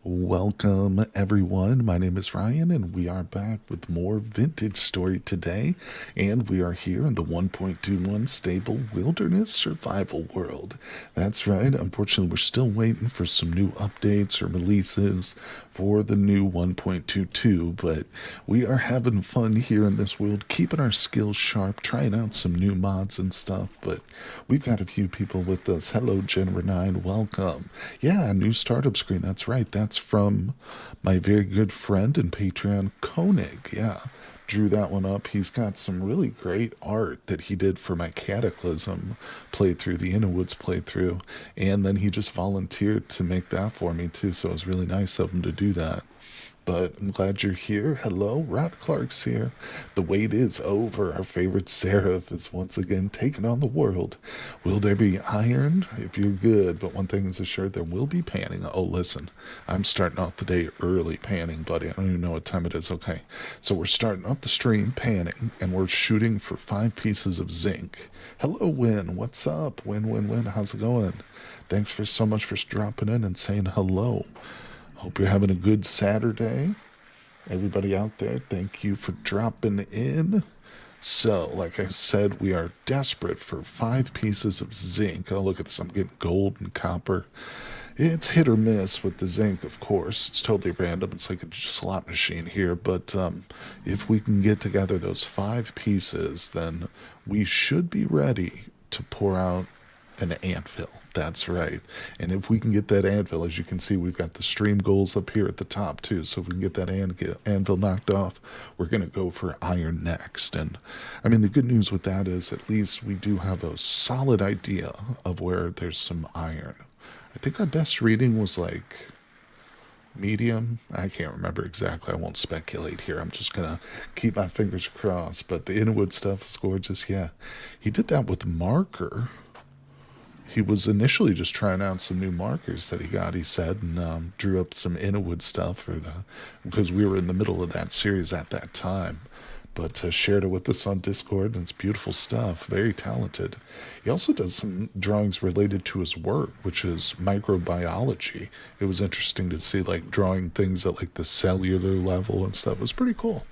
Welcome, everyone. My name is Ryan, and we are back with more vintage story today. And we are here in the 1.21 stable wilderness survival world. That's right. Unfortunately, we're still waiting for some new updates or releases for the new 1.22, but we are having fun here in this world, keeping our skills sharp, trying out some new mods and stuff. But we've got a few people with us. Hello, Gen9. Welcome. Yeah, a new startup screen. That's right. That's from my very good friend and Patreon, Koenig. Yeah, drew that one up. He's got some really great art that he did for my Cataclysm playthrough, the Innerwoods playthrough, and then he just volunteered to make that for me too, so it was really nice of him to do that. But I'm glad you're here. Hello, Rod Clark's here. The wait is over. Our favorite Seraph is once again taking on the world. Will there be iron? If you're good, but one thing is assured, there will be panning. Oh, listen, I'm starting off the day early panning, buddy. I don't even know what time it is. Okay, so we're starting off the stream panning, and we're shooting for 5 pieces of zinc. Hello, Win. What's up? Win. How's it going? Thanks for so much for dropping in and saying hello. Hope you're having a good Saturday. Everybody out there, thank you for dropping in. So, like I said, we are desperate for 5 pieces of zinc. Oh, look at this. I'm getting gold and copper. It's hit or miss with the zinc, of course. It's totally random. It's like a slot machine here. But if we can get together those 5 pieces, then we should be ready to pour out an anvil. That's right. And if we can get that anvil, as you can see, we've got the stream goals up here at the top too. So if we can get that anvil knocked off, we're going to go for iron next. And I mean, the good news with that is at least we do have a solid idea of where there's some iron. I think our best reading was like medium. I can't remember exactly. I won't speculate here. I'm just going to keep my fingers crossed. But the Inwood stuff is gorgeous. Yeah. He did that with marker. He was initially just trying out some new markers that he got, he said, and drew up some Innerwood stuff because we were in the middle of that series at that time. But shared it with us on Discord, and it's beautiful stuff. Very talented. He also does some drawings related to his work, which is microbiology. It was interesting to see, like, drawing things at, like, the cellular level and stuff. It was pretty cool.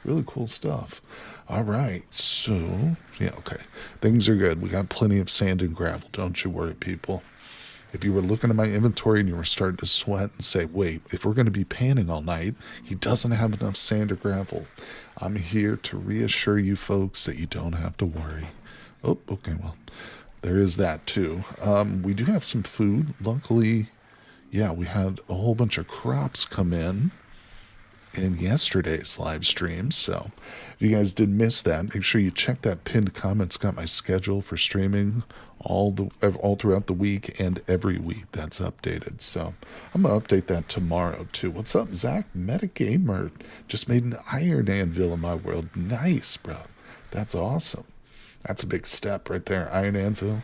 Really cool stuff. All right, so, yeah, okay. Things are good. We got plenty of sand and gravel. Don't you worry, people. If you were looking at my inventory and you were starting to sweat and say, wait, if we're going to be panning all night, he doesn't have enough sand or gravel, I'm here to reassure you folks that you don't have to worry. Oh, okay, well, there is that too. We do have some food. Luckily, yeah, we had a whole bunch of crops come in yesterday's live stream. So if you guys did miss that, make sure you check that pinned comment. It's got my schedule for streaming all throughout the week and every week that's updated. So I'm gonna update that tomorrow too. What's up, Zach? Metagamer just made an iron anvil in my world. Nice, bro. That's awesome. That's a big step right there. Iron anvil.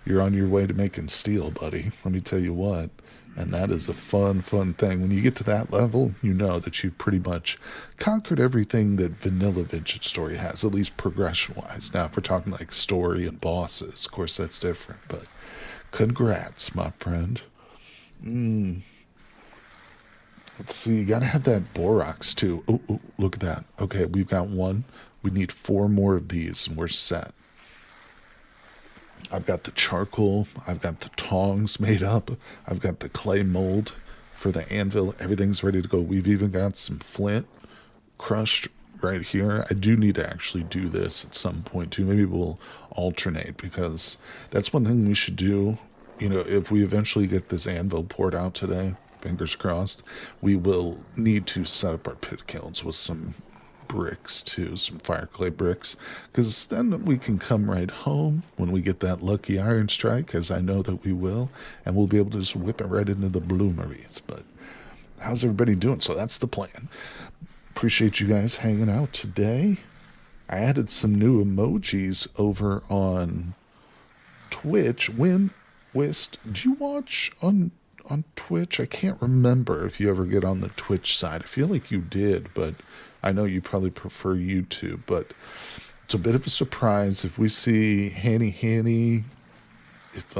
You're on your way to making steel, buddy. Let me tell you what. And that is a fun thing. When you get to that level, you know that you've pretty much conquered everything that vanilla vintage story has, at least progression-wise. Now, if we're talking like story and bosses, of course that's different. But congrats, my friend. Let's see, you gotta have that borax too. Oh, look at that. Okay, we've got 1. We need 4 more of these and we're set. I've got the charcoal, I've got the tongs made up, I've got the clay mold for the anvil, everything's ready to go. We've even got some flint crushed right here. I do need to actually do this at some point too. Maybe we'll alternate, because that's one thing we should do. You know, if we eventually get this anvil poured out today, fingers crossed, we will need to set up our pit kilns with some bricks too, some fire clay bricks, because then we can come right home when we get that lucky iron strike, as I know that we will, and we'll be able to just whip it right into the bloomeries. But how's everybody doing? So that's the plan. Appreciate you guys hanging out today. I added some new emojis over on Twitch. Wist, do you watch on Twitch? I can't remember if you ever get on the Twitch side. I feel like you did, but I know you probably prefer YouTube. But it's a bit of a surprise if we see Hanny if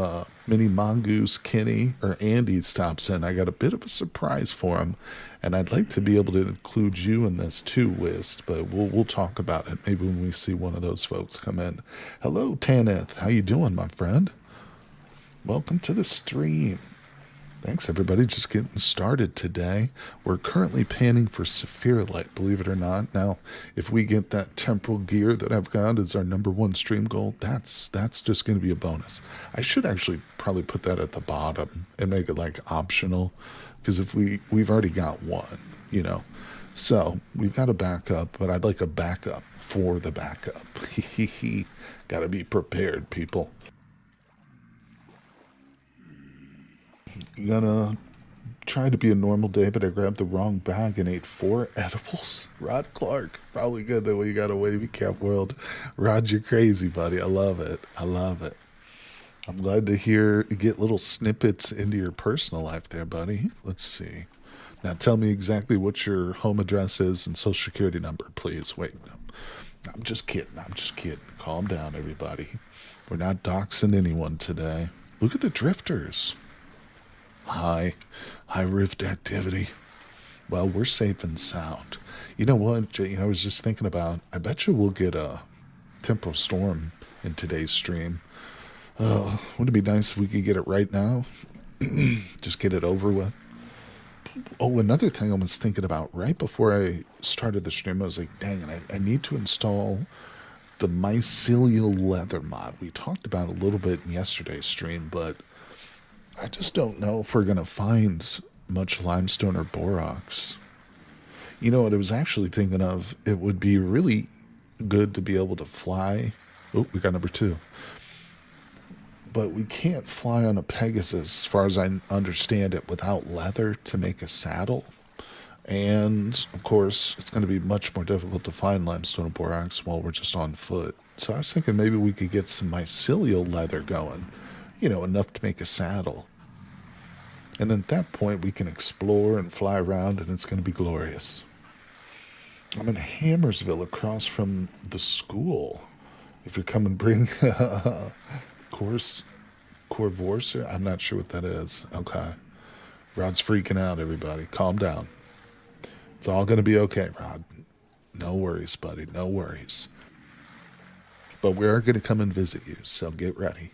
Mini Mongoose, Kenny, or Andy stops in, I got a bit of a surprise for him, and I'd like to be able to include you in this too, Wiz. But we'll talk about it maybe when we see one of those folks come in. Hello, Tanith. How you doing, my friend? Welcome to the stream. Thanks, everybody. Just getting started today. We're currently panning for Light, believe it or not. Now, if we get that temporal gear that I've got as our #1 stream goal, that's just going to be a bonus. I should actually probably put that at the bottom and make it like optional, because if we've already got one, you know. So we've got a backup, but I'd like a backup for the backup. Got to be prepared, people. Gonna try to be a normal day, but I grabbed the wrong bag and ate 4 edibles. Rod Clark, probably good that we got a wavy cap world. Rod, you're crazy, buddy. I love it. I love it. I'm glad to get little snippets into your personal life there, buddy. Let's see. Now tell me exactly what your home address is and social security number, please. Wait, I'm just kidding. I'm just kidding. Calm down, everybody. We're not doxing anyone today. Look at the drifters. High rift activity. Well, we're safe and sound. You know what? I was just thinking about, I bet you we'll get a temporal storm in today's stream. Wouldn't it be nice if we could get it right now? Just get it over with. Oh, another thing I was thinking about right before I started the stream, I was like, dang it, I need to install the mycelial leather mod. We talked about it a little bit in yesterday's stream, but I just don't know if we're going to find much limestone or borax. You know what I was actually thinking of? It would be really good to be able to fly. Oh, we got #2. But we can't fly on a Pegasus, as far as I understand it, without leather to make a saddle. And, of course, it's going to be much more difficult to find limestone and borax while we're just on foot. So I was thinking maybe we could get some mycelial leather going. You know, enough to make a saddle. And then at that point, we can explore and fly around, and it's going to be glorious. I'm in Hammersville, across from the school. If you come and bring Corvorser, I'm not sure what that is. Okay. Rod's freaking out, everybody. Calm down. It's all going to be okay, Rod. No worries, buddy. No worries. But we are going to come and visit you, so get ready.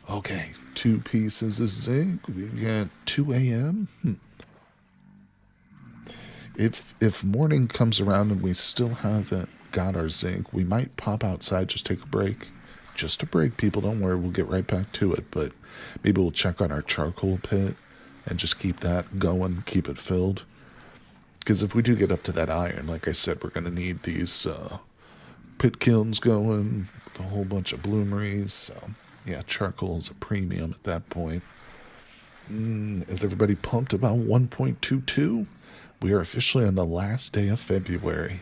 Okay, 2 pieces of zinc. We got 2 a.m. If morning comes around and we still haven't got our zinc, we might pop outside, just take a break. Just a break, people. Don't worry, we'll get right back to it. But maybe we'll check on our charcoal pit and just keep that going, keep it filled. Because if we do get up to that iron, like I said, we're going to need these pit kilns going with a whole bunch of bloomeries. So yeah, charcoal is a premium at that point. Is everybody pumped about 1.22? We are officially on the last day of February.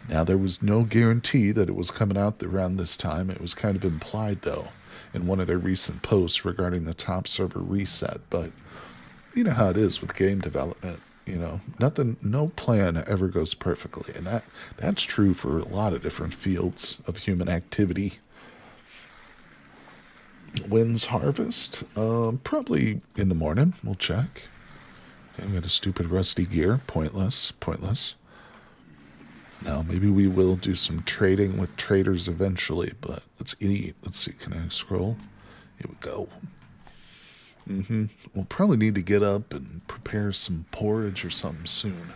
Now, there was no guarantee that it was coming out around this time. It was kind of implied, though, in one of their recent posts regarding the top server reset. But you know how it is with game development. You know, no plan ever goes perfectly. And that's true for a lot of different fields of human activity. When's harvest? Probably in the morning. We'll check. Okay, I got a stupid rusty gear. Pointless. Now, maybe we will do some trading with traders eventually, but let's eat. Let's see, can I scroll? Here we go. We'll probably need to get up and prepare some porridge or something soon.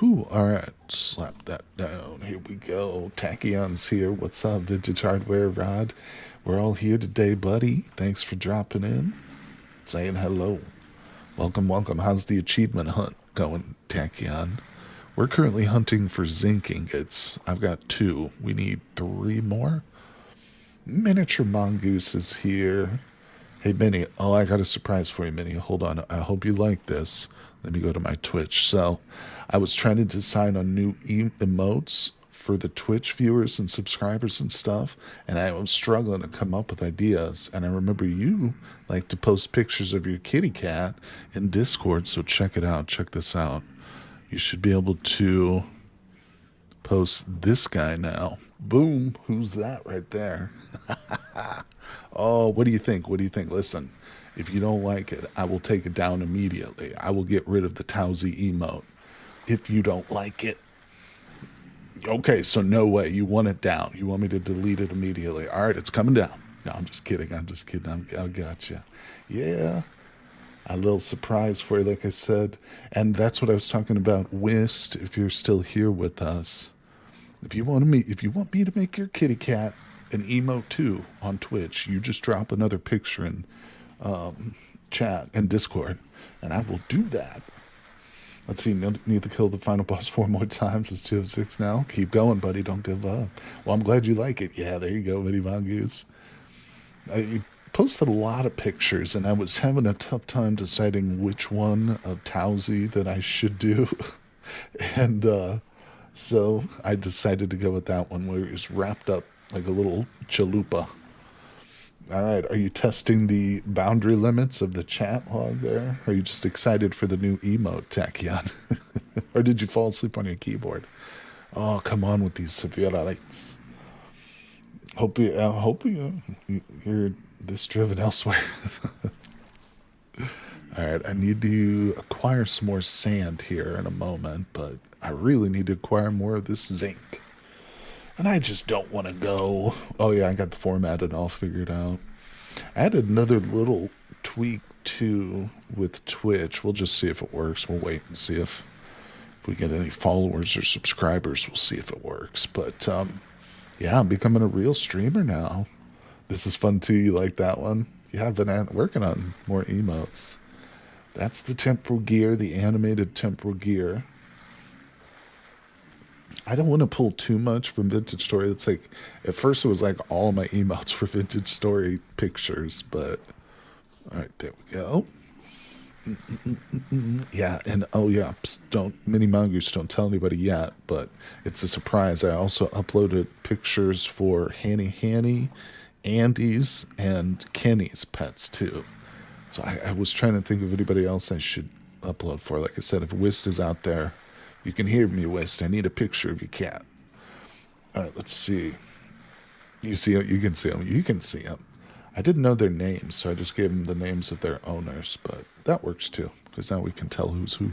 Alright, slap that down. Here we go. Tachyon's here. What's up, Vintage Hardware Rod? We're all here today, buddy. Thanks for dropping in. Saying hello. Welcome. How's the achievement hunt going, Tachyon? We're currently hunting for zinc ingots. I've got 2. We need 3 more. Miniature Mongoose is here. Hey, Minnie. Oh, I got a surprise for you, Minnie. Hold on. I hope you like this. Let me go to my Twitch. So, I was trying to decide on new emotes for the Twitch viewers and subscribers and stuff, and I was struggling to come up with ideas. And I remember you like to post pictures of your kitty cat in Discord, so check it out. Check this out. You should be able to post this guy now. Boom. Who's that right there? Oh, what do you think? What do you think? Listen, if you don't like it, I will take it down immediately. I will get rid of the Towsy emote if you don't like it. Okay, so no way. You want it down. You want me to delete it immediately. All right, it's coming down. No, I'm just kidding. I'm just kidding. I got you. Yeah, a little surprise for you, like I said. And that's what I was talking about. Whist, if you're still here with us. If you want me to make your kitty cat an emote too on Twitch, you just drop another picture in chat and Discord, and I will do that. Let's see, need to kill the final boss 4 more times. It's 2 of 6 now. Keep going, buddy. Don't give up. Well, I'm glad you like it. Yeah, there you go, Mini Mongoose. I posted a lot of pictures, and I was having a tough time deciding which one of Towsy that I should do. And so I decided to go with that one where it was wrapped up like a little chalupa. All right, are you testing the boundary limits of the chat log there? Or are you just excited for the new emote, Tachyon? Or did you fall asleep on your keyboard? Oh, come on with these severe lights. Hope you're this driven elsewhere. All right, I need to acquire some more sand here in a moment, but I really need to acquire more of this zinc. And I just don't want to go. Oh yeah, I got the formatted all figured out. I added another little tweak too with Twitch. We'll just see if it works. We'll wait and see if we get any followers or subscribers. We'll see if it works. But yeah, I'm becoming a real streamer now. This is fun too. You like that one? Yeah, I've been working on more emotes. That's the temporal gear, the animated temporal gear. I don't want to pull too much from Vintage Story. It's like, at first it was like all my emotes were Vintage Story pictures, but all right, there we go. Yeah, and oh yeah, don't Mini Mongoose, don't tell anybody yet, but it's a surprise. I also uploaded pictures for Hanny, Andy's, and Kenny's pets too. So I was trying to think of anybody else I should upload for. Like I said, if Whist is out there, you can hear me, Whist. I need a picture of your cat. All right, let's see. You see it? You can see them. You can see them. I didn't know their names, so I just gave them the names of their owners, but that works too, because now we can tell who's who.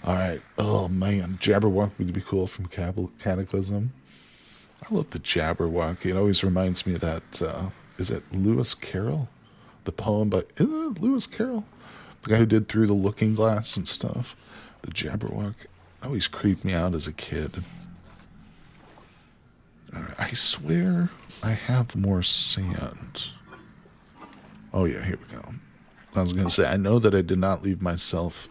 All right. Oh, man. Jabberwock would be cool from Cataclysm. I love the Jabberwocky. It always reminds me of that, is it Lewis Carroll? The poem by, isn't it Lewis Carroll? The guy who did Through the Looking Glass and stuff. The Jabberwock always creeped me out as a kid. All right, I swear I have more sand. Oh yeah, here we go. I was going to say, I know that I did not leave myself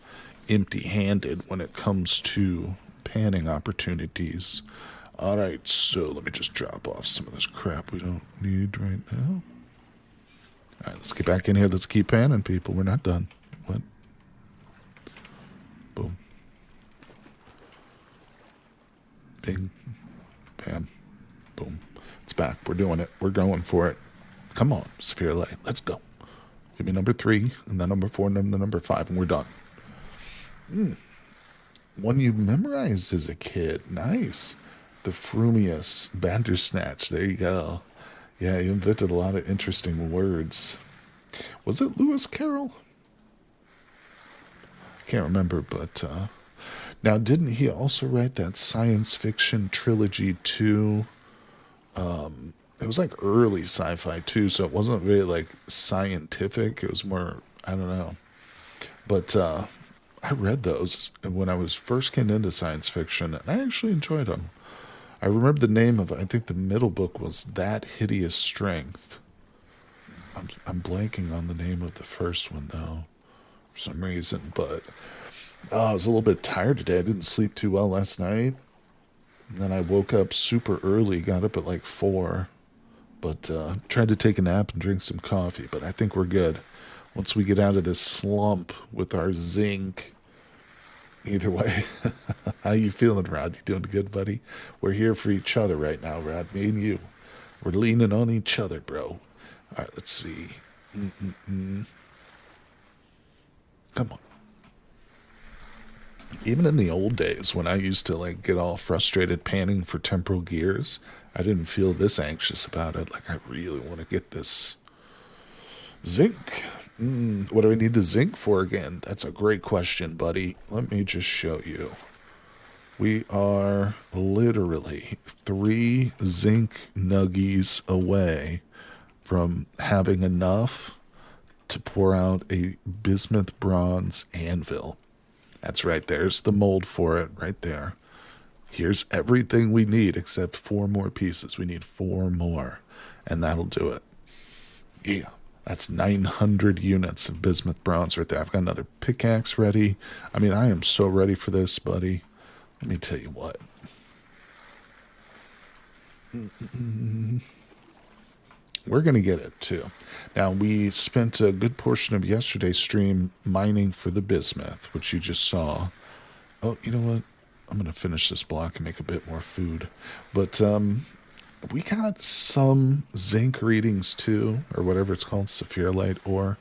empty-handed when it comes to panning opportunities. All right, so let me just drop off some of this crap we don't need right now. All right, let's get back in here. Let's keep panning, people. We're not done. What? Boom. Bing. Bam. Boom. It's back. We're doing it. We're going for it. Come on, Sphere Light. Let's go. Give me number 3, and then number 4, and then the number 5, and we're done. One you memorized as a kid. Nice. The Frumious Bandersnatch. There you go. Yeah, he invented a lot of interesting words. Was it Lewis Carroll? Can't remember, but now didn't he also write that science fiction trilogy too? It was like early sci-fi too, so it wasn't really like scientific. It was more, I don't know. But I read those when I was first getting into science fiction, and I actually enjoyed them. I remember the name of it. I think the middle book was That Hideous Strength. I'm blanking on the name of the first one, though, for some reason. But I was a little bit tired today. I didn't sleep too well last night. And then I woke up super early, got up at like 4. But tried to take a nap and drink some coffee. But I think we're good. Once we get out of this slump with our zinc. Either way, how you feeling, Rod? You doing good, buddy? We're here for each other right now, Rod. Me and you. We're leaning on each other, bro. All right, let's see. Come on. Even in the old days when I used to like get all frustrated panning for temporal gears, I didn't feel this anxious about it. Like I really want to get this zinc. What do I need the zinc for again? That's a great question, buddy. Let me just show you. We are literally 3 zinc nuggies away from having enough to pour out a bismuth bronze anvil. That's right, there's the mold for it right there. Here's everything we need except 4 more pieces. We need 4 more, and that'll do it. Yeah, that's 900 units of bismuth bronze right there. I've got another pickaxe ready. I mean, I am so ready for this, buddy. Let me tell you what. We're going to get it, too. Now, we spent a good portion of yesterday's stream mining for the bismuth, which you just saw. Oh, you know what? I'm going to finish this block and make a bit more food. But we got some zinc readings, too, or whatever it's called, saphirite ore.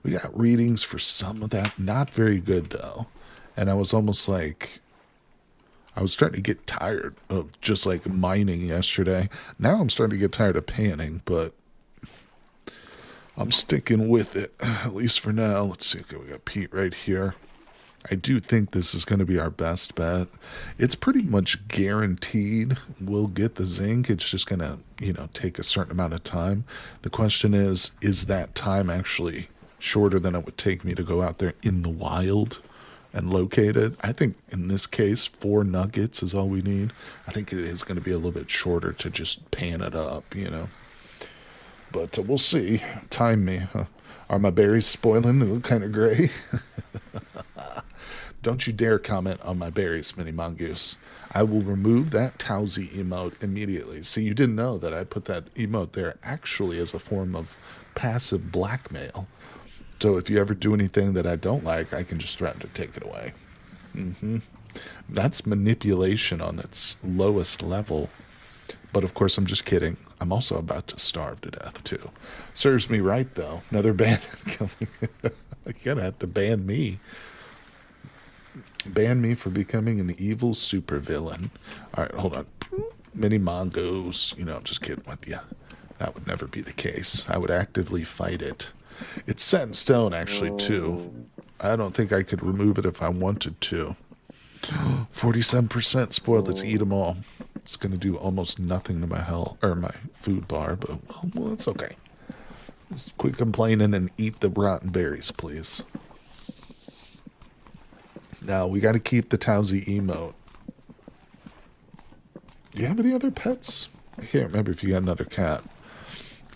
We got readings for some of that. Not very good, though. And I was almost like... I was starting to get tired of just like mining yesterday. Now I'm starting to get tired of panning, but I'm sticking with it, at least for now. Let's see. Okay, we got Pete right here. I do think this is going to be our best bet. It's pretty much guaranteed we'll get the zinc. It's just going to, take a certain amount of time. The question is that time actually shorter than it would take me to go out there in the wild and locate it? I think in this case, 4 nuggets is all we need. I think it is going to be a little bit shorter to just pan it up, But we'll see. Time me. Are my berries spoiling? They look kind of gray. Don't you dare comment on my berries, Mini Mongoose. I will remove that Towsy emote immediately. See, you didn't know that I put that emote there actually as a form of passive blackmail. So if you ever do anything that I don't like, I can just threaten to take it away. That's manipulation on its lowest level. But of course, I'm just kidding. I'm also about to starve to death, too. Serves me right, though. Another ban coming. You're going to have to ban me. Ban me for becoming an evil supervillain. All right, hold on. Mini Mongoose. I'm just kidding with you. That would never be the case. I would actively fight it. It's set in stone, actually, too. I don't think I could remove it if I wanted to. 47% spoiled. Let's eat them all. It's going to do almost nothing to my health or my food bar, but well, it's okay. Just quit complaining and eat the rotten berries, please. Now, we got to keep the Towsy emote. Do you have any other pets? I can't remember if you got another cat.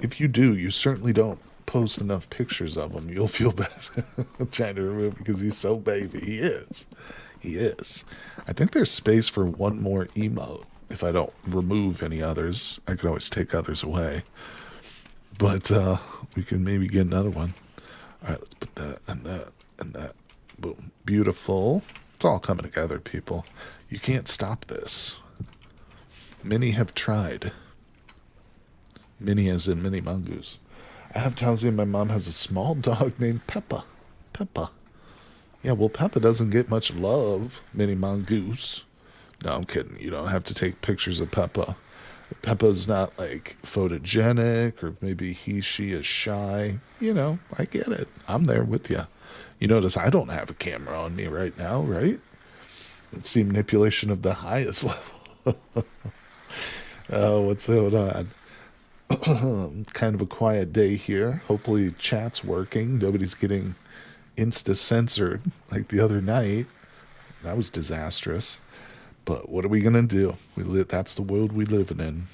If you do, you certainly don't post enough pictures of him. You'll feel bad trying to remove him because he's so baby. He is. He is. I think there's space for one more emote. If I don't remove any others, I can always take others away. But we can maybe get another one. All right, let's put that and that and that. Boom. Beautiful. It's all coming together, people. You can't stop this. Many have tried. Many as in Mini Mongoose. I have Towsy and my mom has a small dog named Peppa. Peppa. Yeah, well, Peppa doesn't get much love, Mini Mongoose. No, I'm kidding. You don't have to take pictures of Peppa. Peppa's not, like, photogenic, or maybe she is shy. I get it. I'm there with you. You notice I don't have a camera on me right now, right? It's the manipulation of the highest level. Oh, what's going on? It's kind of a quiet day here. Hopefully chat's working. Nobody's getting insta-censored like the other night. That was disastrous. But what are we going to do? That's the world we living in.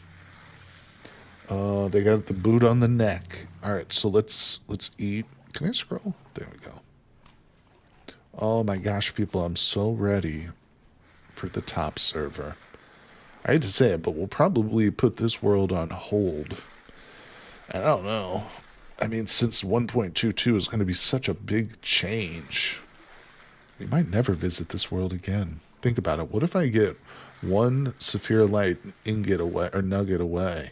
They got the boot on the neck. All right, so let's eat. Can I scroll? There we go. Oh my gosh, people, I'm so ready for the top server. I hate to say it, but we'll probably put this world on hold. And I don't know. I mean, since 1.22 is going to be such a big change, we might never visit this world again. Think about it. What if I get one saphirite ingot away or nugget away,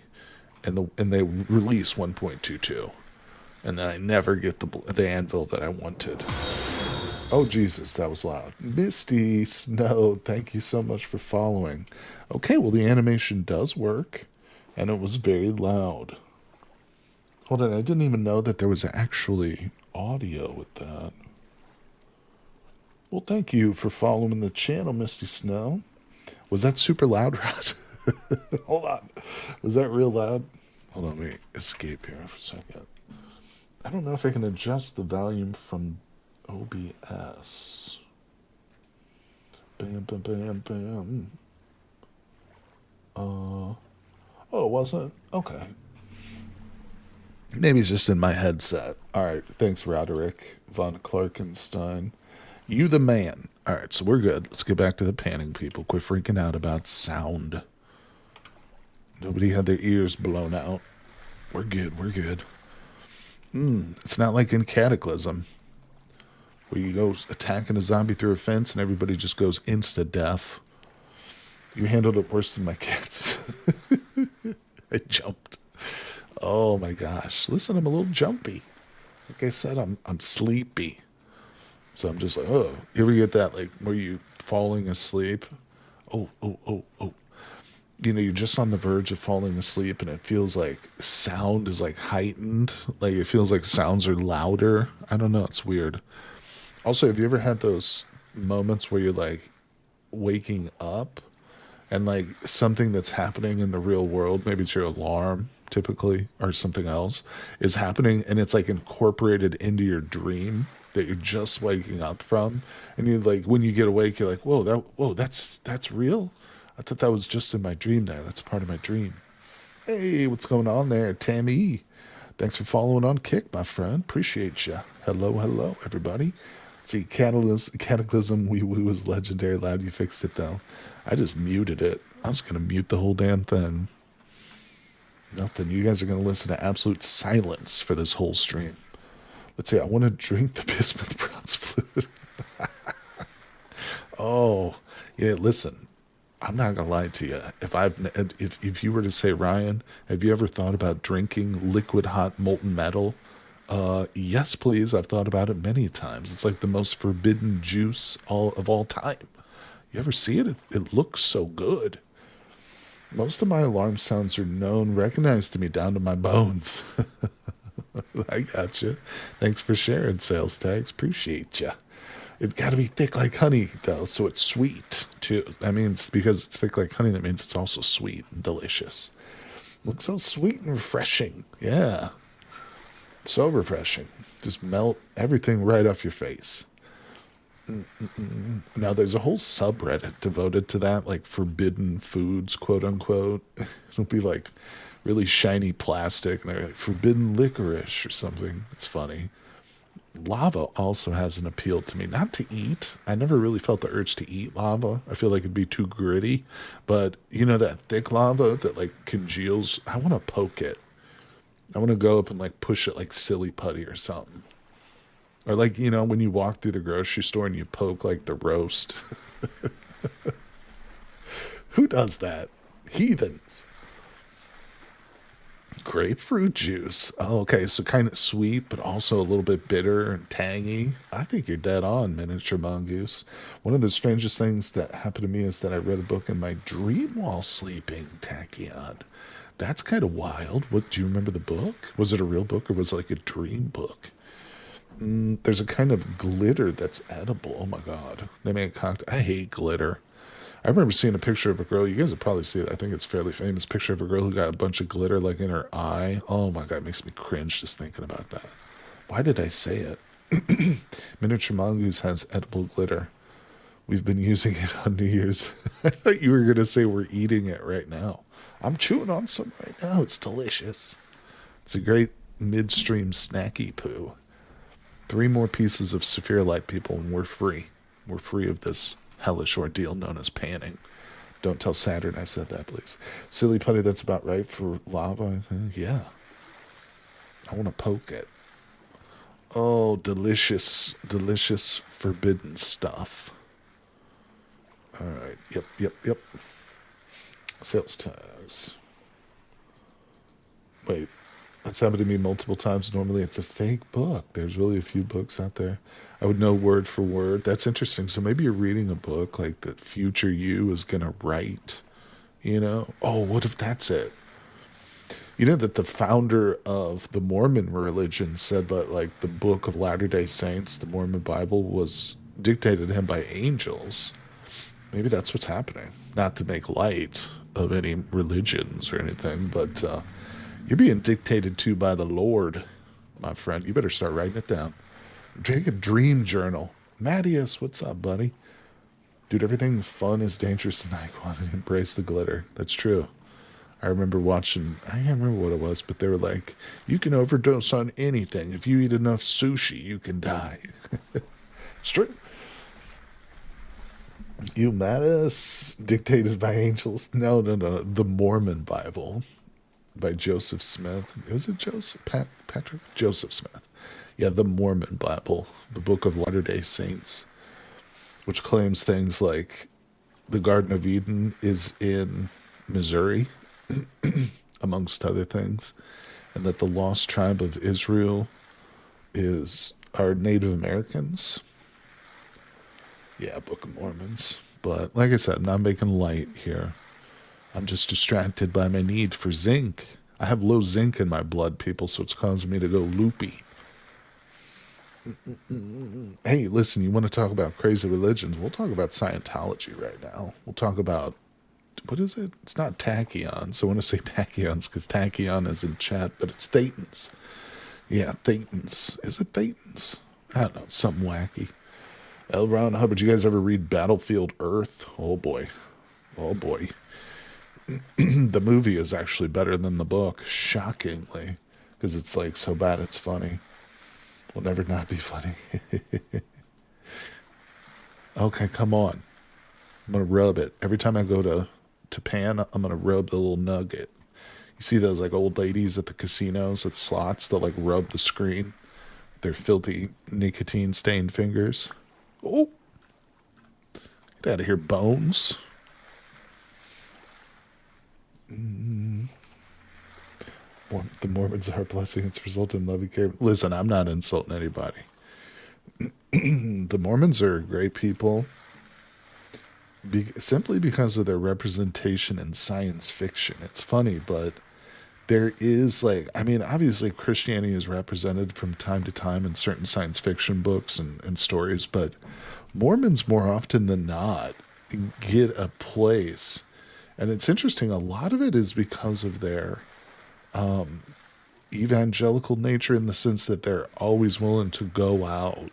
and they release 1.22, and then I never get the anvil that I wanted? Oh, Jesus, that was loud. Misty Snow, thank you so much for following. Okay, well, the animation does work, and it was very loud. Hold on, I didn't even know that there was actually audio with that. Well, thank you for following the channel, Misty Snow. Was that super loud, Rod? Hold on. Was that real loud? Hold on, let me escape here for a second. I don't know if I can adjust the volume from OBS. Bam, bam, bam, bam. Oh, it wasn't? Okay. Maybe it's just in my headset. Alright, thanks, Roderick von Clarkenstein. You the man. Alright, so we're good. Let's get back to the panning, people. Quit freaking out about sound. Nobody had their ears blown out. We're good, we're good. It's not like in Cataclysm, where you go attacking a zombie through a fence and everybody just goes insta-death. You handled it worse than my kids. I jumped. Oh my gosh. Listen, I'm a little jumpy. Like I said, I'm sleepy. So I'm just like, oh. You ever get that, like, where you falling asleep? Oh, oh, oh, oh. You know, you're just on the verge of falling asleep and it feels like sound is like heightened. Like it feels like sounds are louder. I don't know. It's weird. Also, have you ever had those moments where you're like waking up and like something that's happening in the real world, maybe it's your alarm typically or something else, is happening and it's like incorporated into your dream that you're just waking up from, and you like when you get awake you're like, whoa, that's real. I thought that was just in my dream there. That's part of my dream. Hey, what's going on there, Tammy? Thanks for following on Kick, my friend. Appreciate you. Hello, hello, everybody. See, Cataclysm Wee Woo is legendary loud. You fixed it, though. I just muted it. I was going to mute the whole damn thing. Nothing. You guys are going to listen to absolute silence for this whole stream. Let's see. I want to drink the bismuth bronze fluid. Oh, yeah, listen. I'm not gonna lie to you. If you were to say, Ryan, have you ever thought about drinking liquid hot molten metal? Yes, please. I've thought about it many times. It's like the most forbidden juice of all time. You ever see it? It looks so good. Most of my alarm sounds are known, recognized to me down to my bones. I got you. Thanks for sharing, sales tags. Appreciate you. It's got to be thick like honey, though, so it's sweet, too. I mean, it's because it's thick like honey, that means it's also sweet and delicious. Looks so sweet and refreshing. Yeah. So refreshing. Just melt everything right off your face. Now, there's a whole subreddit devoted to that, like forbidden foods, quote unquote. It'll be like really shiny plastic, and they're like forbidden licorice or something. It's funny. Lava also has an appeal to me. Not to eat. I never really felt the urge to eat lava. I feel like it'd be too gritty. But you know that thick lava that like congeals? I want to poke it. I want to go up and like push it like silly putty or something. Or like, you know, when you walk through the grocery store and you poke like the roast. Who does that? Heathens. Grapefruit juice. Oh, okay, so kind of sweet, but also a little bit bitter and tangy. I think you're dead on, Miniature Mongoose. One of the strangest things that happened to me is that I read a book in my dream while sleeping, Tachyon. That's kind of wild. What, do you remember the book? Was it a real book or was it like a dream book? There's a kind of glitter that's edible. Oh my god. They make a cocktail. I hate glitter. I remember seeing a picture of a girl. You guys have probably seen it. I think it's a fairly famous picture of a girl who got a bunch of glitter like in her eye. Oh my god, it makes me cringe just thinking about that. Why did I say it? Miniature Mongoose has edible glitter. We've been using it on New Year's. I thought you were going to say we're eating it right now. I'm chewing on some right now. It's delicious. It's a great midstream snacky poo. 3 more pieces of Saphirite, people, and we're free. We're free of this hellish ordeal known as panning. Don't tell Saturn I said that, please. Silly putty, that's about right for lava, I think. Yeah. I want to poke it. Oh, delicious, delicious forbidden stuff. All right. Yep. Sales tags. Wait. That's happened to me multiple times. Normally, it's a fake book. There's really a few books out there. I would know word for word. That's interesting. So maybe you're reading a book like that future you is going to write, you know? Oh, what if that's it? You know that the founder of the Mormon religion said that, like, the book of Latter-day Saints, the Mormon Bible, was dictated to him by angels. Maybe that's what's happening. Not to make light of any religions or anything, but you're being dictated to by the Lord, my friend. You better start writing it down. Take a dream journal. Mattias, what's up, buddy? Dude, everything fun is dangerous in high quantity. Embrace the glitter. That's true. I remember watching, I can't remember what it was, but they were like, you can overdose on anything. If you eat enough sushi, you can die. It's true. You Mattis, dictated by angels. No, no, no. The Mormon Bible by Joseph Smith. Was it Joseph? Patrick? Joseph Smith. Yeah, the Mormon Bible, the Book of Latter-day Saints, which claims things like the Garden of Eden is in Missouri, amongst other things, and that the lost tribe of Israel are Native Americans. Yeah, Book of Mormons. But like I said, I'm not making light here. I'm just distracted by my need for zinc. I have low zinc in my blood, people, so it's causing me to go loopy. Hey, listen, you want to talk about crazy religions? We'll talk about Scientology right now. We'll talk about, what is it? It's not tachyons. I want to say tachyons because tachyon is in chat, but it's thetans. Yeah, thetans. Is it thetans? I don't know, something wacky. L. Ron Hubbard, you guys ever read Battlefield Earth? Oh boy. Oh boy. The movie is actually better than the book, shockingly, because it's like so bad it's funny. Will never not be funny. Okay, come on. I'm going to rub it. Every time I go to Pan, I'm going to rub the little nugget. You see those like old ladies at the casinos, at the slots, that like rub the screen with their filthy nicotine stained fingers. Oh, get out of here, Bones. The Mormons are a blessing. It's resulted in loving care. Listen, I'm not insulting anybody. The Mormons are great people simply because of their representation in science fiction. It's funny, but there is, like, I mean, obviously Christianity is represented from time to time in certain science fiction books and stories, but Mormons more often than not get a place. And it's interesting, a lot of it is because of their evangelical nature, in the sense that they're always willing to go out,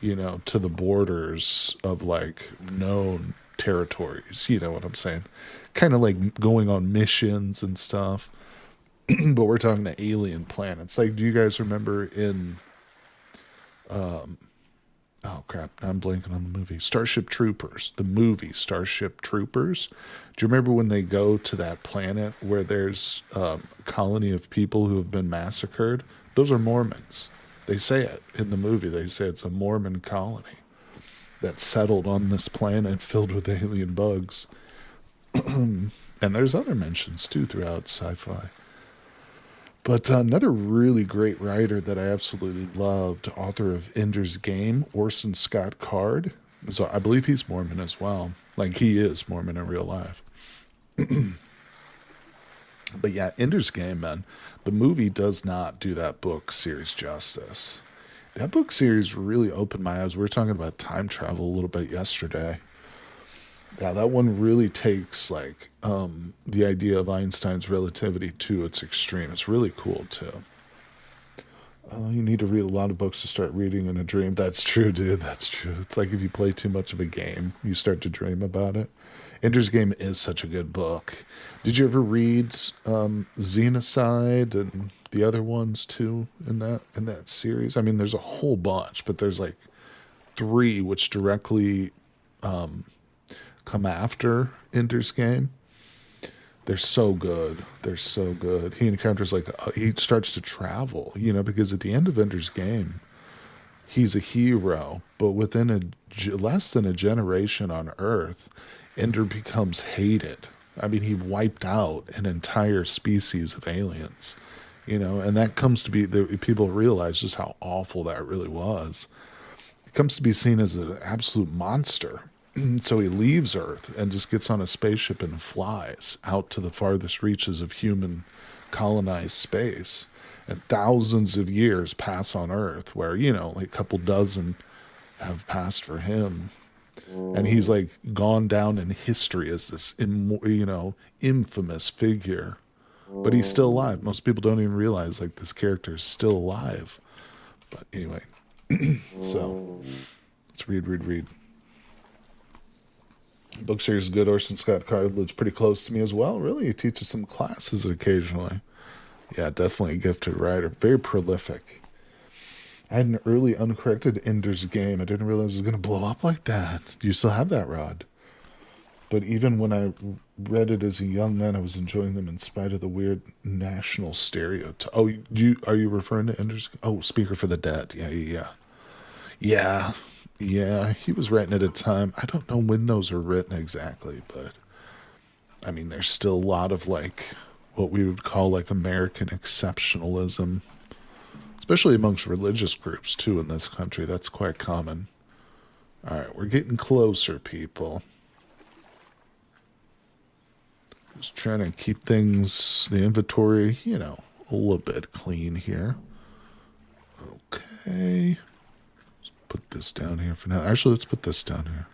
you know, to the borders of like known territories. You know what I'm saying? Kind of like going on missions and stuff. But we're talking to alien planets. Like, do you guys remember in oh crap, I'm blanking on the movie. Starship Troopers. The movie Starship Troopers. Do you remember when they go to that planet where there's a colony of people who have been massacred? Those are Mormons. They say it in the movie. They say it's a Mormon colony that settled on this planet filled with alien bugs. And there's other mentions too throughout sci-fi. But another really great writer that I absolutely loved, author of Ender's Game, Orson Scott Card. So I believe he's Mormon as well. Like, he is Mormon in real life. But yeah, Ender's Game, man. The movie does not do that book series justice. That book series really opened my eyes. We were talking about time travel a little bit yesterday. Yeah, that one really takes like the idea of Einstein's relativity to its extreme. It's really cool too. You need to read a lot of books to start reading in a dream. That's true, dude. That's true. It's like if you play too much of a game, you start to dream about it. Ender's Game is such a good book. Did you ever read Xenocide and the other ones too in that series? I mean, there's a whole bunch, but there's like 3 which directly come after Ender's Game. They're so good. They're so good. He encounters he starts to travel, you know, because at the end of Ender's Game, he's a hero, but within less than a generation on Earth, Ender becomes hated. I mean, he wiped out an entire species of aliens And that comes to be, people realize just how awful that really was. It comes to be seen as an absolute monster. So he leaves Earth and just gets on a spaceship and flies out to the farthest reaches of human colonized space. And thousands of years pass on Earth, where, like a couple dozen have passed for him. And he's like gone down in history as this, infamous figure. But he's still alive. Most people don't even realize like this character is still alive. But anyway, so let's read. Book series is good. Orson Scott Card lives pretty close to me as well. Really, he teaches some classes occasionally. Yeah, definitely a gifted writer. Very prolific. I had an early uncorrected Ender's Game. I didn't realize it was going to blow up like that. Do you still have that, Rod? But even when I read it as a young man, I was enjoying them in spite of the weird national stereotype. Oh, are you referring to Ender's Game? Oh, Speaker for the Dead. Yeah, he was writing at a time. I don't know when those were written exactly, but I mean, there's still a lot of like what we would call like American exceptionalism, especially amongst religious groups too in this country. That's quite common. All right, we're getting closer, people. Just trying to keep things, the inventory, a little bit clean here. Okay. Let's put this down here for now. Actually, let's put this down here.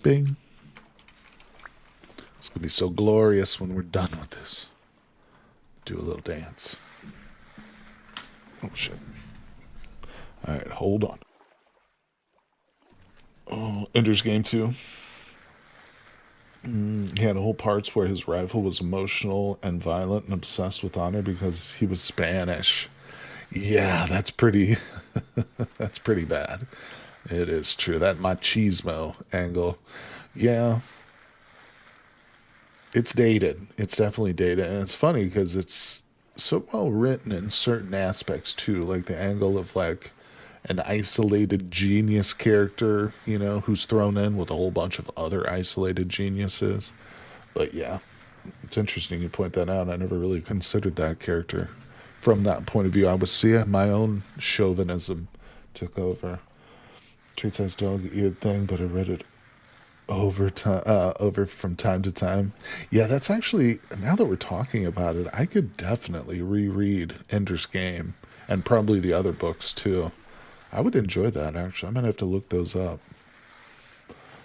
Bing. It's going to be so glorious when we're done with this. Do a little dance. Oh, shit. All right, hold on. Oh, Ender's Game 2. He had whole parts where his rival was emotional and violent and obsessed with honor because he was Spanish. Yeah, that's pretty that's pretty bad. It is true. That machismo angle. Yeah. It's dated. It's definitely dated. And it's funny because it's so well written in certain aspects too. Like the angle of like an isolated genius character, who's thrown in with a whole bunch of other isolated geniuses. But yeah, it's interesting you point that out. I never really considered that character from that point of view. I was seeing my own chauvinism took over. Treat-sized dog-eared thing, but I read it over from time to time. Yeah, that's actually, now that we're talking about it, I could definitely reread Ender's Game and probably the other books too. I would enjoy that, actually. I might have to look those up.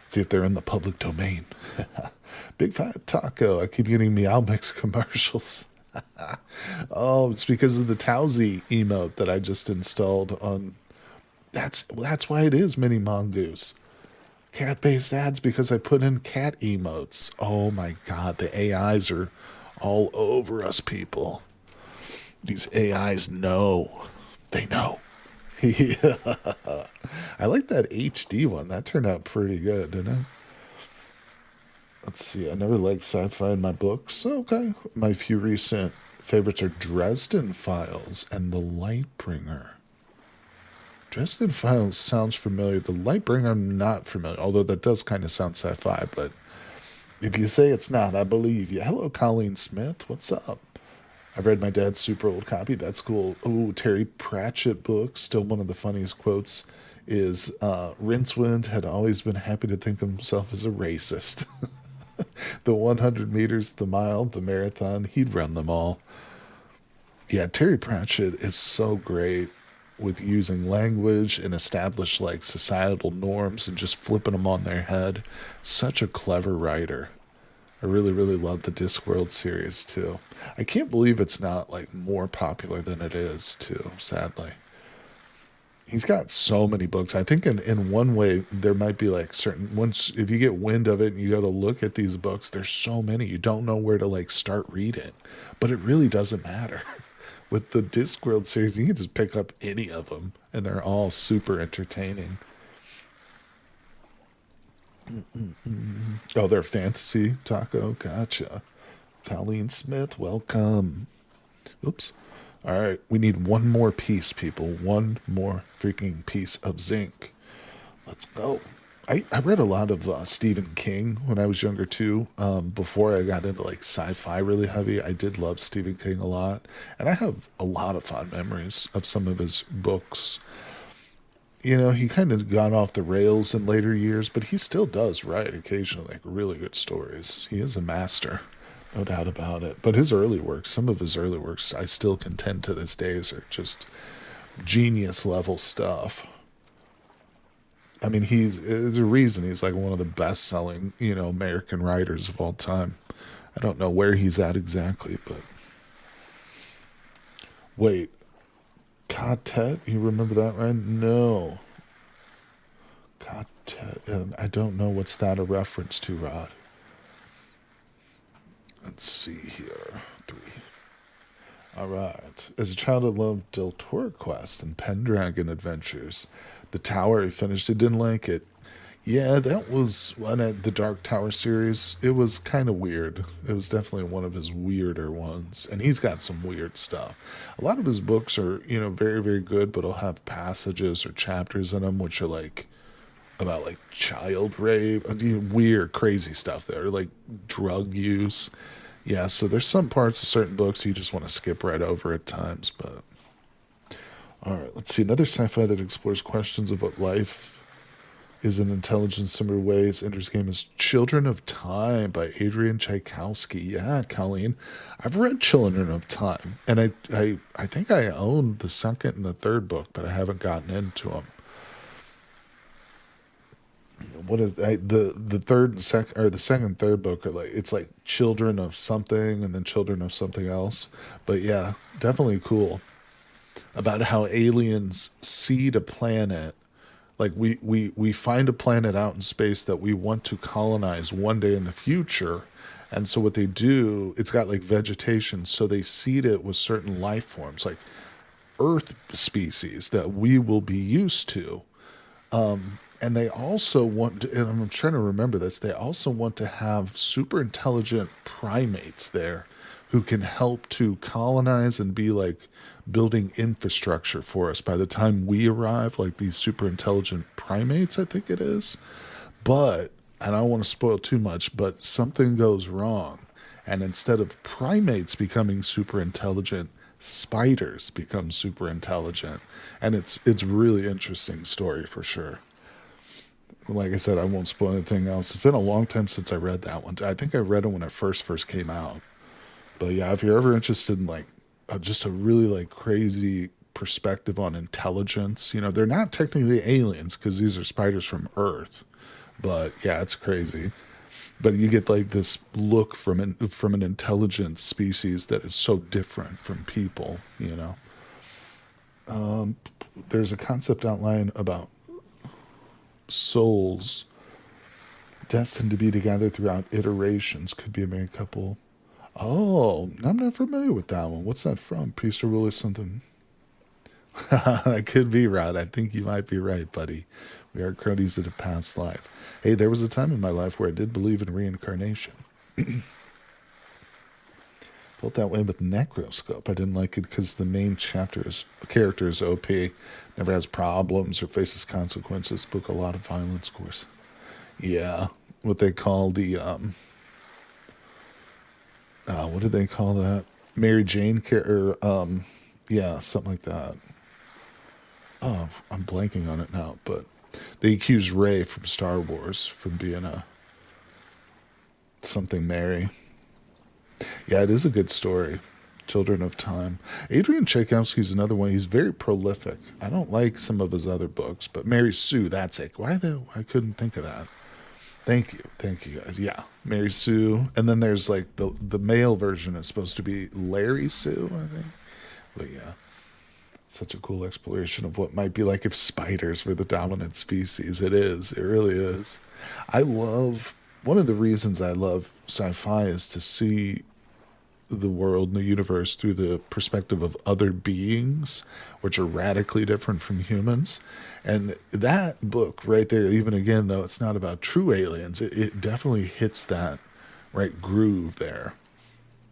See if they're in the public domain. Big Fat Taco. I keep getting Meow Mix commercials. Oh, it's because of the Towsy emote that I just installed on. That's why it is Mini Mongoose. Cat-based ads because I put in cat emotes. Oh my god, the AIs are all over us, people. These AIs know. They know. Yeah. I like that HD one. That turned out pretty good, didn't it? Let's see. I never liked sci-fi in my books. Okay. My few recent favorites are Dresden Files and The Lightbringer. Dresden Files sounds familiar. The Lightbringer, I'm not familiar, although that does kind of sound sci-fi, but if you say it's not, I believe you. Hello, Colleen Smith. What's up? I've read my dad's super old copy. That's cool. Oh, Terry Pratchett book. Still one of the funniest quotes is Rincewind had always been happy to think of himself as a racist. The 100 meters, the mile, the marathon, he'd run them all. Yeah, Terry Pratchett is so great with using language and establish like societal norms and just flipping them on their head. Such a clever writer. I really, really love the Discworld series too. I can't believe it's not like more popular than it is too, sadly. He's got so many books. I think in one way there might be like certain once if you get wind of it and you go to look at these books, there's so many you don't know where to like start reading. But it really doesn't matter. With the Discworld series, you can just pick up any of them and they're all super entertaining. Oh, they're fantasy taco. Gotcha. Colleen Smith, welcome. Oops. All right, we need one more piece, people. One more freaking piece of zinc. Let's go. I read a lot of Stephen King when I was younger too. Before I got into like sci-fi really heavy, I did love Stephen King a lot, and I have a lot of fond memories of some of his books. You know, he kind of got off the rails in later years, but he still does write occasionally like really good stories. He is a master, no doubt about it. But his early works, some of his early works, I still contend to this day are just genius level stuff. I mean, there's a reason he's like one of the best selling, American writers of all time. I don't know where he's at exactly, but wait, Quartet? You remember that, right? No. Quartet. I don't know what's that a reference to, Rod. Let's see here. 3. All right. As a child, I loved Del Toro Quest and Pendragon Adventures. The Tower, he finished it, didn't like it. Yeah, that was one of the Dark Tower series. It was kind of weird. It was definitely one of his weirder ones. And he's got some weird stuff. A lot of his books are, very, very good, but he'll have passages or chapters in them which are like about like child rape, weird, crazy stuff there, like drug use. Yeah, so there's some parts of certain books you just want to skip right over at times, but all right, let's see. Another sci-fi that explores questions of what life is in intelligent, similar ways. Ender's Game is Children of Time by Adrian Tchaikovsky. Yeah, Colleen, I've read Children of Time, and I think I own the second and the third book, but I haven't gotten into them. What is the third and second, or the second and third book are like, it's like Children of something and then Children of something else. But yeah, definitely cool about how aliens seed a planet. Like we find a planet out in space that we want to colonize one day in the future. And so what they do, it's got like vegetation, so they seed it with certain life forms, like earth species that we will be used to. And they also want to, and I'm trying to remember this, they also want to have super intelligent primates there who can help to colonize and be like building infrastructure for us by the time we arrive, like these super intelligent primates, I think it is. But, and I don't want to spoil too much, but something goes wrong. And instead of primates becoming super intelligent, spiders become super intelligent. And it's really interesting story for sure. Like I said, I won't spoil anything else. It's been a long time since I read that one. I think I read it when it first came out. But yeah, if you're ever interested in like just a really like crazy perspective on intelligence, they're not technically aliens because these are spiders from Earth. But yeah, it's crazy. But you get like this look from an intelligent species that is so different from people. There's a concept outline about souls destined to be together throughout iterations. Could be a married couple. Oh, I'm not familiar with that one. What's that from? Priest or Rule or something? That could be, Rod. I think you might be right, buddy. We are cronies in a past life. Hey, there was a time in my life where I did believe in reincarnation. Felt that way with Necroscope. I didn't like it because the main character is OP, never has problems or faces consequences. Book a lot of violence, of course. Yeah, what they call the what do they call that? Mary Jane yeah, something like that. Oh, I'm blanking on it now, but they accuse Rey from Star Wars from being a something Mary. Yeah, it is a good story. Children of Time. Adrian Tchaikovsky's another one. He's very prolific. I don't like some of his other books, but Mary Sue, that's it. I couldn't think of that. Thank you guys. Yeah, Mary Sue, and then there's like the male version is supposed to be Larry Sue, I think. But yeah, such a cool exploration of what might be like if spiders were the dominant species. It is. It really is. One of the reasons I love sci-fi is to see the world and the universe through the perspective of other beings, which are radically different from humans. And that book right there, even again, though it's not about true aliens, it definitely hits that right groove there.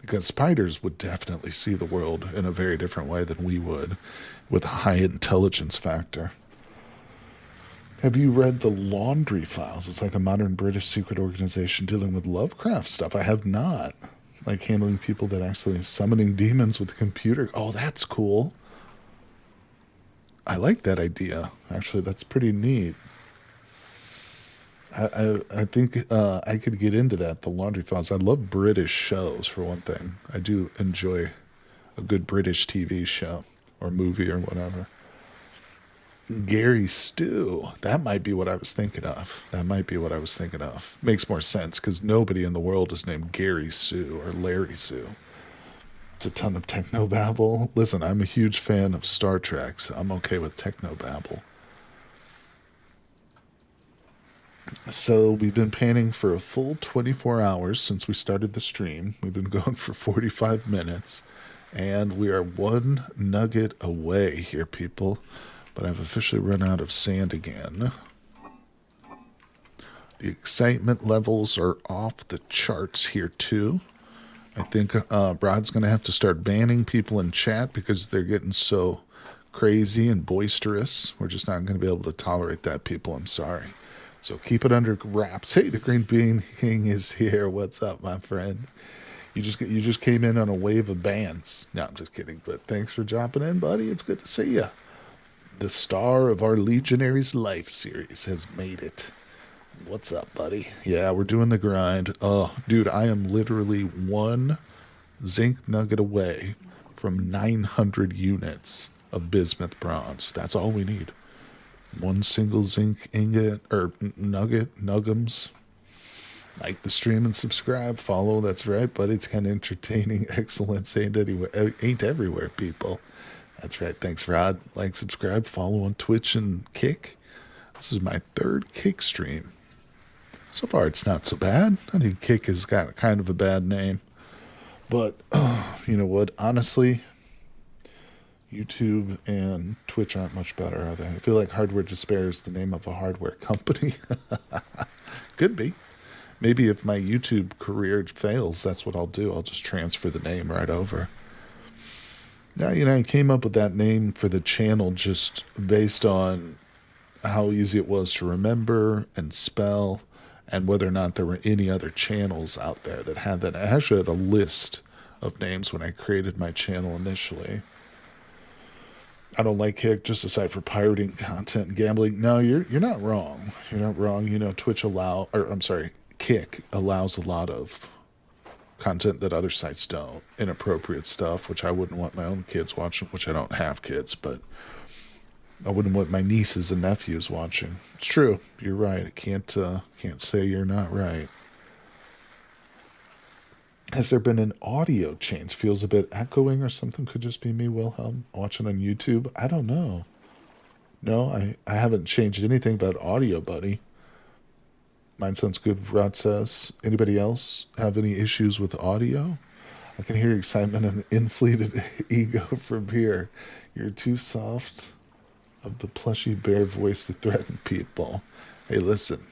Because spiders would definitely see the world in a very different way than we would, with a high intelligence factor. Have you read the Laundry Files? It's like a modern British secret organization dealing with Lovecraft stuff. I have not. Like handling people that actually summoning demons with a computer. Oh, that's cool. I like that idea. Actually, that's pretty neat. I think I could get into that. The Laundry Files. I love British shows for one thing. I do enjoy a good British TV show or movie or whatever. Gary Stew. That might be what I was thinking of. That might be what I was thinking of. Makes more sense because nobody in the world is named Gary Sue or Larry Sue. It's a ton of technobabble. Listen, I'm a huge fan of Star Trek, so I'm okay with technobabble. So we've been panning for a full 24 hours since we started the stream. We've been going for 45 minutes, and we are one nugget away here, people. But I've officially run out of sand again. The excitement levels are off the charts here, too. I think Brod's going to have to start banning people in chat because they're getting so crazy and boisterous. We're just not going to be able to tolerate that, people. I'm sorry. So keep it under wraps. Hey, the Green Bean King is here. What's up, my friend? You just came in on a wave of bans. No, I'm just kidding. But thanks for dropping in, buddy. It's good to see you. The star of our Legionaries Life series has made it. What's up, buddy? Yeah, we're doing the grind. Oh, dude, I am literally one zinc nugget away from 900 units of bismuth bronze. That's all we need. One single zinc ingot, or nugget, nuggums. Like the stream and subscribe, follow. That's right, but it's kind of entertaining. Excellence ain't everywhere, people. That's right. Thanks, Rod. Like, subscribe, follow on Twitch and Kick. This is my third Kick stream. So far, it's not so bad. I think Kick has got kind of a bad name. But, you know what? Honestly, YouTube and Twitch aren't much better, are they? I feel like Hardware Despair is the name of a hardware company. Could be. Maybe if my YouTube career fails, that's what I'll do. I'll just transfer the name right over. Now, you know, I came up with that name for the channel just based on how easy it was to remember and spell and whether or not there were any other channels out there that had that. I actually had a list of names when I created my channel initially. I don't like Kick, just aside for pirating content and gambling. No, you're not wrong. You're not wrong. You know, Kick allows a lot of content that other sites don't. Inappropriate stuff, which I wouldn't want my own kids watching, which I don't have kids, but I wouldn't want my nieces and nephews watching. It's true. You're right. I can't say you're not right. Has there been an audio change? Feels a bit echoing or something. Could just be me, Wilhelm, watching on YouTube. I don't know. No, I haven't changed anything about audio, buddy. Mine sounds good, Rod says. Anybody else have any issues with audio? I can hear excitement and inflated ego from here. You're too soft of the plushy bear voice to threaten people. Hey, listen.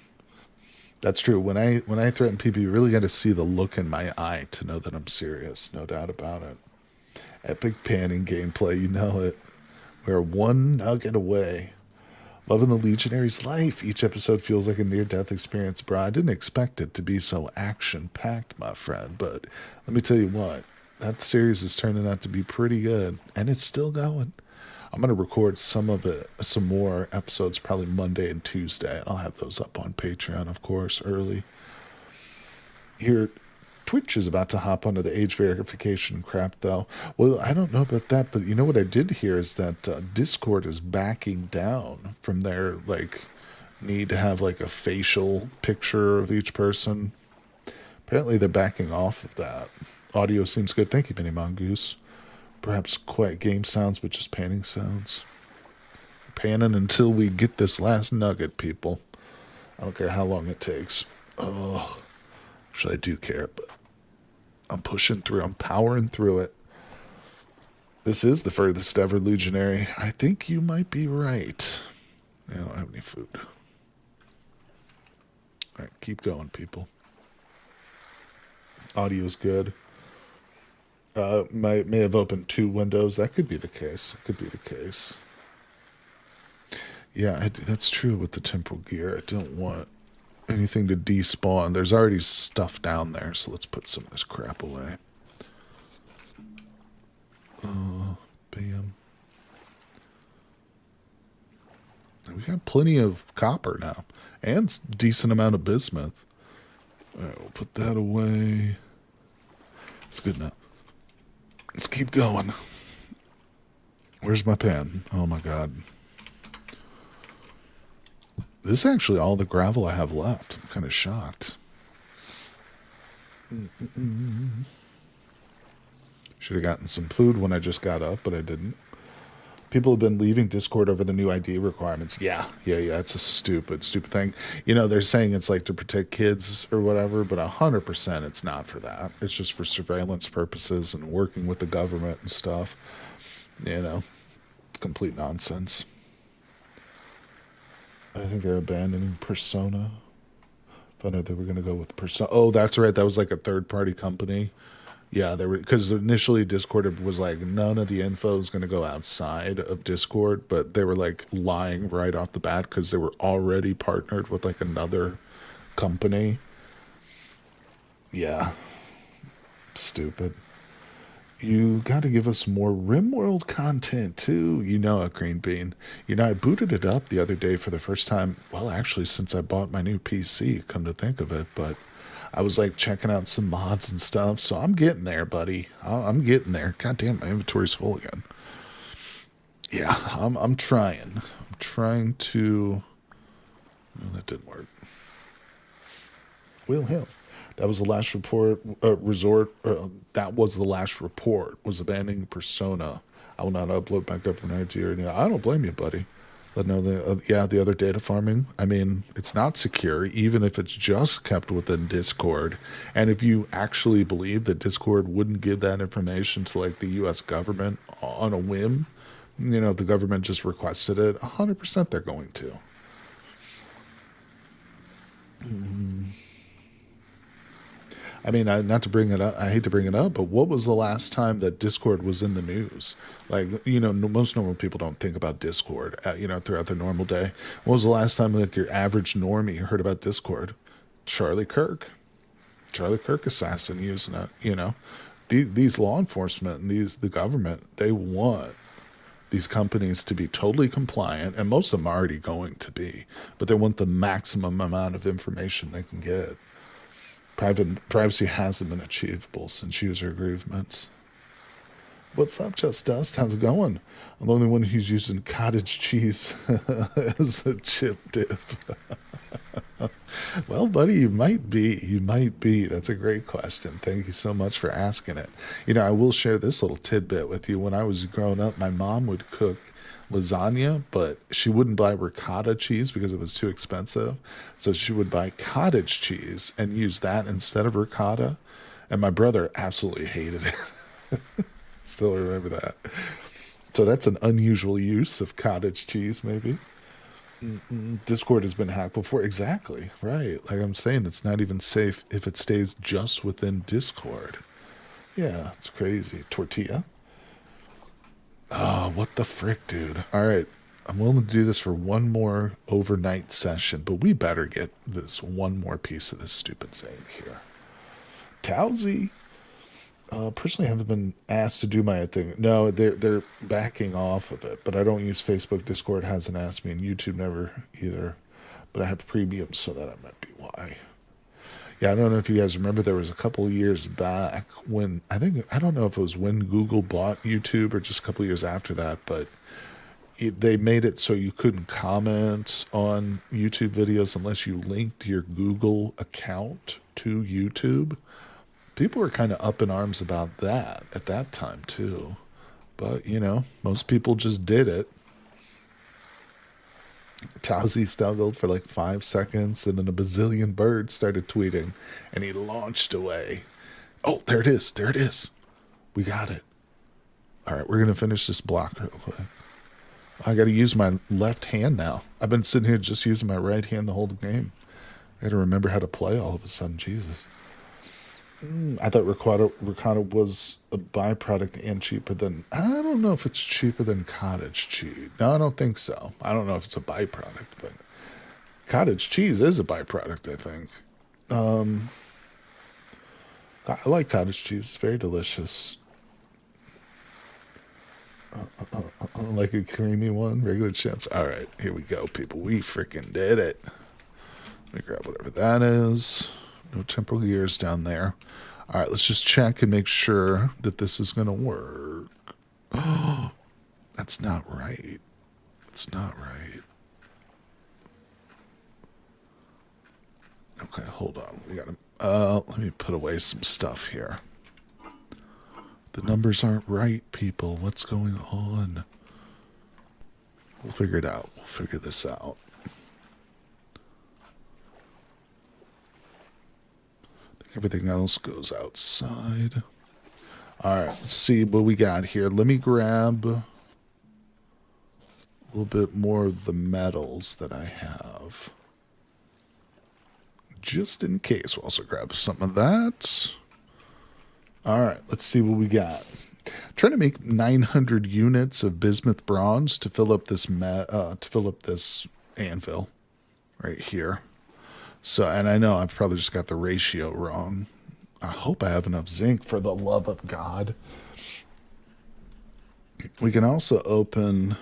That's true. When I threaten people, you really got to see the look in my eye to know that I'm serious. No doubt about it. Epic panning gameplay, you know it. We're one nugget away. Loving the Legionary's life. Each episode feels like a near-death experience, bro. I didn't expect it to be so action-packed, my friend. But let me tell you what. That series is turning out to be pretty good. And it's still going. I'm going to record some more episodes, probably Monday and Tuesday. I'll have those up on Patreon, of course, early. Here, Twitch is about to hop onto the age verification crap, though. Well, I don't know about that, but you know what I did hear is that Discord is backing down from their, need to have, a facial picture of each person. Apparently they're backing off of that. Audio seems good. Thank you, Mini Mongoose. Perhaps quiet game sounds, but just panning sounds. Panning until we get this last nugget, people. I don't care how long it takes. Oh, actually, I do care, but I'm pushing through. I'm powering through it. This is the furthest ever Legionary. I think you might be right. I don't have any food. All right, keep going, people. Audio's good. May have opened 2 windows. That could be the case. Yeah, that's true with the temporal gear. I don't want anything to despawn. There's already stuff down there, so let's put some of this crap away. Bam. We got plenty of copper now, and decent amount of bismuth. All right, we'll put that away. It's good enough. Let's keep going. Where's my pen? Oh my god. This is actually all the gravel I have left. I'm kind of shocked. Should have gotten some food when I just got up, but I didn't. People have been leaving Discord over the new ID requirements. Yeah. It's a stupid thing. You know, they're saying it's like to protect kids or whatever, but 100% it's not for that. It's just for surveillance purposes and working with the government and stuff. You know, complete nonsense. I think they're abandoning Persona. Found out they were going to go with Persona. Oh, that's right. That was like a third-party company. Yeah, they were, because initially Discord was like none of the info is going to go outside of Discord, but they were like lying right off the bat because they were already partnered with like another company. Yeah, stupid. You got to give us more RimWorld content too. You know, a green bean. You know, I booted it up the other day for the first time. Well, actually, since I bought my new PC, come to think of it, but I was like checking out some mods and stuff, so I'm getting there, buddy. I'm getting there. God damn, my inventory's full again. Yeah, I'm trying. I'm trying to. Oh, that didn't work. Will Hill. That was the last report. That was the last report. Was abandoning Persona. I will not upload my government ID or anything. I don't blame you, buddy. Let know the other data farming. I mean, it's not secure, even if it's just kept within Discord. And if you actually believe that Discord wouldn't give that information to like the U.S. government on a whim, you know, if the government just requested it, 100% they're going to. I mean, not to bring it up, I hate to bring it up, but what was the last time that Discord was in the news? Like, you know, most normal people don't think about Discord, you know, throughout their normal day. What was the last time, like, your average normie heard about Discord? Charlie Kirk. Charlie Kirk assassin using it, you know. These law enforcement and the government, they want these companies to be totally compliant, and most of them are already going to be, but they want the maximum amount of information they can get. Privacy hasn't been achievable since user agreements. What's up, Just Dust? How's it going? I'm the only one who's using cottage cheese as a chip dip. Well, buddy, you might be. You might be. That's a great question. Thank you so much for asking it. You know, I will share this little tidbit with you. When I was growing up, my mom would cook lasagna, but she wouldn't buy ricotta cheese because it was too expensive. So she would buy cottage cheese and use that instead of ricotta. And my brother absolutely hated it. Still remember that. So that's an unusual use of cottage cheese, maybe. Discord has been hacked before. Exactly. Right. Like I'm saying, it's not even safe if it stays just within Discord. Yeah, it's crazy. Tortilla. Oh, what the frick, dude. All right. I'm willing to do this for one more overnight session, but we better get this one more piece of this stupid zinc here. Towsy. Personally, I haven't been asked to do my thing. No, they're backing off of it, but I don't use Facebook. Discord hasn't asked me, and YouTube never either. But I have premium, so that might be why. Yeah, I don't know if you guys remember, there was a couple years back when, I don't know if it was when Google bought YouTube or just a couple years after that, but they made it so you couldn't comment on YouTube videos unless you linked your Google account to YouTube. People were kind of up in arms about that at that time too. But, you know, most people just did it. Towsy struggled for like 5 seconds, and then a bazillion birds started tweeting, and he launched away. Oh, there it is. There it is. We got it. All right, we're going to finish this block real quick. I got to use my left hand now. I've been sitting here just using my right hand the whole game. I got to remember how to play all of a sudden. Jesus. I thought ricotta was a byproduct and cheaper than. I don't know if it's cheaper than cottage cheese. No, I don't think so. I don't know if it's a byproduct, but cottage cheese is a byproduct, I think. I like cottage cheese. It's very delicious. Like a creamy one, regular chips. All right, here we go, people. We freaking did it. Let me grab whatever that is. No temporal gears down there. All right, let's just check and make sure that this is going to work. Oh, that's not right. It's not right. Okay, hold on. We got to. Let me put away some stuff here. The numbers aren't right, people. What's going on? We'll figure it out. We'll figure this out. I think everything else goes outside. All right, let's see what we got here. Let me grab a little bit more of the metals that I have. Just in case. We'll also grab some of that. All right, let's see what we got. Trying to make 900 units of bismuth bronze to fill up this anvil right here. So, and I know I've probably just got the ratio wrong. I hope I have enough zinc, for the love of God. We can also open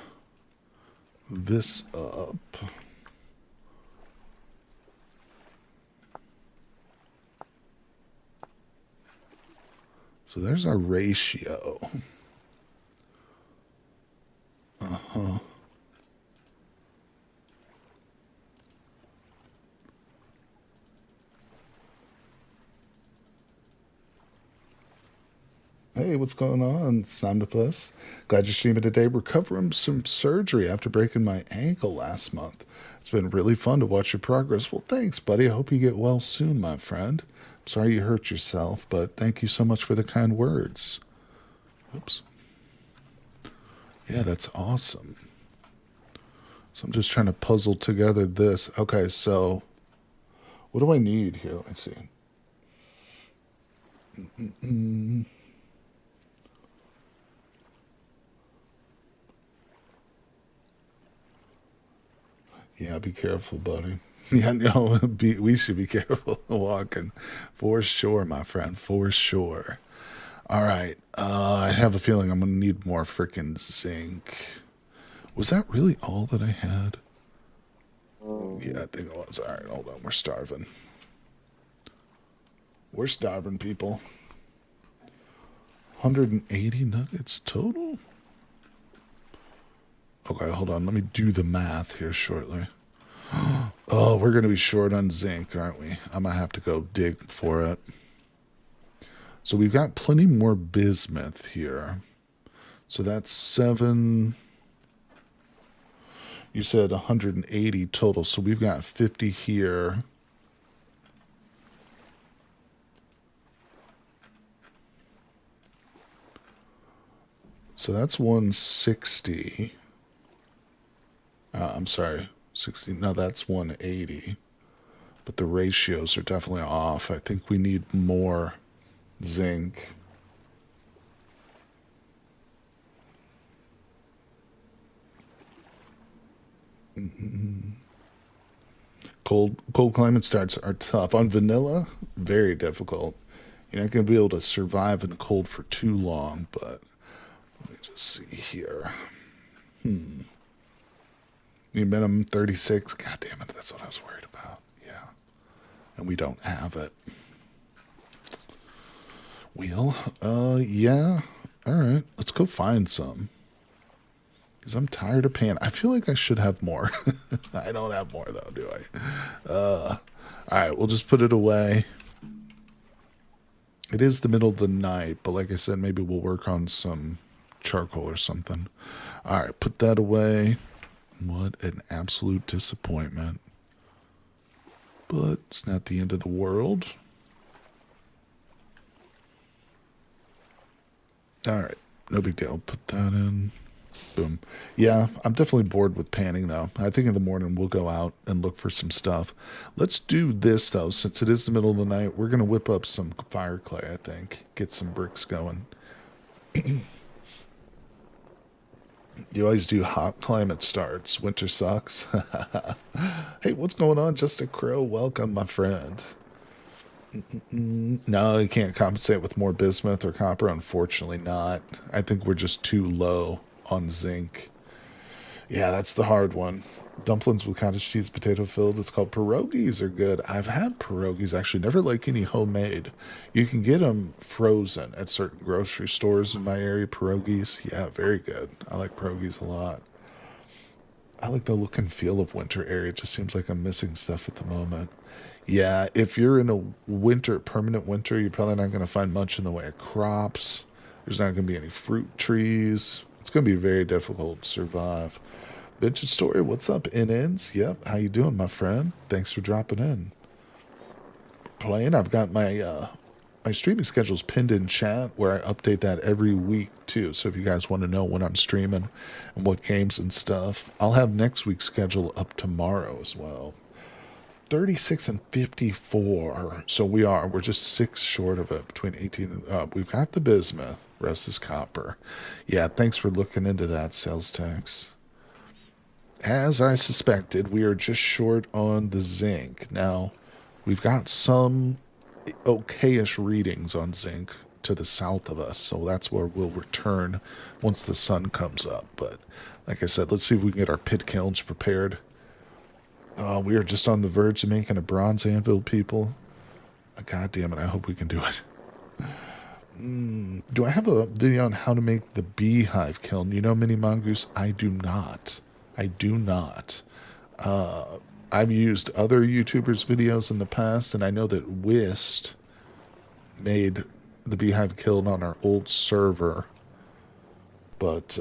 this up. So there's our ratio. Uh-huh. Hey, what's going on, Somnipus? Glad you're streaming today. Recovering from some surgery after breaking my ankle last month. It's been really fun to watch your progress. Well, thanks, buddy. I hope you get well soon, my friend. I'm sorry you hurt yourself, but thank you so much for the kind words. Oops. Yeah, that's awesome. So I'm just trying to puzzle together this. Okay, so what do I need here? Let me see. Yeah, be careful, buddy. Yeah, no, we should be careful walking. For sure, my friend, for sure. All right, I have a feeling I'm going to need more freaking zinc. Was that really all that I had? Yeah, I think it was. All right, hold on. We're starving. We're starving, people. 180 nuggets total? Okay, hold on. Let me do the math here shortly. Oh, we're going to be short on zinc, aren't we? I'm going to have to go dig for it. So we've got plenty more bismuth here. So that's 7... You said 180 total, so we've got 50 here. So that's 160. I'm sorry, 60. No, that's 180. But the ratios are definitely off. I think we need more zinc. Cold climate starts are tough. On vanilla, very difficult. You're not going to be able to survive in cold for too long, but let me just see here. Need minimum 36. God damn it, that's what I was worried about. Yeah. And we don't have it. Well, yeah. All right, let's go find some. Because I'm tired of paying. I feel like I should have more. I don't have more, though, do I? All right, we'll just put it away. It is the middle of the night, but like I said, maybe we'll work on some charcoal or something. All right, put that away. What an absolute disappointment. But it's not the end of the world. All right, no big deal. Put that in. Boom. Yeah, I'm definitely bored with panning though. I think in the morning we'll go out and look for some stuff. Let's do this though, since it is the middle of the night. We're gonna whip up some fire clay, I think. Get some bricks going. You always do hot climate starts. Winter sucks. Hey, what's going on? Just a crow. Welcome, my friend. No, you can't compensate with more bismuth or copper. Unfortunately not. I think we're just too low on zinc. Yeah, that's the hard one. Dumplings with cottage cheese, potato filled. It's called pierogies are good. I've had pierogies actually, never like any homemade. You can get them frozen at certain grocery stores in my area. Pierogies, yeah, very good. I like pierogies a lot. I like the look and feel of winter area. It just seems like I'm missing stuff at the moment. Yeah, if you're in a winter, permanent winter, you're probably not going to find much in the way of crops. There's not going to be any fruit trees. It's going to be very difficult to survive. Vintage Story, what's up, NNs? Yep, how you doing, my friend? Thanks for dropping in. Playing, I've got my streaming schedule's pinned in chat where I update that every week too. So if you guys want to know when I'm streaming and what games and stuff, I'll have next week's schedule up tomorrow as well. 36 and 54. So we're just 6 short of it between 18 and we've got the bismuth. Rest is copper. Yeah, thanks for looking into that, sales tax. As I suspected, we are just short on the zinc. Now, we've got some okayish readings on zinc to the south of us, so that's where we'll return once the sun comes up. But like I said, let's see if we can get our pit kilns prepared. We are just on the verge of making a bronze anvil, people. God damn it, I hope we can do it. Do I have a video on how to make the beehive kiln? You know, Mini Mongoose, I do not. I do not. I've used other YouTubers' videos in the past, and I know that Whist made the beehive kiln on our old server. But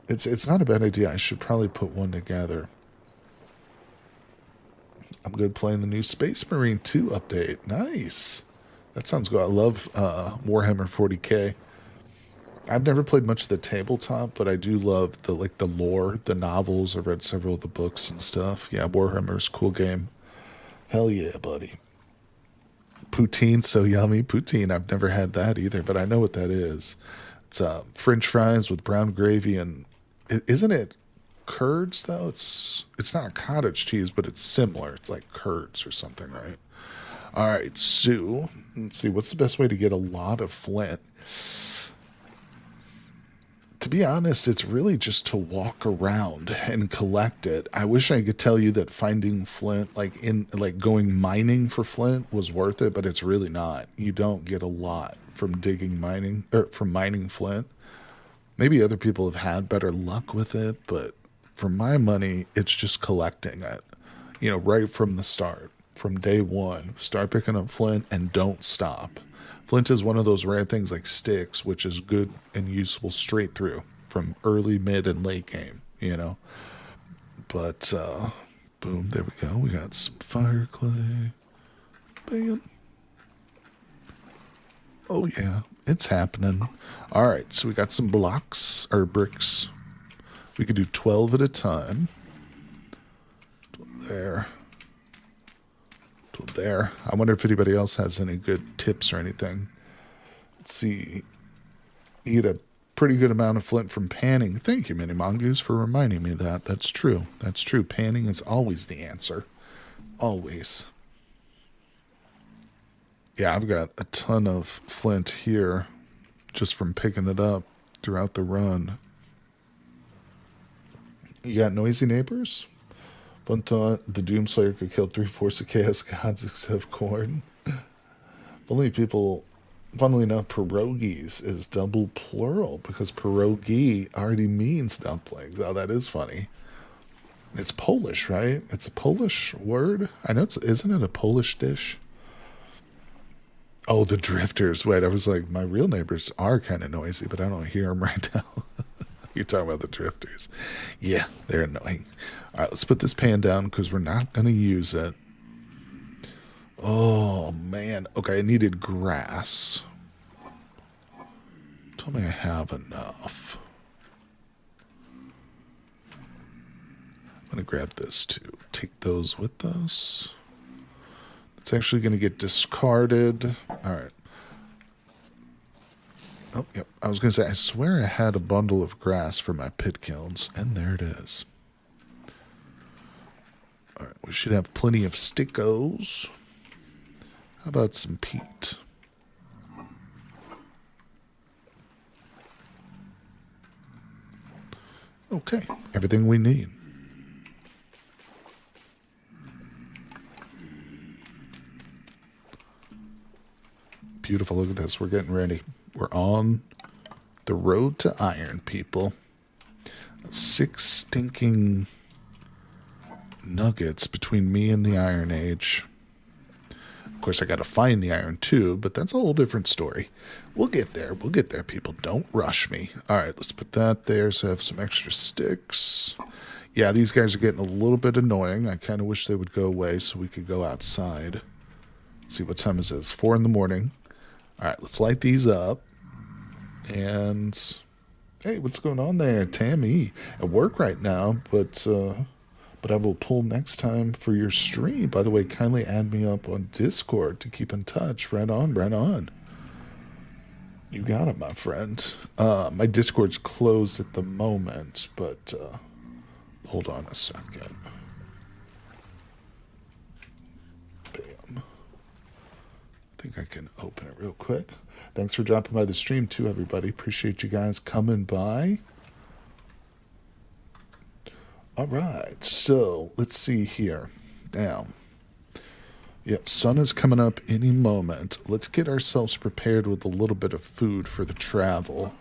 it's not a bad idea. I should probably put one together. I'm good playing the new Space Marine 2 update. Nice. That sounds good. I love Warhammer 40k. I've never played much of the tabletop, but I do love the lore, the novels. I've read several of the books and stuff. Yeah, Warhammer's a cool game. Hell yeah, buddy. Poutine's so yummy. Poutine, I've never had that either, but I know what that is. It's French fries with brown gravy and isn't it curds though? It's not cottage cheese, but it's similar. It's like curds or something, right? All right, so let's see. What's the best way to get a lot of flint? To be honest, it's really just to walk around and collect it. I wish I could tell you that finding flint, like going mining for flint was worth it, but it's really not. You don't get a lot from from mining flint. Maybe other people have had better luck with it, but for my money, it's just collecting it. You know, right from the start, from day one, start picking up flint and don't stop. Flint is one of those rare things like sticks, which is good and useful straight through from early, mid, and late game, you know. But, boom, there we go. We got some fire clay. Bam. Oh, yeah, it's happening. All right, so we got some blocks, or bricks. We could do 12 at a time. There. There. I wonder if anybody else has any good tips or anything. Let's see. You get a pretty good amount of flint from panning. Thank you, Mini Mongoose, for reminding me of that. That's true. That's true. Panning is always the answer. Always. Yeah, I've got a ton of flint here just from picking it up throughout the run. You got noisy neighbors? Fun thought, the Doomslayer could kill 3/4 of Chaos Gods except Corn. Only people, funnily enough, pierogies is double plural because pierogi already means dumplings. Oh, that is funny. It's Polish, right? It's a Polish word. I know isn't it a Polish dish? Oh, the drifters. Wait, I was like, my real neighbors are kind of noisy, but I don't hear them right now. You're talking about the drifters. Yeah, they're annoying. All right, let's put this pan down because we're not going to use it. Oh, man. Okay, I needed grass. Tell me I have enough. going to grab this too. Take those with us. It's actually going to get discarded. All right. Oh, yep. I was going to say, I swear I had a bundle of grass for my pit kilns, and there it is. All right, we should have plenty of stickos. How about some peat? Okay, everything we need. Beautiful, look at this. We're getting ready. We're on the road to iron, people. 6 stinking nuggets between me and the Iron Age. Of course, I got to find the iron too, but that's a whole different story. We'll get there. We'll get there, people. Don't rush me. All right, let's put that there so I have some extra sticks. Yeah, these guys are getting a little bit annoying. I kind of wish they would go away so we could go outside. Let's see, what time is this? 4 in the morning. All right, let's light these up. And hey, what's going on there, Tammy? At work right now, but I will pull next time for your stream. By the way, kindly add me up on Discord to keep in touch. Right on, right on. You got it, my friend. My Discord's closed at the moment, but hold on a second. Bam. I think I can open it real quick. Thanks for dropping by the stream too, everybody. Appreciate you guys coming by. All right, so let's see here. Now, yep, sun is coming up any moment. Let's get ourselves prepared with a little bit of food for the travel.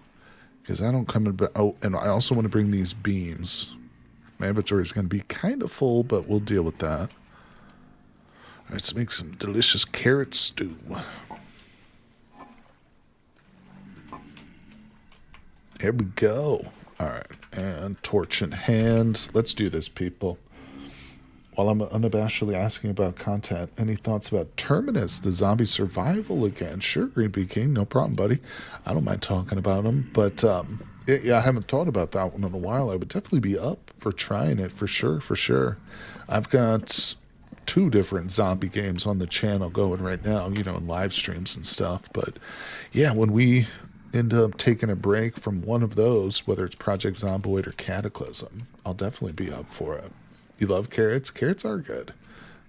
Because I don't come in... Oh, and I also want to bring these beams. My inventory is going to be kind of full, but we'll deal with that. All right, let's make some delicious carrot stew. There we go. All right, and torch in hand. Let's do this, people. While I'm unabashedly asking about content, any thoughts about Terminus, the zombie survival again? Sure, Green Bee King, no problem, buddy. I don't mind talking about them, but yeah, I haven't thought about that one in a while. I would definitely be up for trying it, for sure, for sure. I've got 2 different zombie games on the channel going right now, you know, in live streams and stuff. But yeah, when we end up taking a break from one of those, whether it's Project Zomboid or Cataclysm, I'll definitely be up for it. You love carrots? Carrots are good.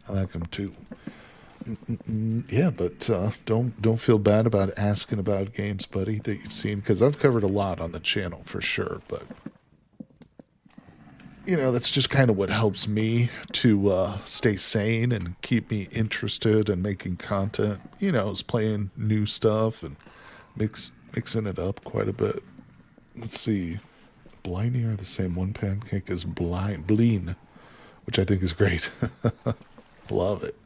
I like them too. Yeah, but don't feel bad about asking about games, buddy, that you've seen, because I've covered a lot on the channel for sure. But you know, that's just kind of what helps me to stay sane and keep me interested in making content. You know, is playing new stuff and mixing it up quite a bit. Let's see. Bliney are the same one pancake as Bleen, which I think is great. Love it.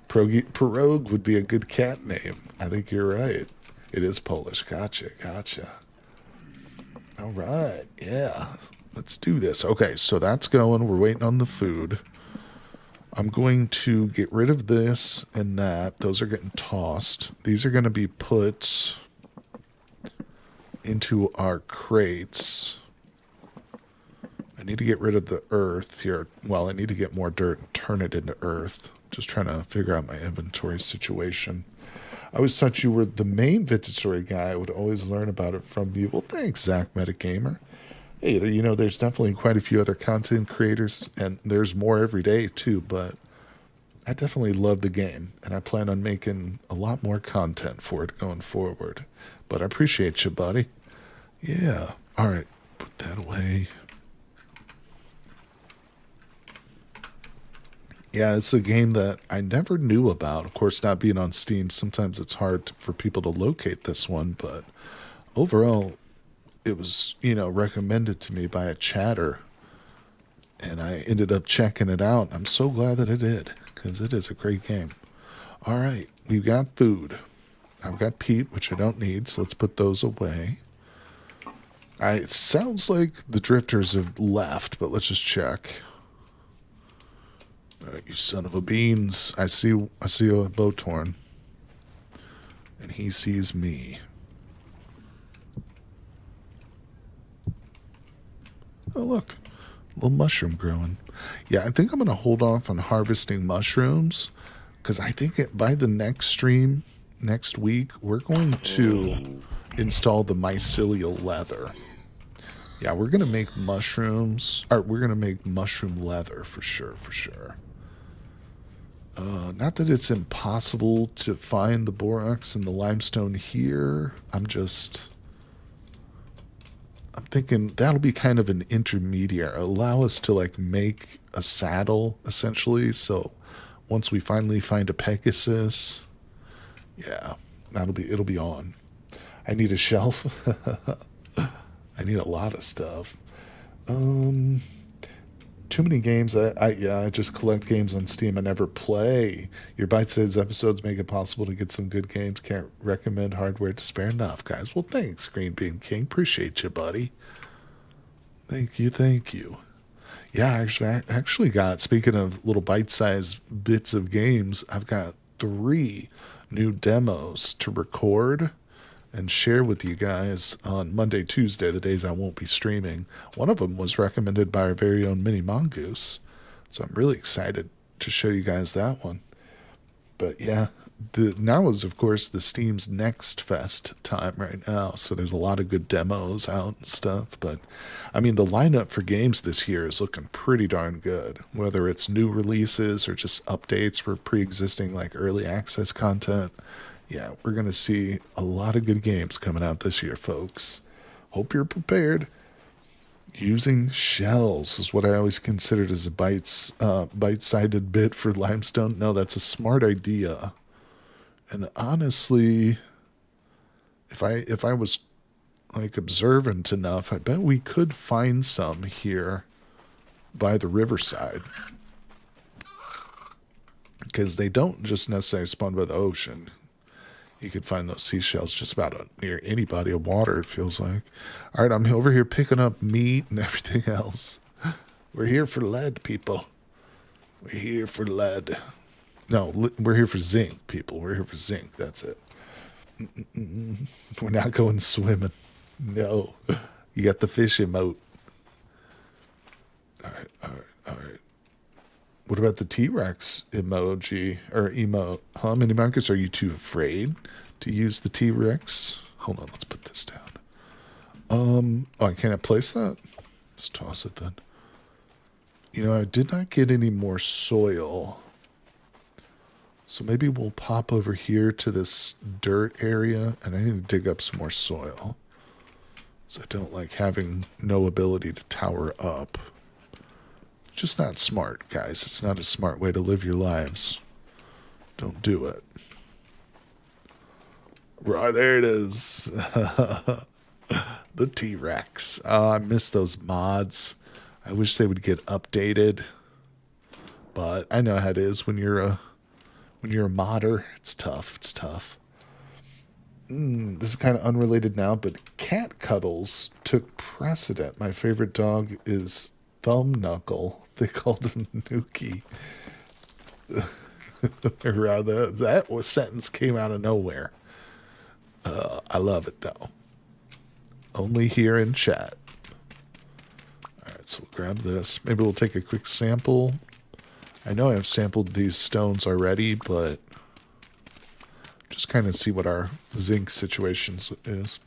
Pierogi would be a good cat name. I think you're right. It is Polish. Gotcha. All right. Yeah. Let's do this. Okay, so that's going. We're waiting on the food. I'm going to get rid of this and that. Those are getting tossed. These are going to be put into our crates. I need to get rid of the earth here. Well, I need to get more dirt and turn it into earth. Just trying to figure out my inventory situation. I always thought you were the main vintage story guy. I would always learn about it from you. Well, thanks, Zach Metagamer. Hey, you know, there's definitely quite a few other content creators, and there's more every day too, but I definitely love the game, and I plan on making a lot more content for it going forward. But I appreciate you, buddy. Yeah. All right. Put that away. Yeah, it's a game that I never knew about. Of course, not being on Steam, sometimes it's hard for people to locate this one, but overall, it was, you know, recommended to me by a chatter, and I ended up checking it out. I'm so glad that I did, because it is a great game. All right, we've got food. I've got peat, which I don't need, so let's put those away. All right, it sounds like the drifters have left, but let's just check. All right, you son of a beans. I see a Bowtorn, and he sees me. Oh, look. little mushroom growing. Yeah, I think I'm going to hold off on harvesting mushrooms because I think by the next stream, next week, we're going to install the mycelial leather. Yeah, we're going to make mushrooms, or we're going to make mushroom leather for sure, for sure. Not that it's impossible to find the borax and the limestone here. I'm thinking that'll be kind of an intermediate. Allow us to like make a saddle essentially. So once we finally find a Pegasus, yeah, it'll be on. I need a shelf. I need a lot of stuff. Too many games. I just collect games on Steam I never play. Your bite-sized episodes make it possible to get some good games. Can't recommend hardware to spare enough, guys. Well, thanks, Green Bean King. Appreciate you, buddy. Thank you, thank you. Yeah, I actually got, speaking of little bite-sized bits of games, I've got 3 new demos to record and share with you guys on Monday, Tuesday, the days I won't be streaming. One of them was recommended by our very own Mini Mongoose, so I'm really excited to show you guys that one. But yeah, now is, of course, the Steam's Next Fest time right now, so there's a lot of good demos out and stuff. But, I mean, the lineup for games this year is looking pretty darn good, whether it's new releases or just updates for pre-existing, like, early access content. Yeah, we're going to see a lot of good games coming out this year, folks. Hope you're prepared. Using shells is what I always considered as a bite-sided bit for limestone. No, that's a smart idea. And honestly, if I was like observant enough, I bet we could find some here by the riverside. Because they don't just necessarily spawn by the ocean. You could find those seashells just about near any body of water, it feels like. All right, I'm over here picking up meat and everything else. We're here for lead, people. We're here for lead. No, we're here for zinc, people. We're here for zinc. That's it. We're not going swimming. No. You got the fish emote. All right. What about the T-Rex emoji or emote? Huh, Mini Mongoose? Are you too afraid to use the T-Rex? Hold on, let's put this down. Oh, I can't place that? Let's toss it then. You know, I did not get any more soil. So maybe we'll pop over here to this dirt area, and I need to dig up some more soil. So I don't like having no ability to tower up. Just not smart, guys. It's not a smart way to live your lives. Don't do it. Right, there it is. The T-Rex. Oh, I miss those mods. I wish they would get updated. But I know how it is when you're a modder. It's tough. It's tough. This is kind of unrelated now, but cat cuddles took precedent. My favorite dog is Thumb Knuckle. They called him Nuki. Rather, that sentence came out of nowhere. I love it, though. Only here in chat. Alright, so we'll grab this. Maybe we'll take a quick sample. I know I've sampled these stones already, but just kind of see what our zinc situation is.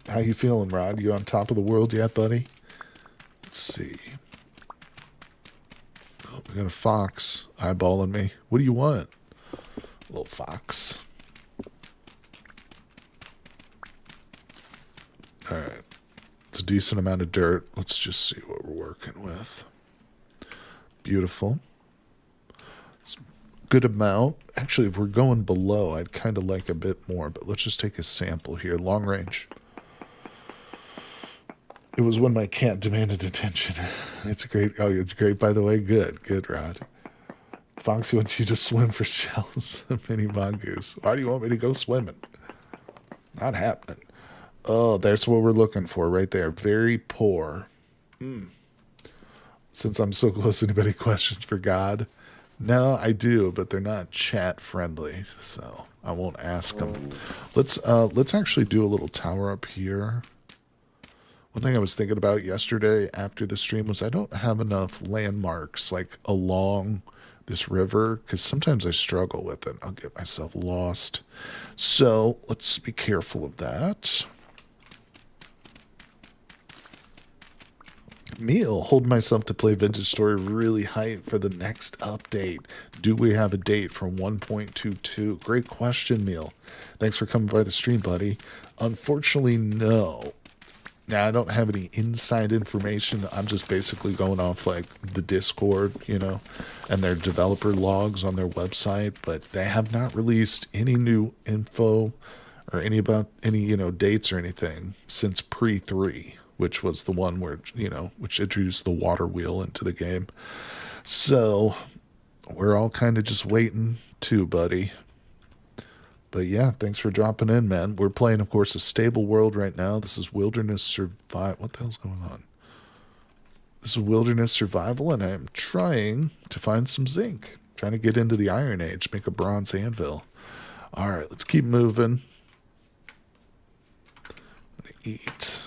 How you feeling, Rod? You on top of the world yet, buddy? Let's see. Oh, we got a fox eyeballing me. What do you want? Little fox. Alright. It's a decent amount of dirt. Let's just see what we're working with. Beautiful. It's a good amount. Actually, if we're going below, I'd kind of like a bit more, but let's just take a sample here. Long range. It was when my cat demanded attention. It's great. Oh, it's great, by the way. Good, Rod. Foxy wants you to swim for shells. Mini Mongoose. Why do you want me to go swimming? Not happening. Oh, that's what we're looking for right there. Very poor. Since I'm so close, anybody questions for God? No, I do, but they're not chat friendly, so I won't ask them. Let's actually do a little tower up here. One thing I was thinking about yesterday after the stream was I don't have enough landmarks like along this river because sometimes I struggle with it. I'll get myself lost. So let's be careful of that. Meal, hold myself to play Vintage Story really hype for the next update. Do we have a date for 1.22? Great question, Meal. Thanks for coming by the stream, buddy. Unfortunately, no. Now, I don't have any inside information. I'm just basically going off like the Discord, and their developer logs on their website, but they have not released any new info or any dates or anything since pre-3, which was the one where, which introduced the water wheel into the game. So we're all kind of just waiting too, buddy. But yeah, thanks for dropping in, man. We're playing, of course, a stable world right now. This is Wilderness Survival. What the hell's going on? This is Wilderness Survival, and I am trying to find some zinc. Trying to get into the Iron Age, make a bronze anvil. All right, let's keep moving. I'm gonna eat.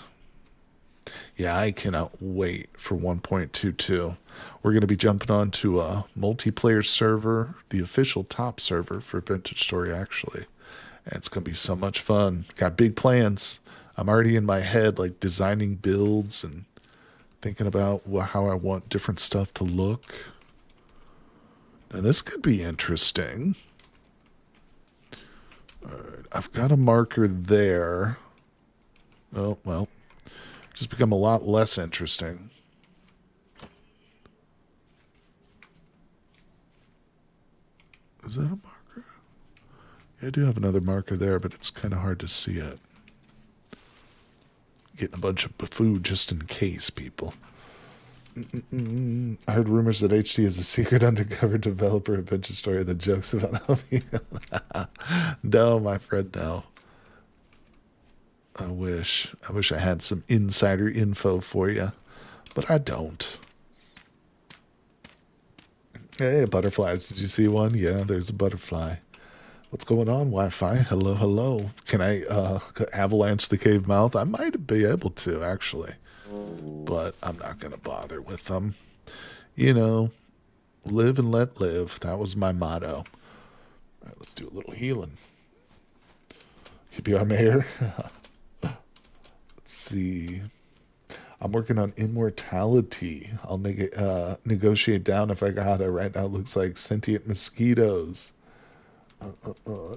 Yeah, I cannot wait for 1.22. We're going to be jumping on to a multiplayer server, the official top server for Vintage Story, actually. And it's going to be so much fun. Got big plans. I'm already in my head, like designing builds and thinking about how I want different stuff to look. Now, this could be interesting. All right, I've got a marker there. Oh, well. Just become a lot less interesting. Is that a marker? Yeah, I do have another marker there, but it's kind of hard to see it. Getting a bunch of food just in case, people. I heard rumors that HD is a secret undercover developer of Vintage Story that jokes about helping. No, my friend, no. I wish I had some insider info for you, but I don't. Hey, butterflies. Did you see one? Yeah, there's a butterfly. What's going on, Wi-Fi? Hello, hello. Can I avalanche the cave mouth? I might be able to, actually, but I'm not going to bother with them. Live and let live. That was my motto. All right, let's do a little healing. Keep you our mayor. Let's see. I'm working on immortality. I'll negotiate down if I got it. Right now it looks like sentient mosquitoes.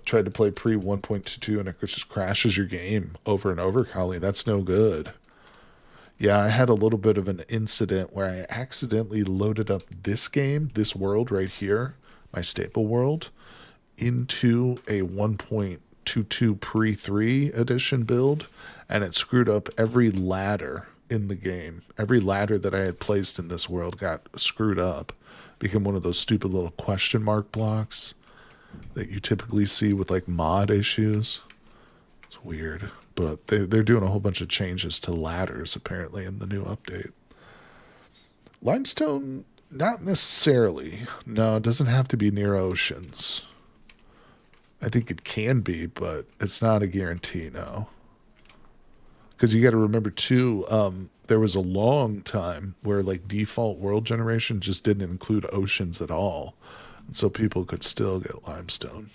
Tried to play pre 1.22 and it just crashes your game over and over, Collie. That's no good. Yeah, I had a little bit of an incident where I accidentally loaded up this game, this world right here, my staple world, into a 1.22 pre-3 edition build, and it screwed up every ladder in the game. Every ladder that I had placed in this world got screwed up. Became one of those stupid little question mark blocks that you typically see with like mod issues. It's weird. But they're doing a whole bunch of changes to ladders apparently in the new update. Limestone, not necessarily. No, it doesn't have to be near oceans. I think it can be, but it's not a guarantee, no. Because you got to remember, too, there was a long time where, like, default world generation just didn't include oceans at all. And so people could still get limestone.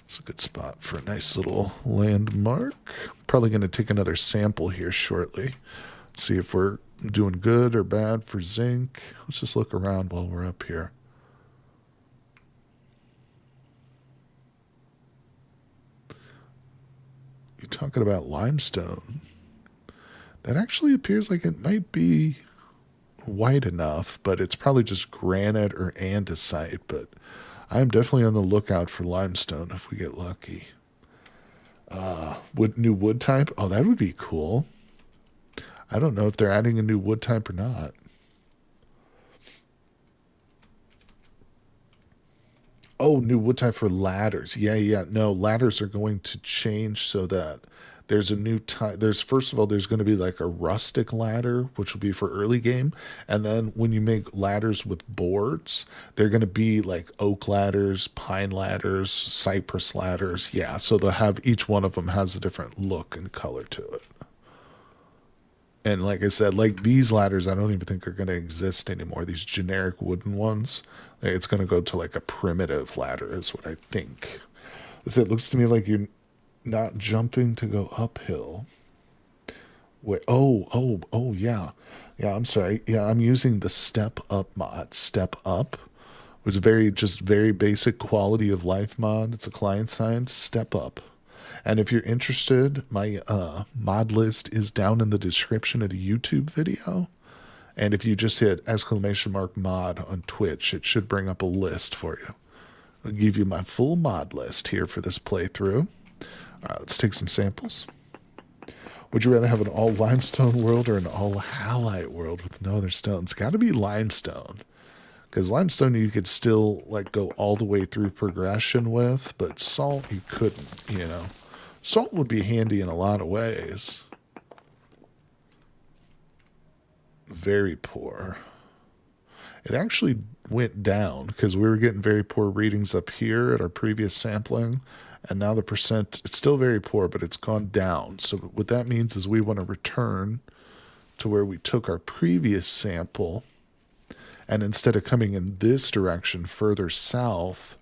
It's a good spot for a nice little landmark. Probably going to take another sample here shortly. See if we're doing good or bad for zinc. Let's just look around while we're up here. You're talking about limestone. That actually appears like it might be white enough, but it's probably just granite or andesite. But I'm definitely on the lookout for limestone if we get lucky. New wood type? Oh, that would be cool. I don't know if they're adding a new wood type or not. Oh, new wood type for ladders. Yeah. No, ladders are going to change so that there's a new type. First of all, there's going to be like a rustic ladder, which will be for early game. And then when you make ladders with boards, they're going to be like oak ladders, pine ladders, cypress ladders. Yeah, so they'll have each one of them has a different look and color to it. And like I said, like these ladders, I don't even think are going to exist anymore. These generic wooden ones, it's going to go to like a primitive ladder is what I think. It looks to me like you're not jumping to go uphill. Wait, yeah. Yeah, I'm sorry. Yeah, I'm using the step up mod. Step up, which is very basic quality of life mod. It's a client side. Step up. And if you're interested, my mod list is down in the description of the YouTube video. And if you just hit !mod on Twitch, it should bring up a list for you. I'll give you my full mod list here for this playthrough. All right, let's take some samples. Would you rather have an all limestone world or an all halite world with no other stones? It's got to be limestone. Because limestone you could still like go all the way through progression with, but salt you couldn't, you know. Salt would be handy in a lot of ways. Very poor. It actually went down because we were getting very poor readings up here at our previous sampling. And now the percent, it's still very poor, but it's gone down. So what that means is we want to return to where we took our previous sample. And instead of coming in this direction further south,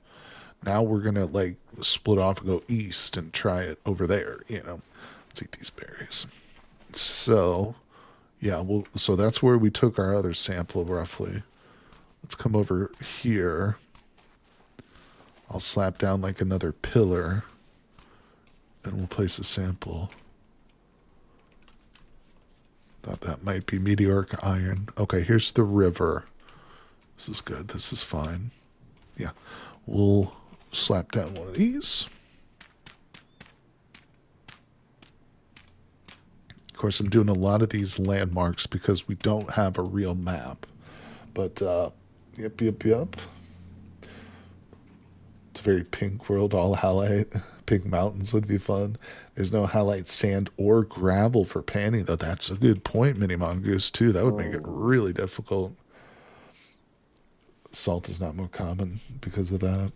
now we're going to like split off and go east and try it over there, you know. Let's eat these berries. So, yeah, so that's where we took our other sample roughly. Let's come over here. I'll slap down like another pillar and we'll place a sample. Thought that might be meteoric iron. Okay, here's the river. This is good. This is fine. Yeah, we'll slap down one of these. Of course, I'm doing a lot of these landmarks because we don't have a real map. But, yep. It's a very pink world, all halite. Pink mountains would be fun. There's no halite sand or gravel for panning, though. That's a good point, Mini Mongoose, too. That would make it really difficult. Salt is not more common because of that.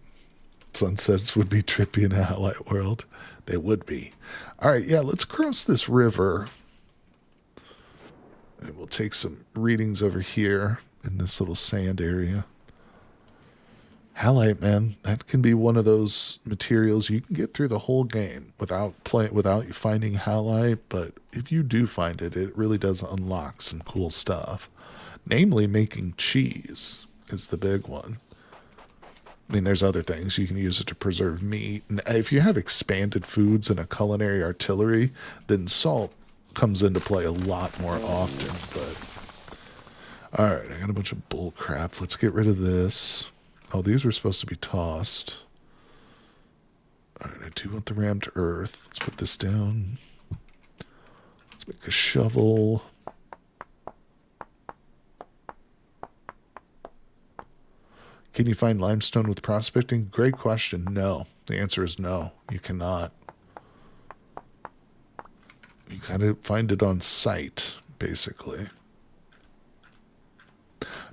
Sunsets would be trippy in a halite world. They would be. All right, yeah, let's cross this river. And we'll take some readings over here in this little sand area. Halite, man, that can be one of those materials you can get through the whole game without finding halite, but if you do find it, it really does unlock some cool stuff. Namely, making cheese is the big one. I mean, there's other things. You can use it to preserve meat. And if you have expanded foods and a culinary artillery, then salt comes into play a lot more often. But all right, I got a bunch of bull crap. Let's get rid of this. Oh, these were supposed to be tossed. All right, I do want the rammed earth. Let's put this down. Let's make a shovel. Can you find limestone with prospecting? Great question. No. The answer is no. You cannot. You gotta find it on site, basically.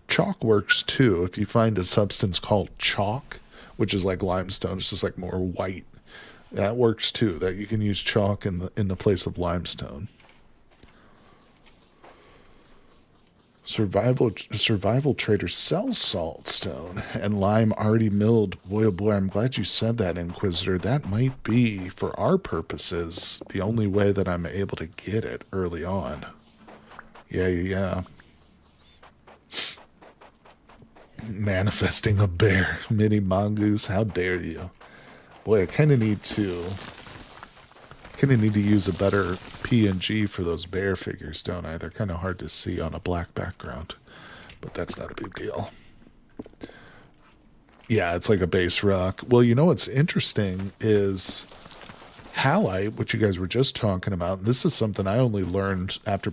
Chalk works too. If you find a substance called chalk, which is like limestone, it's just like more white. That works too. That you can use chalk in the place of limestone. Survival trader sells saltstone and lime already milled. Boy, oh boy, I'm glad you said that, Inquisitor. That might be, for our purposes, the only way that I'm able to get it early on. Yeah. Manifesting a bear. Mini Mongoose, how dare you. Boy, I kind of need to use a better PNG for those bear figures, don't I? They're kind of hard to see on a black background, but that's not a big deal. Yeah, it's like a base rock. Well, you know what's interesting is halite, which you guys were just talking about. And this is something I only learned after,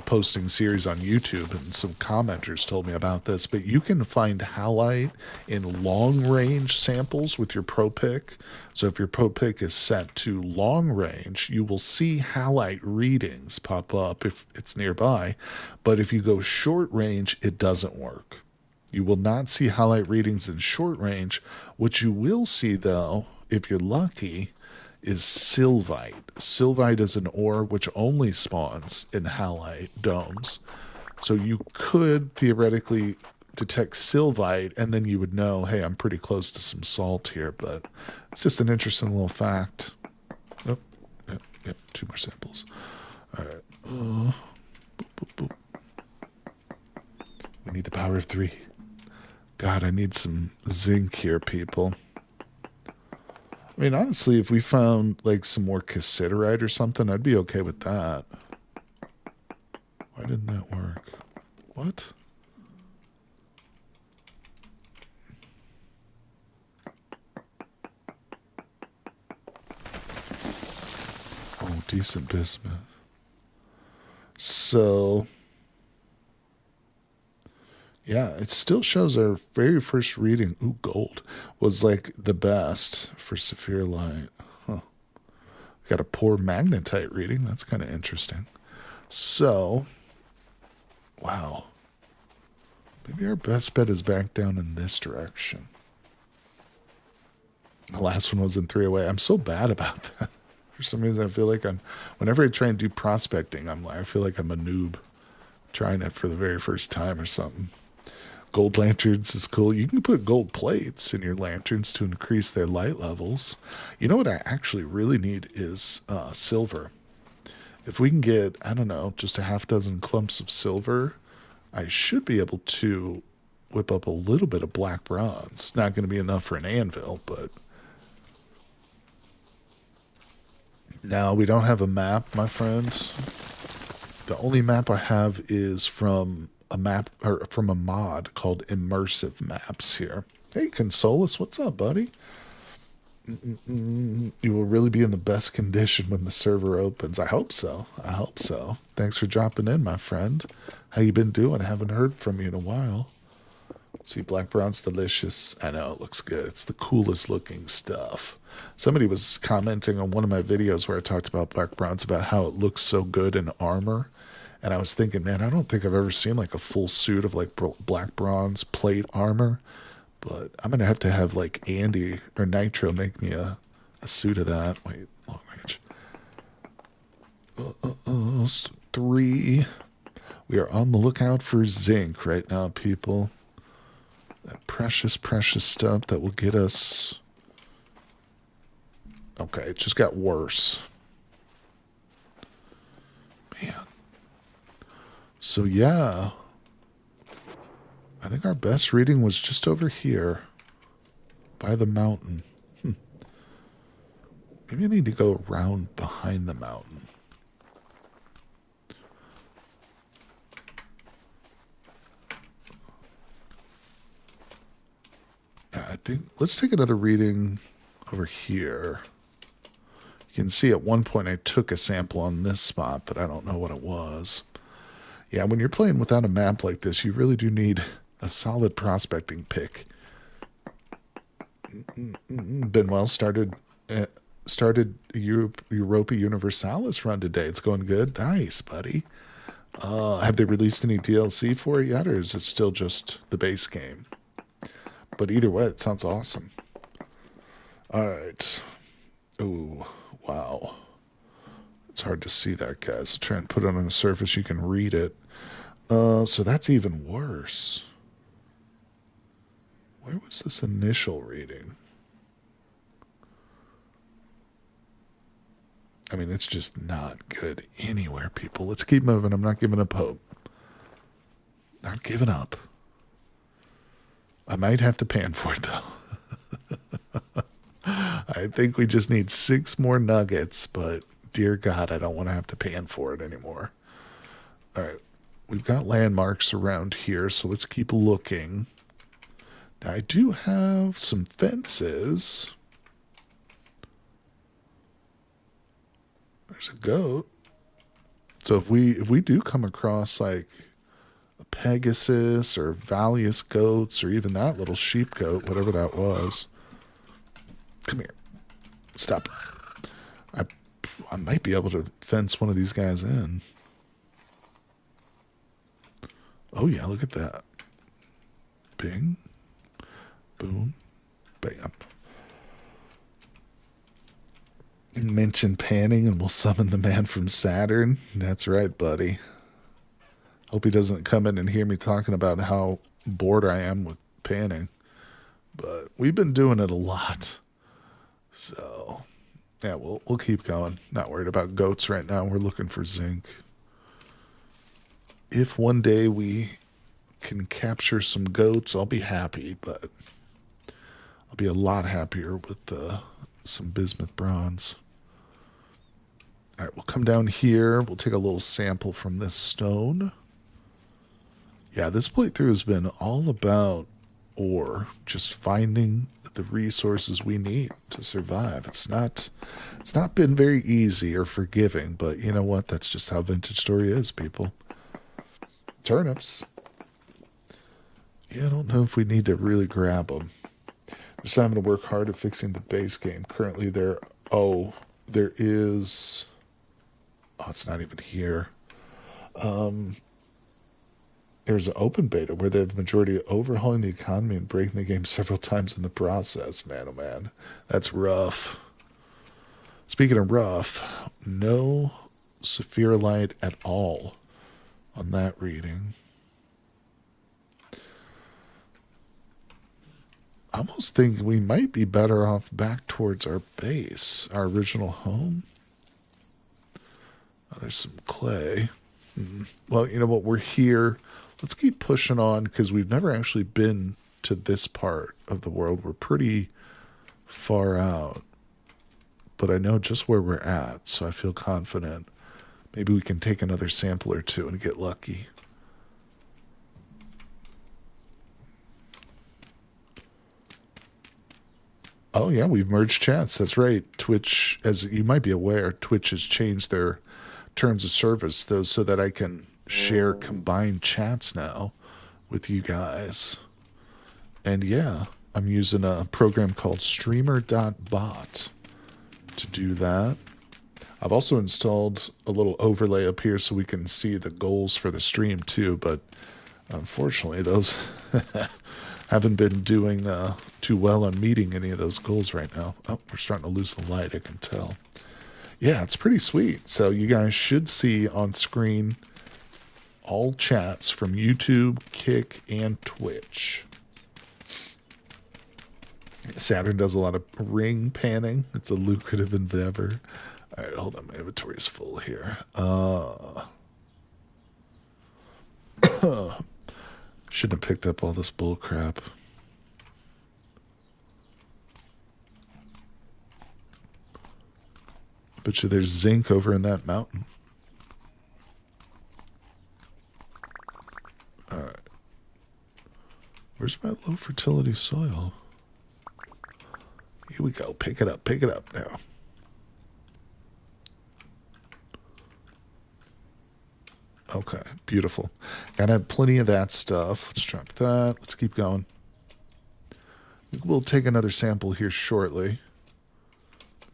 posting series on YouTube, and some commenters told me about this, but you can find halite in long range samples with your Pro Pick. So if your Pro Pick is set to long range, you will see halite readings pop up if it's nearby. But if you go short range, it doesn't work. You will not see halite readings in short range. What you will see, though, if you're lucky, is sylvite. Sylvite is an ore which only spawns in halite domes. So you could theoretically detect sylvite, and then you would know, hey, I'm pretty close to some salt here, but it's just an interesting little fact. Oh, yep, 2 more samples. All right. Boop, boop, boop. We need the power of 3. God, I need some zinc here, people. I mean, honestly, if we found, like, some more cassiterite or something, I'd be okay with that. Why didn't that work? What? Oh, decent bismuth. So, yeah, it still shows our very first reading, ooh, gold, was like the best for Sapphire Light. Huh. Got a poor magnetite reading. That's kind of interesting. So, wow. Maybe our best bet is back down in this direction. The last one was in 3 away. I'm so bad about that. For some reason, I feel like whenever I try and do prospecting, I feel like I'm a noob trying it for the very first time or something. Gold lanterns is cool. You can put gold plates in your lanterns to increase their light levels. You know what I actually really need is silver. If we can get, I don't know, just a half dozen clumps of silver, I should be able to whip up a little bit of black bronze. It's not going to be enough for an anvil, but... Now, we don't have a map, my friends. The only map I have is from a mod called Immersive Maps here. Hey, Consolus, what's up, buddy? You will really be in the best condition when the server opens. I hope so. I hope so. Thanks for dropping in, my friend. How you been doing? I haven't heard from you in a while. See, black bronze delicious. I know, it looks good. It's the coolest looking stuff. Somebody was commenting on one of my videos where I talked about black bronze, about how it looks so good in armor. And I was thinking, man, I don't think I've ever seen like a full suit of like black bronze plate armor. But I'm going to have like Andy or Nitro make me a suit of that. Wait, long range. 3. We are on the lookout for zinc right now, people. That precious, precious stuff that will get us... Okay, it just got worse. Man. So, yeah. I think our best reading was just over here. By the mountain. Maybe I need to go around behind the mountain. Yeah, I think... Let's take another reading over here. You can see at one point I took a sample on this spot, but I don't know what it was. Yeah, when you're playing without a map like this, you really do need a solid prospecting pick. Benwell started Europa Universalis run today. It's going good. Nice, buddy. Have they released any DLC for it yet, or is it still just the base game? But either way, it sounds awesome. All right. Ooh. Wow. It's hard to see that, guys. I'll try and put it on the surface. You can read it. So that's even worse. Where was this initial reading? I mean, it's just not good anywhere, people. Let's keep moving. I'm not giving up hope. Not giving up. I might have to pan for it, though. I think we just need 6 more nuggets, but dear God, I don't want to have to pan for it anymore. All right. We've got landmarks around here, so let's keep looking. Now, I do have some fences. There's a goat. So if we do come across like a Pegasus or Valius goats or even that little sheep goat, whatever that was. Come here. Stop. I might be able to fence one of these guys in. Oh yeah, look at that. Bing. Boom. Bam. Mention panning and we'll summon the man from Saturn. That's right, buddy. Hope he doesn't come in and hear me talking about how bored I am with panning. But we've been doing it a lot. So, yeah, we'll keep going. Not worried about goats right now. We're looking for zinc. If one day we can capture some goats, I'll be happy, but I'll be a lot happier with some bismuth bronze. All right, we'll come down here. We'll take a little sample from this stone. Yeah, this playthrough has been all about ore, just finding the resources we need to survive. It's not been very easy or forgiving, but you know what? That's just how Vintage Story is, people. Turnips. Yeah, I don't know if we need to really grab them. Just having to work hard at fixing the base game. Currently there is... Oh, it's not even here. There's an open beta where they have the majority of overhauling the economy and breaking the game several times in the process. Man, oh man. That's rough. Speaking of rough, no Saphirolite at all on that reading. I almost think we might be better off back towards our base, our original home. Oh, there's some clay. Well, you know what? We're here. Let's keep pushing on because we've never actually been to this part of the world. We're pretty far out. But I know just where we're at, so I feel confident. Maybe we can take another sample or two and get lucky. Oh, yeah, we've merged chats. That's right. Twitch, as you might be aware, Twitch has changed their terms of service, though, so that I can share combined chats now with you guys. And yeah, I'm using a program called streamer.bot to do that. I've also installed a little overlay up here so we can see the goals for the stream too, but unfortunately those haven't been doing too well on meeting any of those goals right now. Oh, we're starting to lose the light, I can tell. Yeah, it's pretty sweet. So you guys should see on screen all chats from YouTube, Kick, and Twitch. Saturn does a lot of ring panning. It's a lucrative endeavor. All right, hold on. My inventory is full here. Shouldn't have picked up all this bull crap. Bet you there's zinc over in that mountain. Alright. Where's my low fertility soil? Here we go. Pick it up. Pick it up now. Okay. Beautiful. Gotta have plenty of that stuff. Let's drop that. Let's keep going. We'll take another sample here shortly.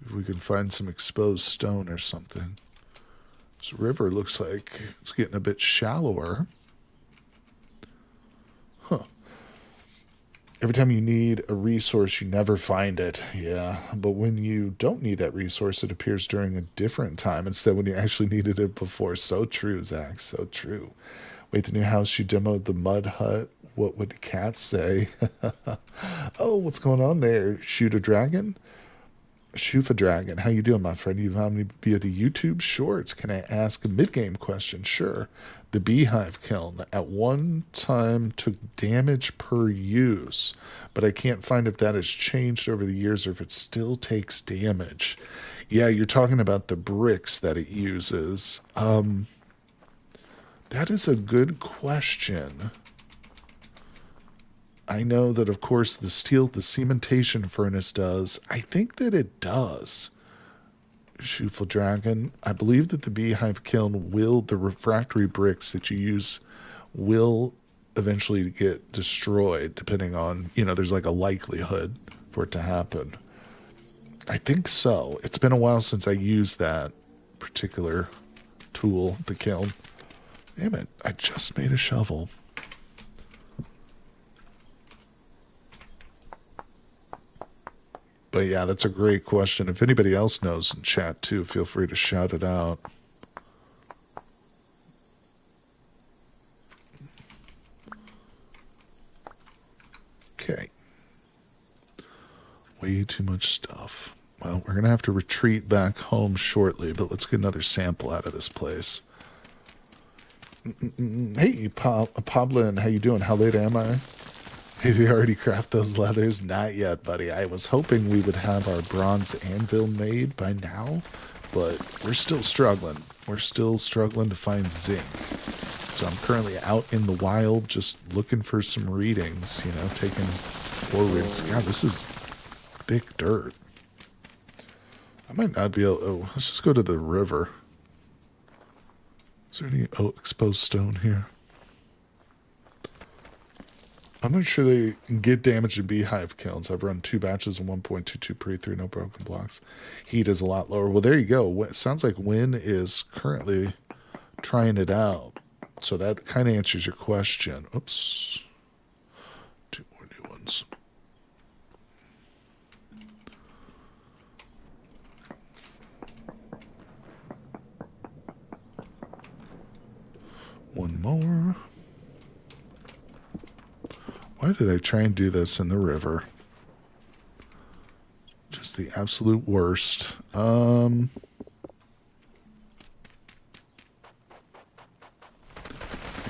If we can find some exposed stone or something. This river looks like it's getting a bit shallower. Huh. Every time you need a resource, you never find it. Yeah, but when you don't need that resource, it appears during a different time instead when you actually needed it before. So true, Zach, so true. Wait, the new house you demoed, the mud hut. What would cats say? Oh, what's going on there? Shoot a dragon? Shoofa Dragon, how you doing, my friend? You found me via the YouTube Shorts. Can I ask a mid-game question? Sure. The beehive kiln at one time took damage per use, but I can't find if that has changed over the years or if it still takes damage. Yeah, you're talking about the bricks that it uses. That is a good question. I know that, of course, the cementation furnace does. I think that it does. Shootful Dragon. I believe that the beehive kiln the refractory bricks that you use will eventually get destroyed, depending on, there's like a likelihood for it to happen. I think so. It's been a while since I used that particular tool, the kiln. Damn it, I just made a shovel. But yeah, that's a great question. If anybody else knows in chat too, feel free to shout it out. Okay. Way too much stuff. Well, we're going to have to retreat back home shortly, but let's get another sample out of this place. Hey, Poblin, how you doing? How late am I? Have you already craft those leathers? Not yet, buddy. I was hoping we would have our bronze anvil made by now, but we're still struggling. We're still struggling to find zinc. So I'm currently out in the wild just looking for some readings, you know, taking forwards. God, this is thick dirt. I might not be able... Oh, let's just go to the river. Is there any exposed stone here? I'm not sure they can get damage in beehive kilns. I've run 2 batches and 1.22 pre-3, no broken blocks. Heat is a lot lower. Well, there you go. It sounds like Win is currently trying it out. So that kind of answers your question. Oops. 2 more new ones. One more. Why did I try and do this in the river? Just the absolute worst. Maybe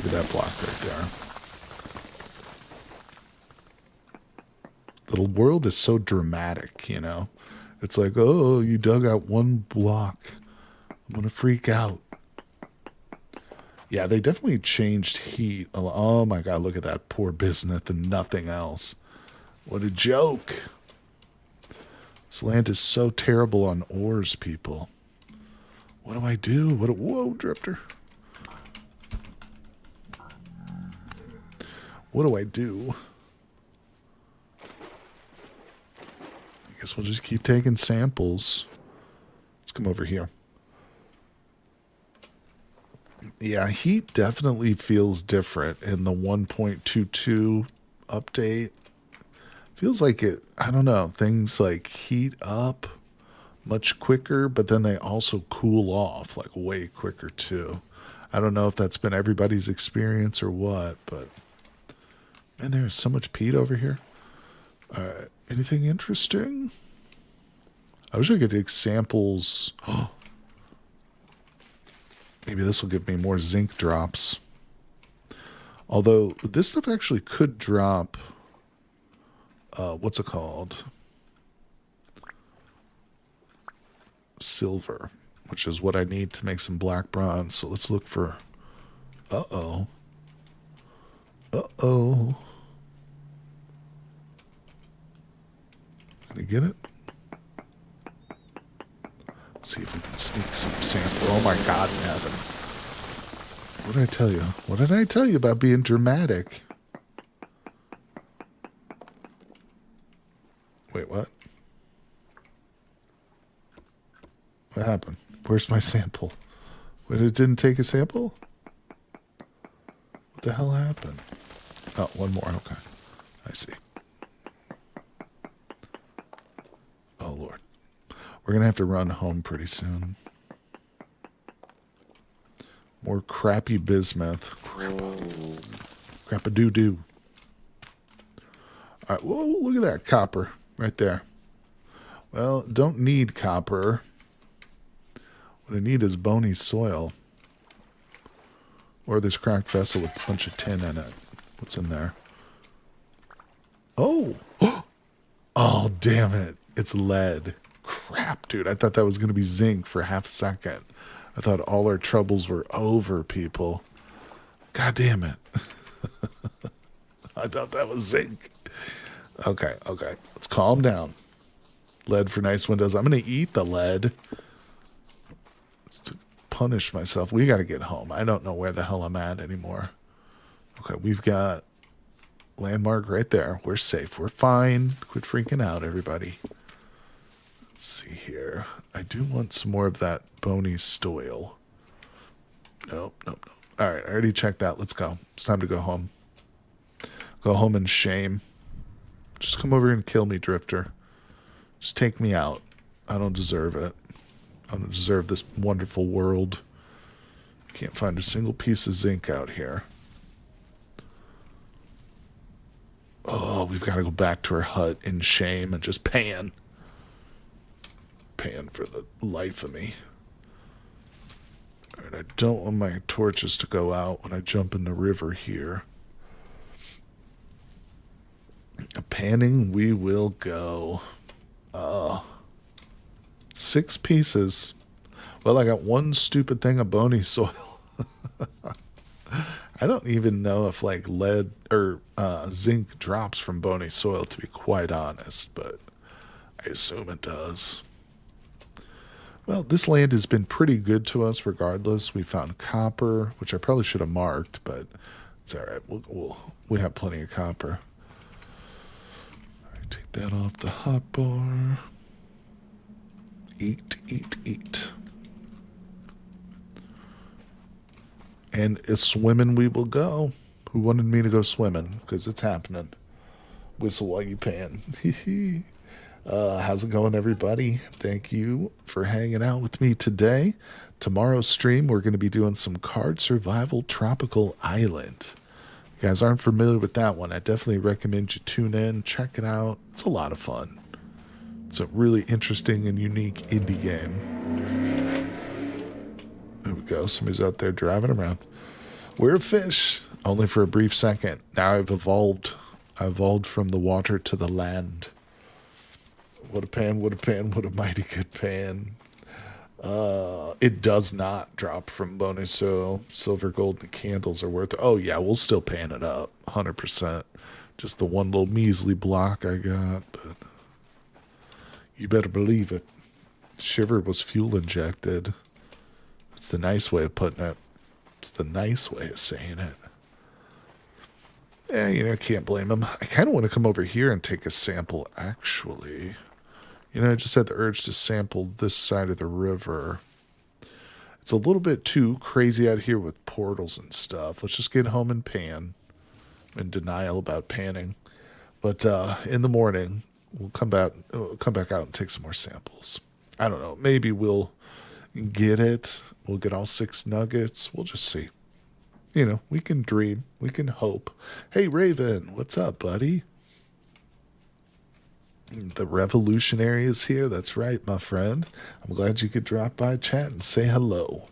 that block right there. The world is so dramatic, you know? It's like, oh, you dug out 1 block. I'm going to freak out. Yeah, they definitely changed heat. Oh my god, look at that poor bismuth and nothing else. What a joke. This land is so terrible on ores, people. What do I do? Whoa, drifter. What do I do? I guess we'll just keep taking samples. Let's come over here. Yeah, heat definitely feels different in the 1.22 update. Feels like it, I don't know, things like heat up much quicker, but then they also cool off like way quicker too. I don't know if that's been everybody's experience or what, but man, there's so much peat over here. All right, anything interesting? I wish I could take samples. Oh. Maybe this will give me more zinc drops. Although, this stuff actually could drop... what's it called? Silver. Which is what I need to make some black bronze. So let's look for... Uh-oh. Uh-oh. Can I get it? See if we can sneak some sample. Oh my god, in heaven. What did I tell you? What did I tell you about being dramatic? Wait, what? What happened? Where's my sample? Wait, it didn't take a sample? What the hell happened? Oh, 1 more. Okay. I see. Oh, Lord. We're going to have to run home pretty soon. More crappy bismuth. Crap-a-doo-doo. All right, whoa, look at that copper right there. Well, don't need copper. What I need is bony soil. Or this cracked vessel with a bunch of tin in it. What's in there? Oh! Oh, damn it. It's lead. Crap, dude. I thought that was going to be zinc for half a second. I thought all our troubles were over, people. God damn it. I thought that was zinc. Okay. Let's calm down. Lead for nice windows. I'm going to eat the lead. To punish myself. We got to get home. I don't know where the hell I'm at anymore. Okay, we've got landmark right there. We're safe. We're fine. Quit freaking out, everybody. Let's see here. I do want some more of that bony soil. Nope. All right, I already checked that. Let's go. It's time to go home. Go home in shame. Just come over and kill me, Drifter. Just take me out. I don't deserve it. I don't deserve this wonderful world. Can't find a single piece of zinc out here. Oh, we've got to go back to our hut in shame and just pan. Pan for the life of me. Alright, I don't want my torches to go out when I jump in the river here. Panning we will go. 6 pieces. Well, I got one stupid thing of bony soil. I don't even know if like lead or zinc drops from bony soil, to be quite honest, but I assume it does. Well, this land has been pretty good to us regardless. We found copper, which I probably should have marked, but it's all right. We have plenty of copper. All right, take that off the hotbar. Eat, eat, eat. And swimming we will go. Who wanted me to go swimming? Because it's happening. Whistle while you pan. How's it going, everybody? Thank you for hanging out with me today. Tomorrow's stream, we're going to be doing some Card Survival Tropical Island. If you guys aren't familiar with that one, I definitely recommend you tune in, check it out. It's a lot of fun. It's a really interesting and unique indie game. There we go. Somebody's out there driving around. We're a fish. Only for a brief second. Now I've evolved. I evolved from the water to the land. What a pan, what a pan, what a mighty good pan. It does not drop from bonus soil. Silver, gold, and candles are worth it. Oh, yeah, we'll still pan it up. 100%. Just the one little measly block I got. But you better believe it. Shiver was fuel injected. That's the nice way of putting it. It's the nice way of saying it. Yeah, you know, can't blame him. I kind of want to come over here and take a sample, actually. You know, I just had the urge to sample this side of the river. It's a little bit too crazy out here with portals and stuff. Let's just get home and pan. I'm in denial about panning. But in the morning, we'll come back out and take some more samples. I don't know. Maybe we'll get it. We'll get all 6 nuggets. We'll just see. You know, we can dream. We can hope. Hey, Raven, what's up, buddy? The revolutionary is here. That's right, my friend. I'm glad you could drop by chat and say hello.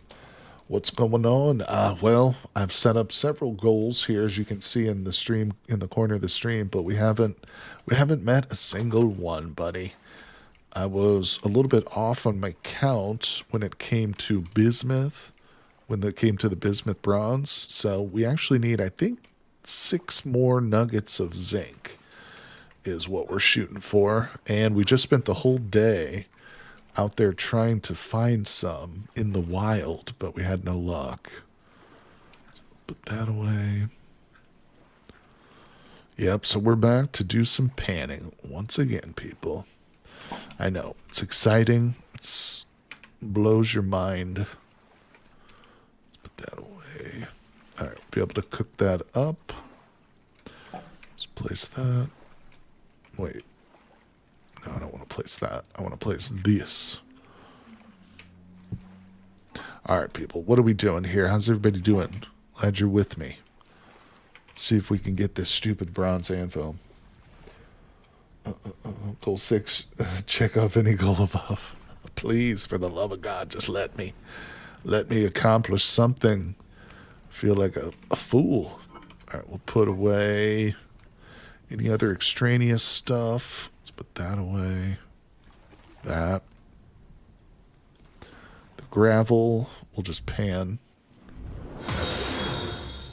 What's going on? Well, I've set up several goals here, as you can see in the stream, in the corner of the stream, but we haven't met a single one, buddy. I was a little bit off on my count when it came to bismuth, when it came to the bismuth bronze. So we actually need, I think, 6 more nuggets of zinc is what we're shooting for. And we just spent the whole day out there trying to find some in the wild, but we had no luck. Put that away. Yep, so we're back to do some panning once again, people. I know, it's exciting. It blows your mind. Let's put that away. All right, we'll be able to cook that up. Let's place that. Wait. No, I don't want to place that. I want to place this. All right, people. What are we doing here? How's everybody doing? Glad you're with me. Let's see if we can get this stupid bronze anvil. Goal 6. Check off any goal above. Please, for the love of God, just let me accomplish something. I feel like a fool. All right, we'll put away any other extraneous stuff. Let's put that away. That. The gravel, we'll just pan.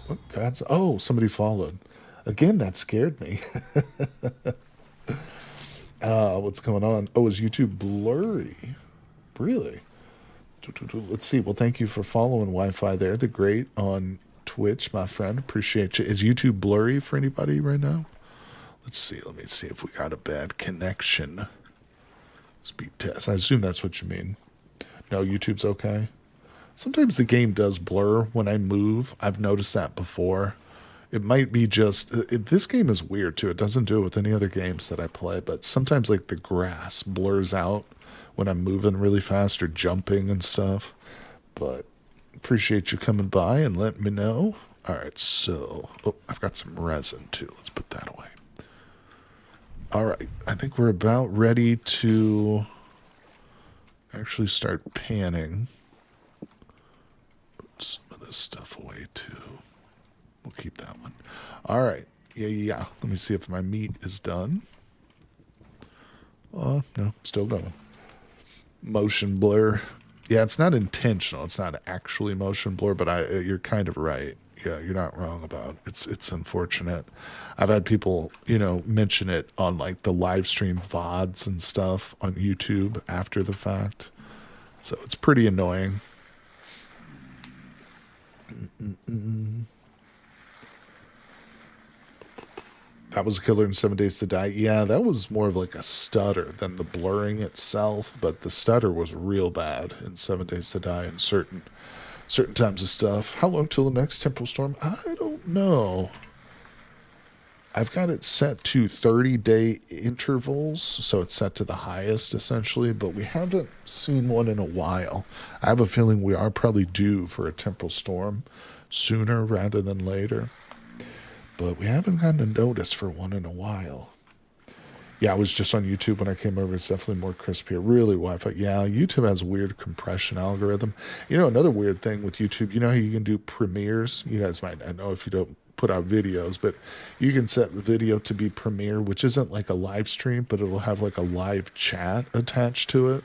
What God's? Oh, somebody followed. Again, that scared me. What's going on? Oh, is YouTube blurry? Really? Let's see. Well, thank you for following Wi-Fi there. The great on Twitch, my friend. Appreciate you. Is YouTube blurry for anybody right now? Let's see. Let me see if we got a bad connection. Speed test. I assume that's what you mean. No, YouTube's okay. Sometimes the game does blur when I move. I've noticed that before. It might be just this game is weird too. It doesn't do it with any other games that I play, but sometimes like the grass blurs out when I'm moving really fast or jumping and stuff. But appreciate you coming by and letting me know. All right, so I've got some resin too. Let's put that away. All right, I think we're about ready to actually start panning. Put some of this stuff away too. We'll keep that one. All right, yeah. Let me see if my meat is done. Oh, no, still going. Motion blur. Yeah, it's not intentional. It's not actually motion blur, but you're kind of right. Yeah, you're not wrong about it. It's unfortunate. I've had people, mention it on like the live stream VODs and stuff on YouTube after the fact. So it's pretty annoying. That was a killer in 7 Days to Die. Yeah, that was more of like a stutter than the blurring itself, but the stutter was real bad in 7 Days to Die and certain times of stuff. How long till the next temporal storm? I don't know. I've got it set to 30-day intervals, so it's set to the highest essentially, but we haven't seen one in a while. I have a feeling we are probably due for a temporal storm sooner rather than later. But we haven't gotten a notice for one in a while. Yeah, I was just on YouTube when I came over. It's definitely more crispier. Really Wi-Fi. Yeah, YouTube has a weird compression algorithm. Another weird thing with YouTube, how you can do premieres? You guys might not know if you don't put out videos, but you can set the video to be premiere, which isn't like a live stream, but it'll have like a live chat attached to it.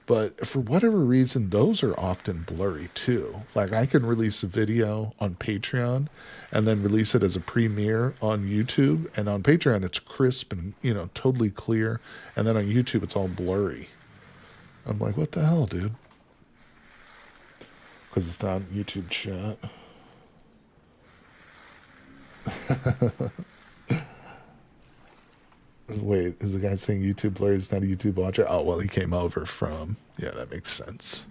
But for whatever reason, those are often blurry too. Like I can release a video on Patreon and then release it as a premiere on YouTube. And on Patreon, it's crisp and, totally clear. And then on YouTube, it's all blurry. I'm like, what the hell, dude? Because it's not YouTube chat. Wait, is the guy saying YouTube blurry is not a YouTube watcher? Oh, well, he came over from... Yeah, that makes sense.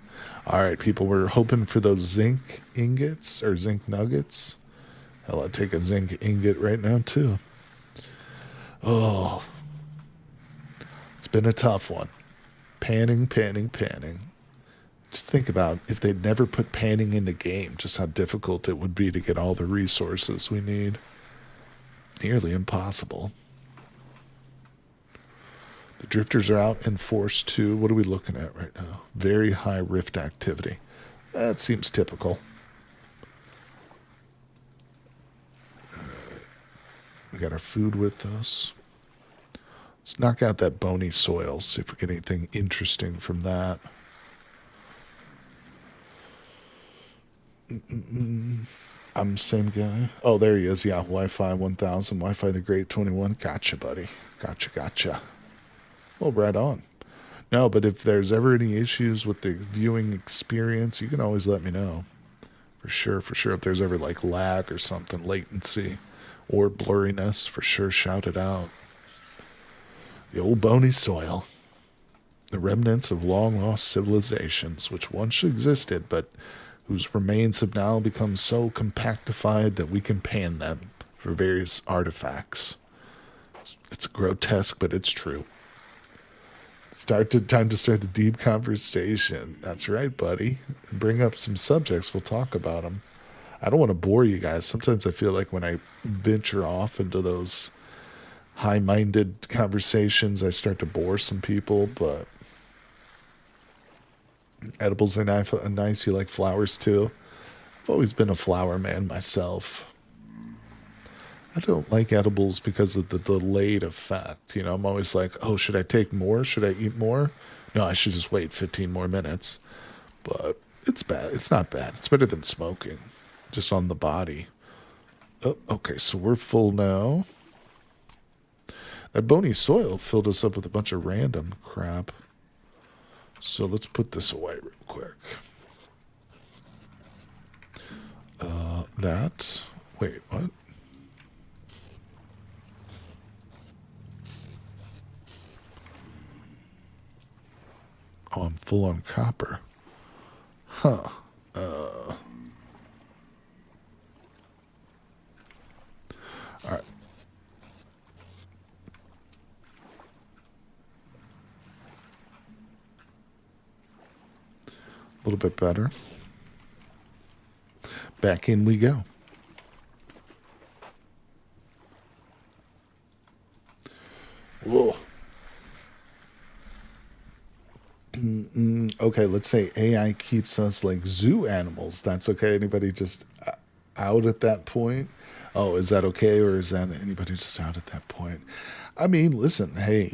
All right, people, we're hoping for those zinc ingots or zinc nuggets. Hell, I'd take a zinc ingot right now, too. Oh, it's been a tough one. Panning. Just think about if they'd never put panning in the game, just how difficult it would be to get all the resources we need. Nearly impossible. The drifters are out in force 2. What are we looking at right now? Very high rift activity. That seems typical. We got our food with us. Let's knock out that bony soil, see if we get anything interesting from that. I'm the same guy. Oh, there he is. Yeah, Wi-Fi 1000, Wi-Fi the Great 21. Gotcha, buddy. Gotcha. Well, right on. No, but if there's ever any issues with the viewing experience, you can always let me know. For sure. If there's ever like lag or something, latency or blurriness, for sure, shout it out. The old bony soil. The remnants of long-lost civilizations, which once existed, but whose remains have now become so compactified that we can pan them for various artifacts. It's grotesque, but it's true. Time to start the deep conversation. That's right, buddy. Bring up some subjects. We'll talk about them. I don't want to bore you guys. Sometimes I feel like when I venture off into those high-minded conversations, I start to bore some people, but edibles are nice. You like flowers, too? I've always been a flower man myself. I don't like edibles because of the delayed effect. I'm always like, oh, should I take more? Should I eat more? No, I should just wait 15 more minutes. But it's bad. It's not bad. It's better than smoking, just on the body. Oh, okay, so we're full now. That bony soil filled us up with a bunch of random crap. So let's put this away real quick. Wait, what? Oh, I'm full on copper. Huh. A little bit better. Back in we go. Whoa. Okay, let's say AI keeps us like zoo animals. That's okay. Anybody just out at that point? Oh, is that okay? Or is that anybody just out at that point? I mean, listen, hey,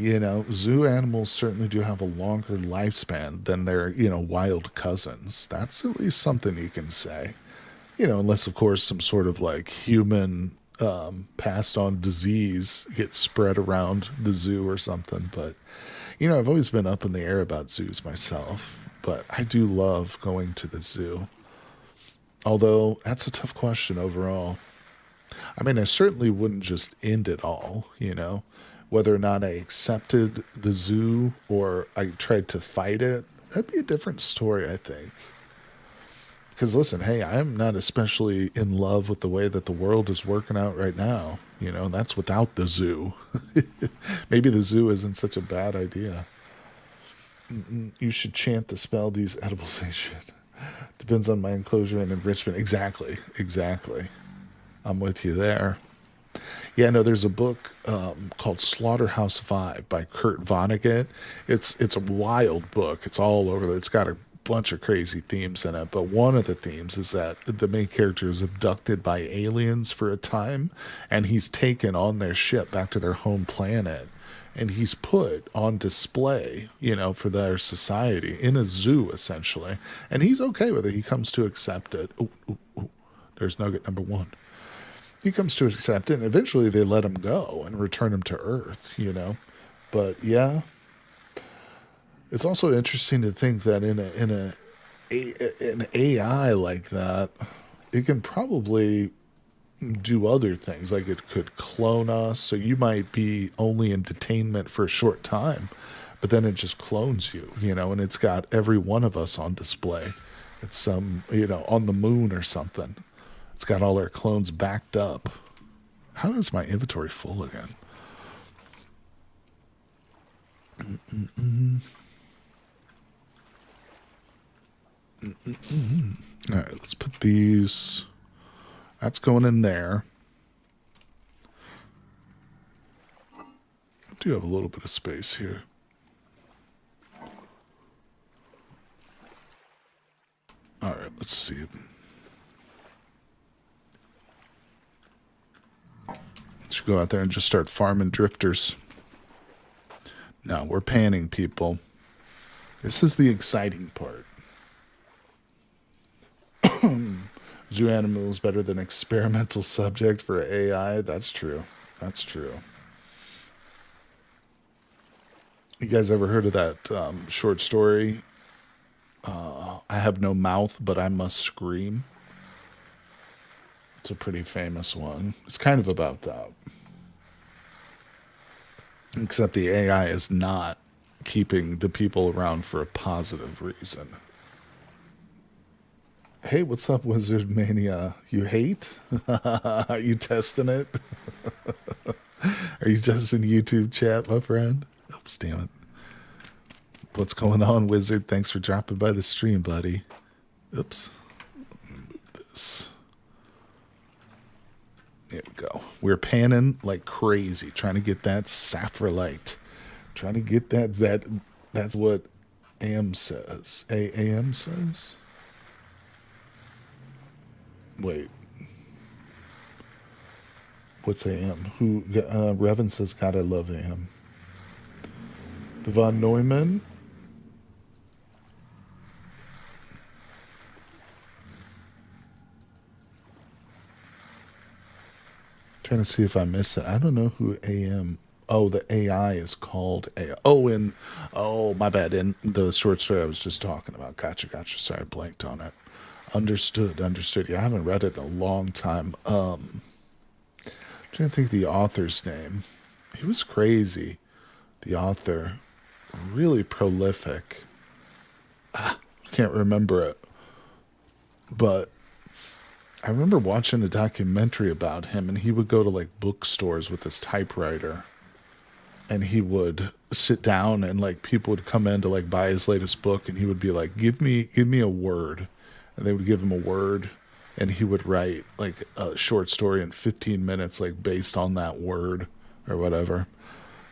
zoo animals certainly do have a longer lifespan than their, wild cousins. That's at least something you can say. Unless, of course, some sort of like human passed on disease gets spread around the zoo or something. But, I've always been up in the air about zoos myself, but I do love going to the zoo. Although, that's a tough question overall. I mean, I certainly wouldn't just end it all, Whether or not I accepted the zoo or I tried to fight it, that'd be a different story, I think. Because listen, hey, I'm not especially in love with the way that the world is working out right now. And that's without the zoo. Maybe the zoo isn't such a bad idea. You should chant the spell these edibles ain't shit. Depends on my enclosure and enrichment. Exactly. I'm with you there. Yeah, no, there's a book called Slaughterhouse-Five by Kurt Vonnegut. It's a wild book. It's all over. It's got a bunch of crazy themes in it, but one of the themes is that the main character is abducted by aliens for a time, and he's taken on their ship back to their home planet, and he's put on display, for their society in a zoo, essentially, and he's okay with it. He comes to accept it. Ooh. There's nugget number one. He comes to accept it, and eventually they let him go and return him to Earth, But yeah, it's also interesting to think that in an AI like that, it can probably do other things. Like it could clone us, so you might be only in detainment for a short time, but then it just clones you, and it's got every one of us on display. It's some, on the moon or something. It's got all our clones backed up. How is my inventory full again? All right, let's put these. That's going in there. I do have a little bit of space here. All right, let's see. Let's go out there and just start farming drifters. No, we're panning, people. This is the exciting part. Zoo animals better than experimental subject for AI. That's true. You guys ever heard of that short story? I have no mouth, but I must scream. It's a pretty famous one. It's kind of about that. Except the AI is not keeping the people around for a positive reason. Hey, what's up, Wizard Mania? You hate? Are you testing it? Are you testing YouTube chat, my friend? Oops, damn it. What's going on, Wizard? Thanks for dropping by the stream, buddy. Oops. Move this. There we go. We're panning like crazy, trying to get that sapphirite. Trying to get that's what AM says. AM says? Wait. What's AM? Revan says, God, I love AM. The Von Neumann. Trying to see if I missed it. I don't know who AM. Oh, the AI is called AI. Oh, my bad. In the short story I was just talking about. Gotcha. Sorry, I blanked on it. Understood. Yeah, I haven't read it in a long time. I'm trying to think of the author's name. He was crazy. The author. Really prolific. Can't remember it. But I remember watching a documentary about him, and he would go to like bookstores with his typewriter, and he would sit down and like people would come in to like buy his latest book, and he would be like, give me a word, and they would give him a word, and he would write like a short story in 15 minutes, like based on that word or whatever.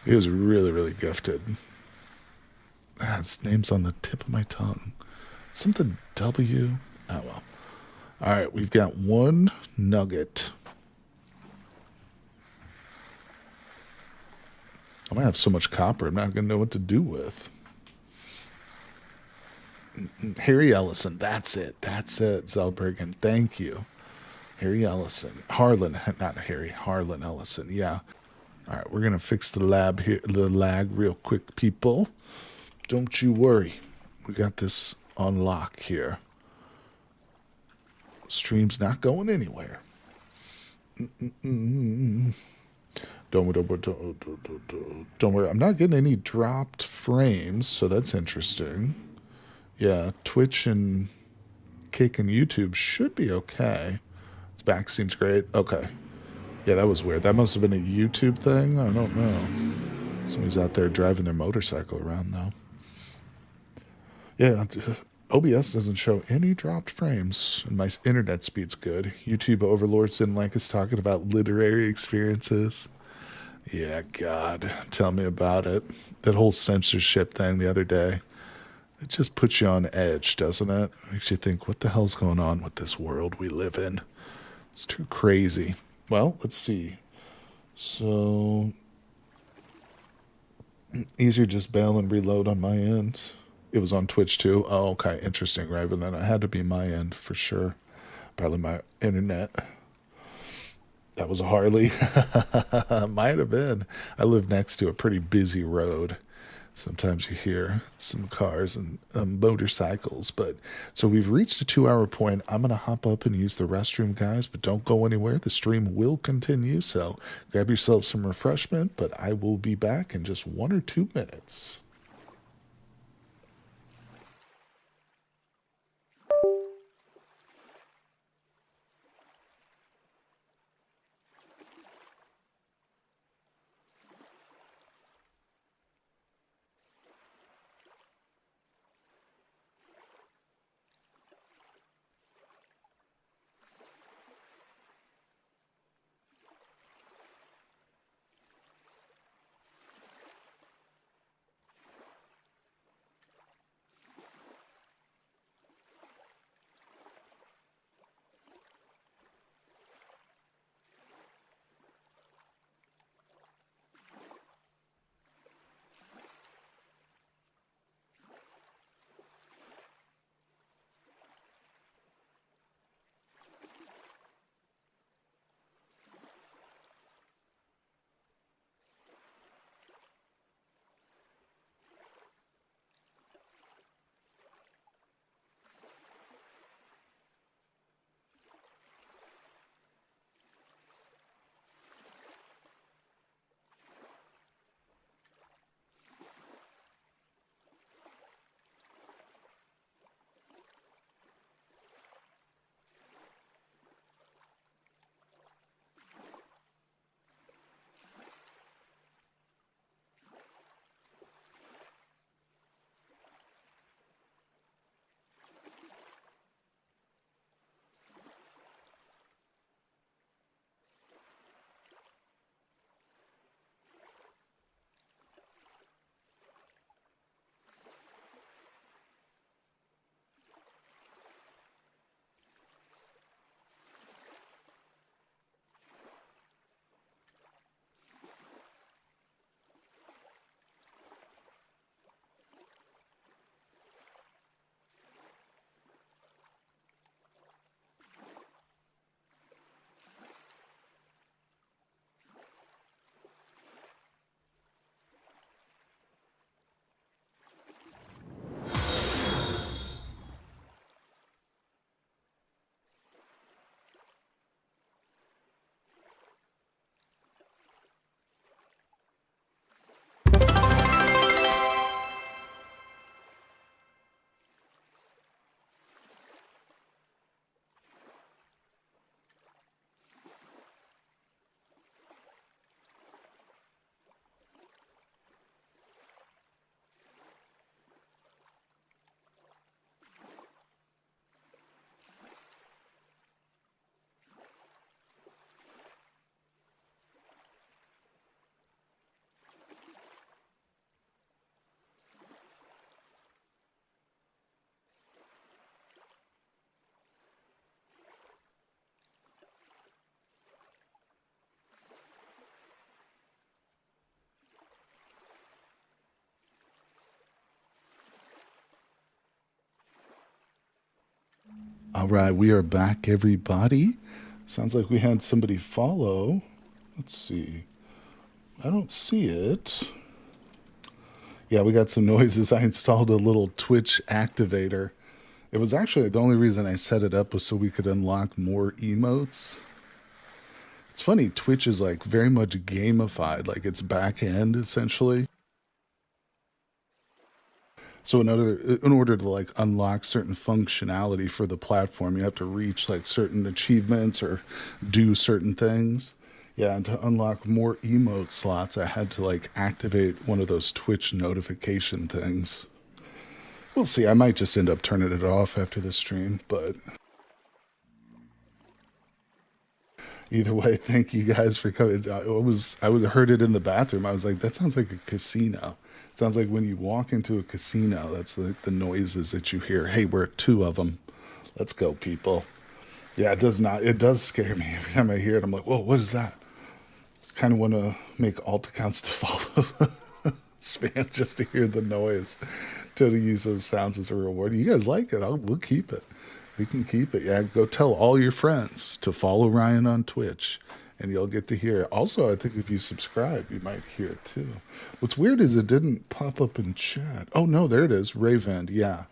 He was really, really gifted. His name's on the tip of my tongue. Something W. Oh well. All right, we've got one nugget. I might have so much copper, I'm not going to know what to do with. Harry Ellison, that's it. That's it, Zellbergen. Thank you. Harry Ellison. Harlan, not Harry, Harlan Ellison, yeah. All right, we're going to fix the lag real quick, people. Don't you worry. We got this on lock here. Stream's not going anywhere. Don't worry. I'm not getting any dropped frames, so that's interesting. Yeah, Twitch and Kick and YouTube should be okay. Its back seems great. Okay. Yeah, that was weird. That must have been a YouTube thing. I don't know. Somebody's out there driving their motorcycle around, though. Yeah, OBS doesn't show any dropped frames, and my internet speed's good. YouTube overlords didn't like us talking about literary experiences. Yeah, God, tell me about it. That whole censorship thing the other day, it just puts you on edge, doesn't it? Makes you think, what the hell's going on with this world we live in? It's too crazy. Well, let's see. So, easier just bail and reload on my end. It was on Twitch too. Oh, okay, interesting, right? But then it had to be my end for sure. Probably my internet. That was a Harley. Might have been. I live next to a pretty busy road. Sometimes you hear some cars and motorcycles. But so we've reached a 2-hour point. I'm going to hop up and use the restroom, guys, but don't go anywhere. The stream will continue. So grab yourself some refreshment, but I will be back in just 1 or 2 minutes. All right, we are back, everybody. Sounds like we had somebody follow. Let's see. I don't see it. Yeah, we got some noises. I installed a little Twitch activator. It was actually the only reason I set it up was so we could unlock more emotes. It's funny, Twitch is like very much gamified, like it's back end essentially. So in order to like unlock certain functionality for the platform, you have to reach like certain achievements or do certain things. Yeah, and to unlock more emote slots, I had to like activate one of those Twitch notification things. We'll see. I might just end up turning it off after the stream, but either way, thank you guys for coming. I heard it in the bathroom. I was like, that sounds like a casino. Sounds like when you walk into a casino, that's like the noises that you hear. Hey, we're at 2 of them. Let's go, people. Yeah, it does scare me. Every time I hear it, I'm like, whoa, what is that? It's kind of want to make alt accounts to follow spam just to hear the noise. To use those sounds as a reward. You guys like it? We'll keep it. We can keep it. Yeah, go tell all your friends to follow Ryan on Twitch. And you'll get to hear it. Also, I think if you subscribe, you might hear it too. What's weird is it didn't pop up in chat. Oh, no, there it is. Raven, yeah.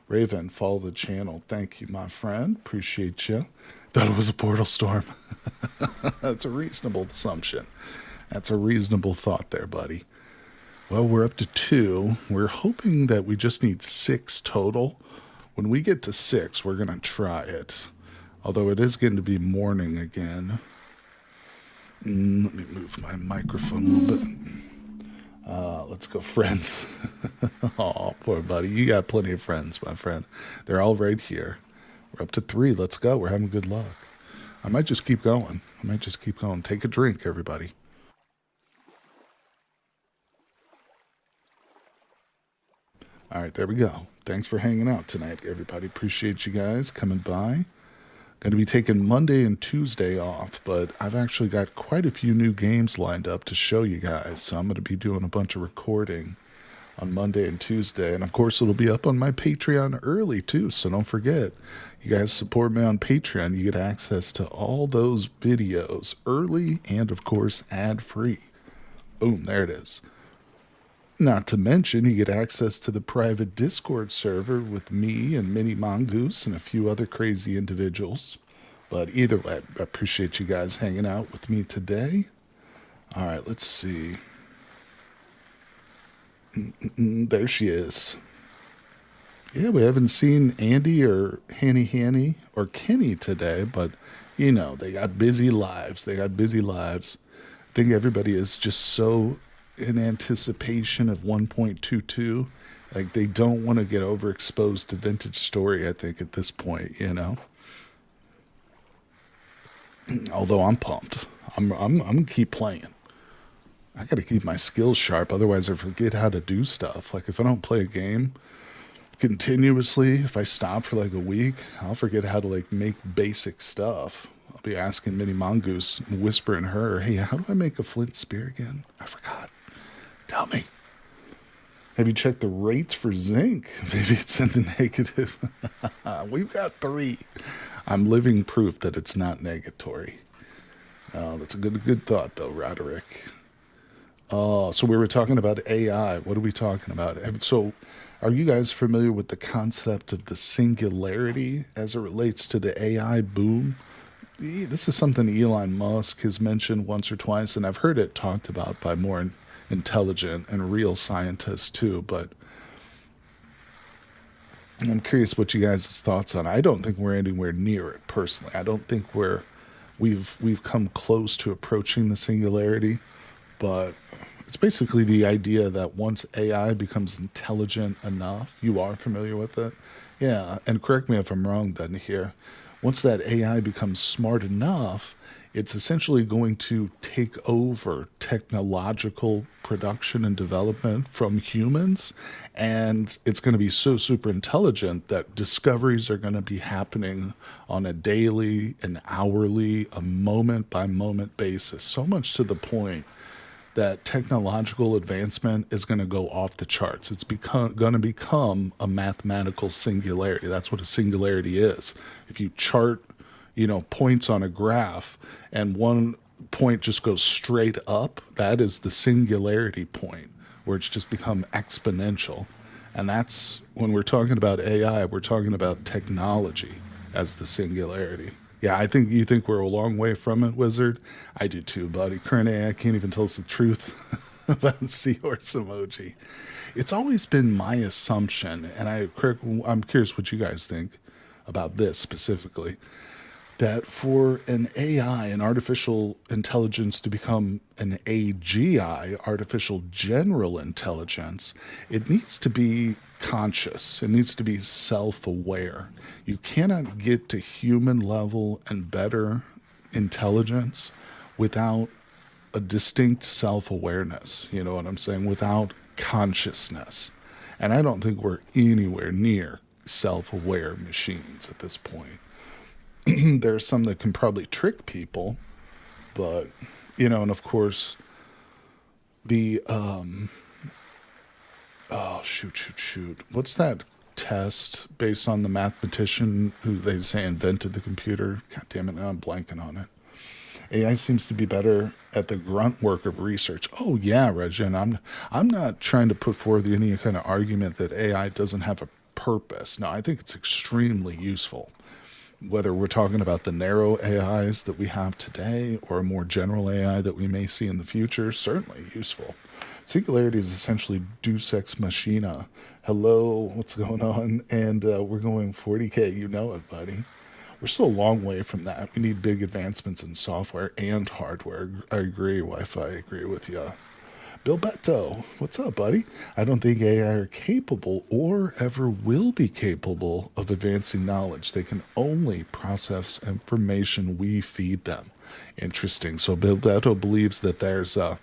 Raven, follow the channel. Thank you, my friend. Appreciate you. Thought it was a portal storm. That's a reasonable assumption. That's a reasonable thought there, buddy. Well, we're up to 2. We're hoping that we just need 6 total. When we get to 6, we're going to try it. Although it is going to be morning again. Let me move my microphone a little bit. Let's go, friends. Oh, poor buddy. You got plenty of friends, my friend. They're all right here. We're up to 3. Let's go. We're having good luck. I might just keep going. Take a drink, everybody. All right, there we go. Thanks for hanging out tonight, everybody. Appreciate you guys coming by. Going to be taking Monday and Tuesday off, but I've actually got quite a few new games lined up to show you guys. So I'm going to be doing a bunch of recording on Monday and Tuesday. And of course, it'll be up on my Patreon early too. So don't forget, you guys support me on Patreon. You get access to all those videos early and of course, ad free. Boom, there it is. Not to mention, you get access to the private Discord server with me and Mini Mongoose and a few other crazy individuals. But either way, I appreciate you guys hanging out with me today. All right, let's see. There she is. Yeah, we haven't seen Andy or Hanny or Kenny today, but, you know, they got busy lives. I think everybody is just so in anticipation of 1.22. Like, they don't want to get overexposed to Vintage Story, I think, at this point, you know? Although I'm pumped. I'm going to keep playing. I got to keep my skills sharp, otherwise I forget how to do stuff. Like, if I don't play a game continuously, if I stop for like a week, I'll forget how to like make basic stuff. I'll be asking Mini Mongoose, whispering her, hey, how do I make a flint spear again? I forgot. Tell me. Have you checked the rates for zinc? Maybe it's in the negative. We've got 3. I'm living proof that it's not negatory. That's a good thought, though, Roderick. So we were talking about AI. What are we talking about? So are you guys familiar with the concept of the singularity as it relates to the AI boom? This is something Elon Musk has mentioned once or twice, and I've heard it talked about by more intelligent and real scientists too, but I'm curious what you guys' thoughts on it. I don't think we're anywhere near it personally. I don't think we've come close to approaching the singularity, but it's basically the idea that once AI becomes intelligent enough, you are familiar with it? Yeah, and correct me if I'm wrong then here. Once that AI becomes smart enough, it's essentially going to take over technological production and development from humans, and it's going to be so super intelligent that discoveries are going to be happening on a daily, an hourly, a moment by moment basis, so much to the point that technological advancement is going to go off the charts. It's going to become a mathematical singularity. That's what a singularity is. If you chart, points on a graph and one point just goes straight up, that is the singularity point, where it's just become exponential. And that's when we're talking about AI, we're talking about technology as the singularity. Yeah, I think you think we're a long way from it, Wizard. I do too, buddy. Current AI can't even tell us the truth about the seahorse emoji. It's always been my assumption, and I'm curious what you guys think about this specifically, that for an AI, an artificial intelligence, to become an AGI, artificial general intelligence, it needs to be conscious. It needs to be self-aware. You cannot get to human level and better intelligence without a distinct self-awareness. You know what I'm saying? Without consciousness. And I don't think we're anywhere near self-aware machines at this point. There's some that can probably trick people, but, and of course, the, shoot. What's that test based on the mathematician who they say invented the computer? God damn it, now I'm blanking on it. AI seems to be better at the grunt work of research. Oh yeah, Regin, I'm not trying to put forth any kind of argument that AI doesn't have a purpose. No, I think it's extremely useful. Whether we're talking about the narrow AIs that we have today or a more general AI that we may see in the future, certainly useful. Singularity is essentially Deus Ex Machina. Hello, what's going on? And we're going 40K, you know it, buddy. We're still a long way from that. We need big advancements in software and hardware. I agree, Wi-Fi, I agree with you. Bill Beto, what's up, buddy? I don't think AI are capable or ever will be capable of advancing knowledge. They can only process information we feed them. Interesting. So Bill Beto believes that there's a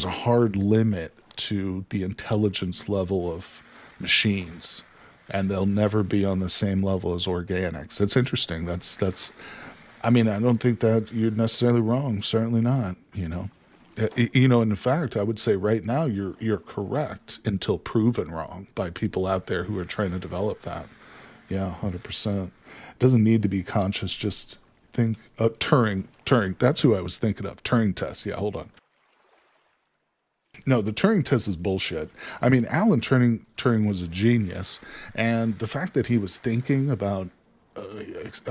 hard limit to the intelligence level of machines, and they'll never be on the same level as organics. That's interesting. That's. I mean, I don't think that you're necessarily wrong. Certainly not. In fact, I would say right now you're correct until proven wrong by people out there who are trying to develop that. Yeah, 100%. It doesn't need to be conscious. Just think. Turing. That's who I was thinking of. Turing test. Yeah, hold on. No, the Turing test is bullshit. I mean, Alan Turing was a genius, and the fact that he was thinking about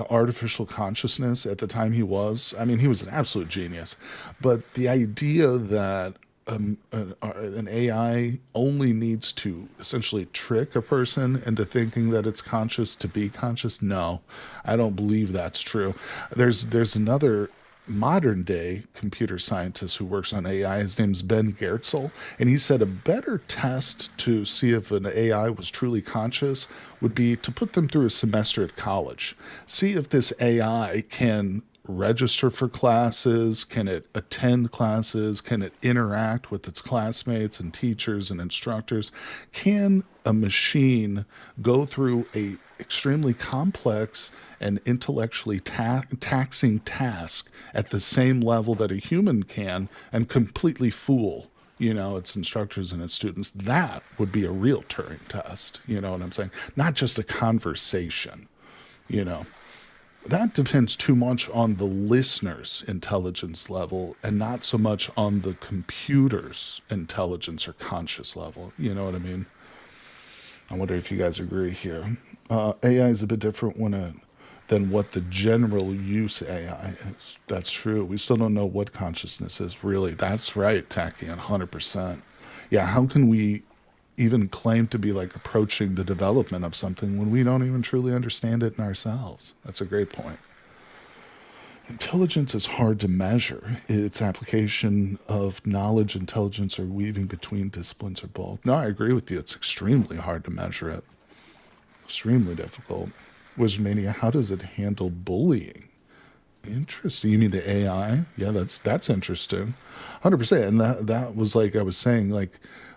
artificial consciousness at the time he was an absolute genius. But the idea that an AI only needs to essentially trick a person into thinking that it's conscious to be conscious, no, I don't believe that's true. There's another modern day computer scientist who works on AI. His name's Ben Goertzel, and he said a better test to see if an AI was truly conscious would be to put them through a semester at college. See if this AI can register for classes, can it attend classes, can it interact with its classmates and teachers and instructors? Can a machine go through a extremely complex and intellectually taxing task at the same level that a human can and completely fool its instructors and its students? That would be a real Turing test. You know what I'm saying? Not just a conversation. That depends too much on the listener's intelligence level and not so much on the computer's intelligence or conscious level. You know what I mean? I wonder if you guys agree here. AI is a bit different than what the general use AI is. That's true. We still don't know what consciousness is, really. That's right, Tacky, 100%. Yeah, how can we even claim to be approaching the development of something when we don't even truly understand it in ourselves? That's a great point. Intelligence is hard to measure. Its application of knowledge, intelligence, or weaving between disciplines or both. No, I agree with you. It's extremely hard to measure it. Extremely difficult. Wizardmania, how does it handle bullying? Interesting. You mean the AI? Yeah, that's interesting. 100%. And that was I was saying,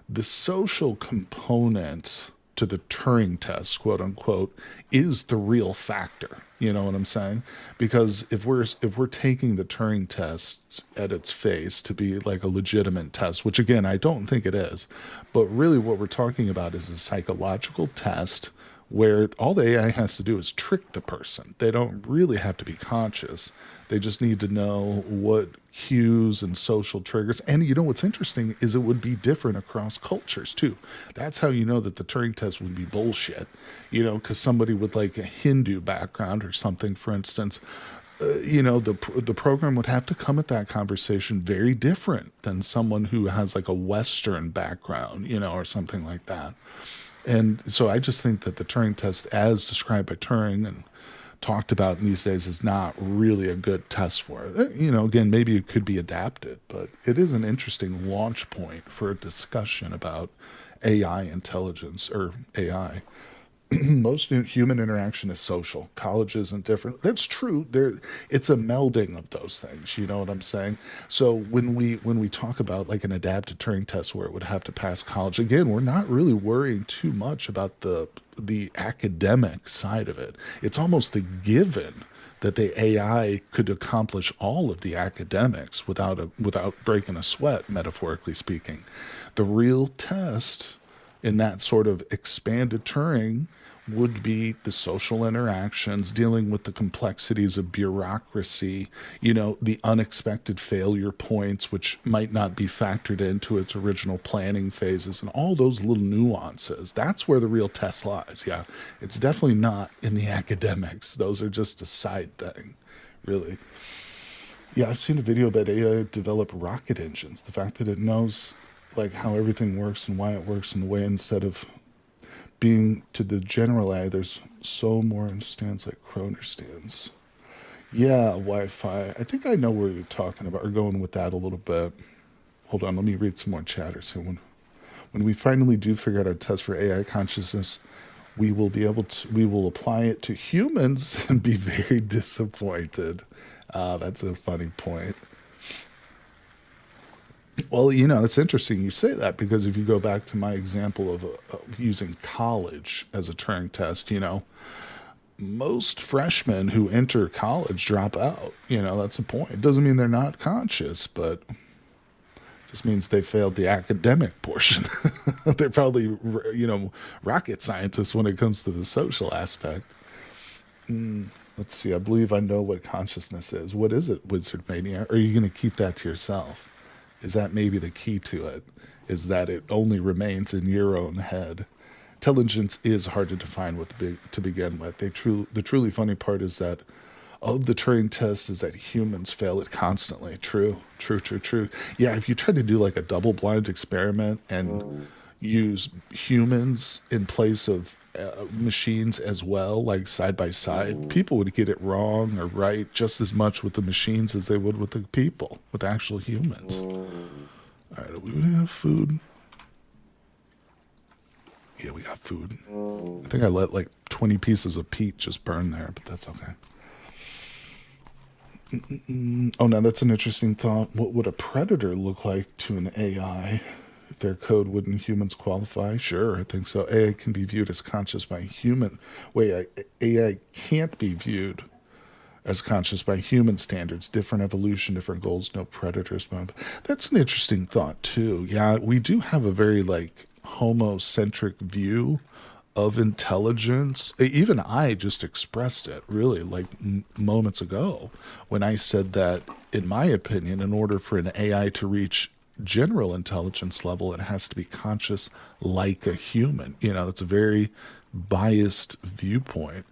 the social component to the Turing test, quote unquote, is the real factor. You know what I'm saying? Because if we're taking the Turing test at its face to be like a legitimate test, which again I don't think it is, but really what we're talking about is a psychological test where all the AI has to do is trick the person. They don't really have to be conscious. They just need to know what cues and social triggers. And you know what's interesting is it would be different across cultures too. That's how you know that the Turing test would be bullshit. You know, because somebody with like a Hindu background or something, for instance, you know, the program would have to come at that conversation very different than someone who has like a Western background, you know, or something like that. And so I just think that the Turing test, as described by Turing and talked about in these days, is not really a good test for it. You know, again, maybe it could be adapted, but it is an interesting launch point for a discussion about AI intelligence or AI. Most human interaction is social. College isn't different. That's true. It's a melding of those things. You know what I'm saying? So when we talk about like an adapted Turing test where it would have to pass college, again, we're not really worrying too much about the academic side of it. It's almost a given that the AI could accomplish all of the academics without breaking a sweat, metaphorically speaking. The real test in that sort of expanded Turing would be the social interactions, dealing with the complexities of bureaucracy, you know, the unexpected failure points, which might not be factored into its original planning phases, and all those little nuances. That's where the real test lies. Yeah, it's definitely not in the academics. Those are just a side thing, really. Yeah, I've seen a video about AI develop rocket engines. The fact that it knows like how everything works and why it works in the way, instead of being to the general AI, there's so more understands like Crow understands. Yeah, Wi-Fi. I think I know where you're talking about or going with that a little bit. Hold on, let me read some more chatters here. When we finally do figure out our test for AI consciousness, we will apply it to humans and be very disappointed. That's a funny point. Well, you know, it's interesting you say that, because if you go back to my example of using college as a Turing test, you know, most freshmen who enter college drop out. You know, that's the point. It doesn't mean they're not conscious, but just means they failed the academic portion. They're probably, you know, rocket scientists when it comes to the social aspect. Let's see. I believe I know what consciousness is. What is it, Wizard Mania? Or are you going to keep that to yourself? Is that maybe the key to it? Is that it only remains in your own head? Intelligence is hard to define to begin with. The truly funny part is that of the Turing test is that humans fail it constantly. True. Yeah, if you try to do like a double-blind experiment and use humans in place of machines as well, like side by side, people would get it wrong or right just as much with the machines as they would with the people, with actual humans. All right, do we have food? Yeah, we got food. I think I let like 20 pieces of peat just burn there, but that's okay. Oh, now that's an interesting thought. What would a predator look like to an AI? If their code wouldn't humans qualify? Sure, I think so. AI can be viewed as conscious by human. Wait, AI can't be viewed as conscious by human standards. Different evolution, different goals, no predators. That's an interesting thought too. Yeah, we do have a very like homocentric view of intelligence. Even I just expressed it really like moments ago when I said that, in my opinion, in order for an AI to reach general intelligence level, it has to be conscious like a human. You know, it's a very biased viewpoint.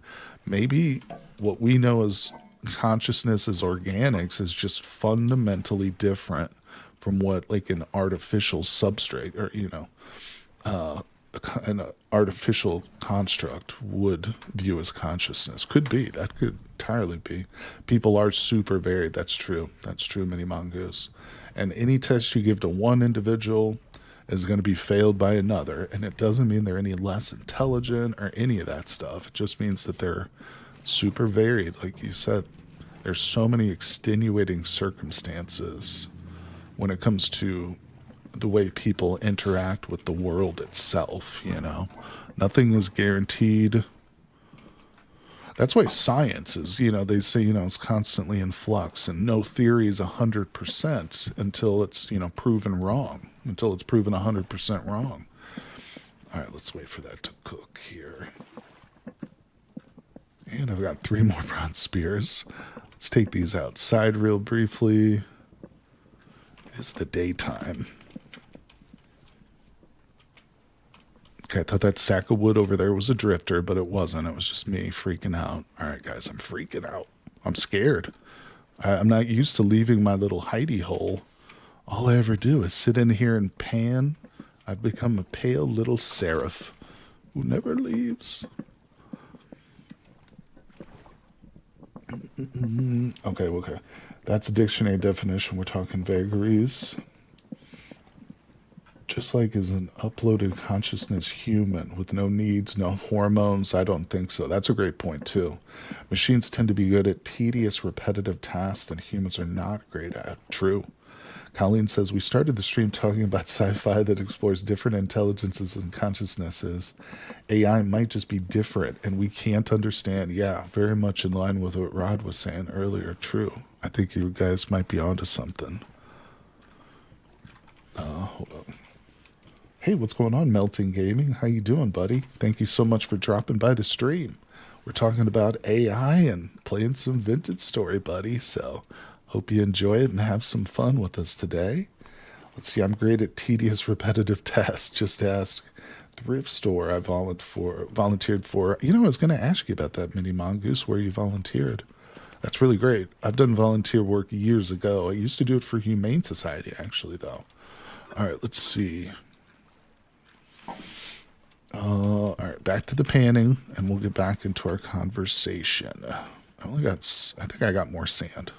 Maybe what we know as consciousness as organics is just fundamentally different from what like an artificial substrate or, you know, an artificial construct would view as consciousness. Could be. That could entirely be. People are super varied. That's true. That's true, Mini Mongoose. And any test you give to one individual is going to be failed by another. And it doesn't mean they're any less intelligent or any of that stuff. It just means that they're super varied. Like you said, there's so many extenuating circumstances when it comes to the way people interact with the world itself, you know, Nothing is guaranteed. That's why science is, they say, it's constantly in flux, and no theory is 100% until it's, proven wrong, until it's proven 100% wrong. All right, let's wait for that to cook here. And I've got 3 more bronze spears. Let's take these outside real briefly. It's the daytime. Okay, I thought that stack of wood over there was a drifter, but it wasn't. It was just me freaking out. All right, guys, I'm freaking out. I'm scared. I'm not used to leaving my little hidey hole. All I ever do is sit in here and pan. I've become a pale little seraph who never leaves. Okay. That's a dictionary definition. We're talking vagaries. Just like is an uploaded consciousness human with no needs, no hormones? I don't think so. That's a great point, too. Machines tend to be good at tedious, repetitive tasks that humans are not great at. True. Colleen says, we started the stream talking about sci-fi that explores different intelligences and consciousnesses. AI might just be different, and we can't understand. Yeah, very much in line with what Rod was saying earlier. True. I think you guys might be onto something. Hold on. Hey, what's going on, Melting Gaming? How you doing, buddy? Thank you so much for dropping by the stream. We're talking about AI and playing some vintage story, buddy. So, hope you enjoy it and have some fun with us today. Let's see, I'm great at tedious, repetitive tasks. Just ask thrift store I volunteered for. I was going to ask you about that, Mini Mongoose, where you volunteered. That's really great. I've done volunteer work years ago. I used to do it for Humane Society, actually, though. All right, let's see. All right, back to the panning, and we'll get back into our conversation. I think I got more sand.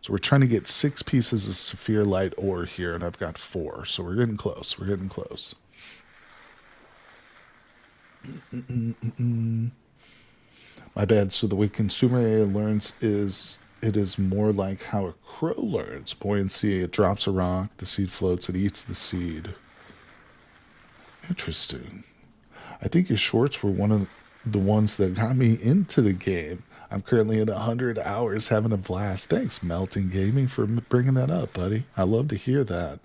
So we're trying to get 6 pieces of Saphir Light ore here, and I've got 4. So we're getting close. We're getting close. My bad. So the way consumer AI learns is it is more like how a crow learns. Buoyancy, it drops a rock, the seed floats, it eats the seed. Interesting. I think your shorts were one of the ones that got me into the game. I'm currently at 100 hours having a blast. Thanks, Melting Gaming, for bringing that up, buddy. I love to hear that.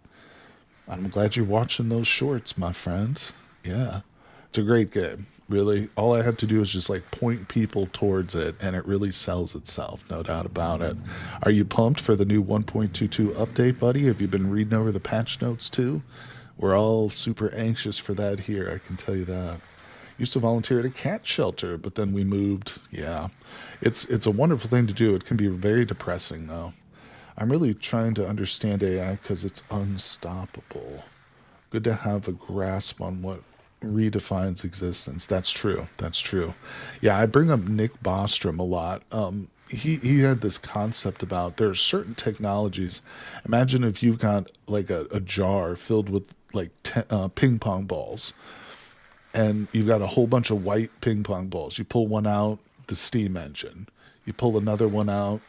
I'm glad you're watching those shorts, my friend. Yeah. It's a great game. Really. All I have to do is just point people towards it, and it really sells itself. No doubt about it. Are you pumped for the new 1.22 update, buddy? Have you been reading over the patch notes too? We're all super anxious for that here, I can tell you that. Used to volunteer at a cat shelter, but then we moved. Yeah. It's a wonderful thing to do. It can be very depressing, though. I'm really trying to understand AI because it's unstoppable. Good to have a grasp on what redefines existence. That's true. That's true. Yeah, I bring up Nick Bostrom a lot. He had this concept about there are certain technologies. Imagine if you've got a jar filled with ping pong balls, and you've got a whole bunch of white ping pong balls. You pull one out, the steam engine. You pull another one out,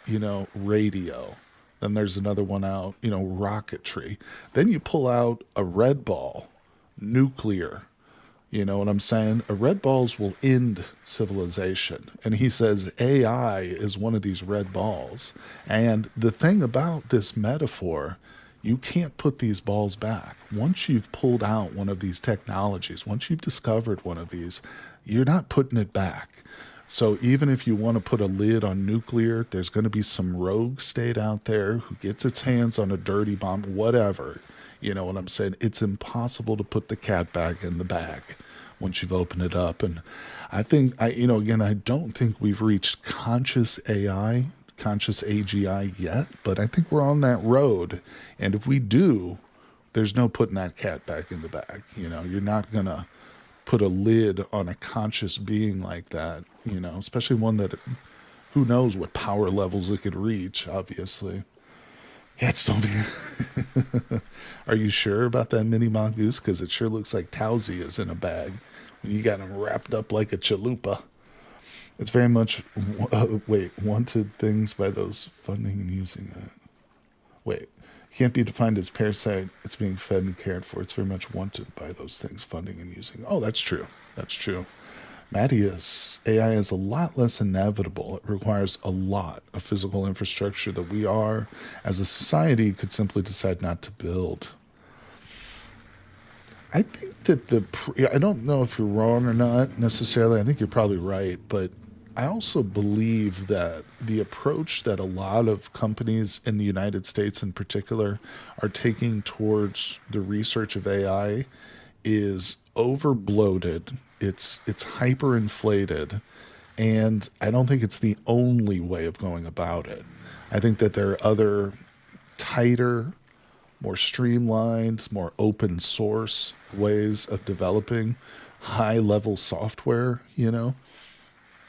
radio. Then there's another one out, rocketry. Then you pull out a red ball, nuclear. You know what I'm saying? A red balls will end civilization. And he says AI is one of these red balls. And the thing about this metaphor, you can't put these balls back. Once you've pulled out one of these technologies, once you've discovered one of these, you're not putting it back. So even if you want to put a lid on nuclear, there's going to be some rogue state out there who gets its hands on a dirty bomb, whatever. You know what I'm saying? It's impossible to put the cat back in the bag once you've opened it up. And I think, I don't think we've reached conscious AI, conscious AGI yet, but I think we're on that road. And if we do, there's no putting that cat back in the bag. You're not going to put a lid on a conscious being like that, especially one that, who knows what power levels it could reach, obviously. Cats don't be... Are you sure about that mini mongoose? Because it sure looks like Towsy is in a bag when you got him wrapped up like a chalupa. It's very much, wanted things by those funding and using it. Wait, can't be defined as parasite. It's being fed and cared for. It's very much wanted by those things funding and using. Oh, that's true. That's true. Mattias, AI is a lot less inevitable. It requires a lot of physical infrastructure that we are, as a society, could simply decide not to build. I think that I don't know if you're wrong or not necessarily. I think you're probably right, but I also believe that the approach that a lot of companies in the United States in particular are taking towards the research of AI is overbloated. It's hyperinflated, and I don't think it's the only way of going about it. I think that there are other tighter, more streamlined, more open source ways of developing high level software,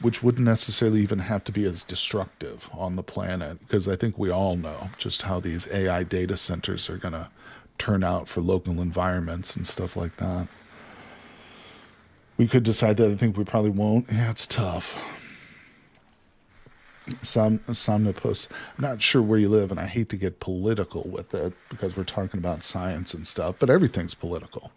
which wouldn't necessarily even have to be as destructive on the planet. Because I think we all know just how these AI data centers are going to turn out for local environments and stuff like that. We could decide that. I think we probably won't. Yeah, it's tough. Somnipus. I'm not sure where you live, and I hate to get political with it because we're talking about science and stuff, but everything's political,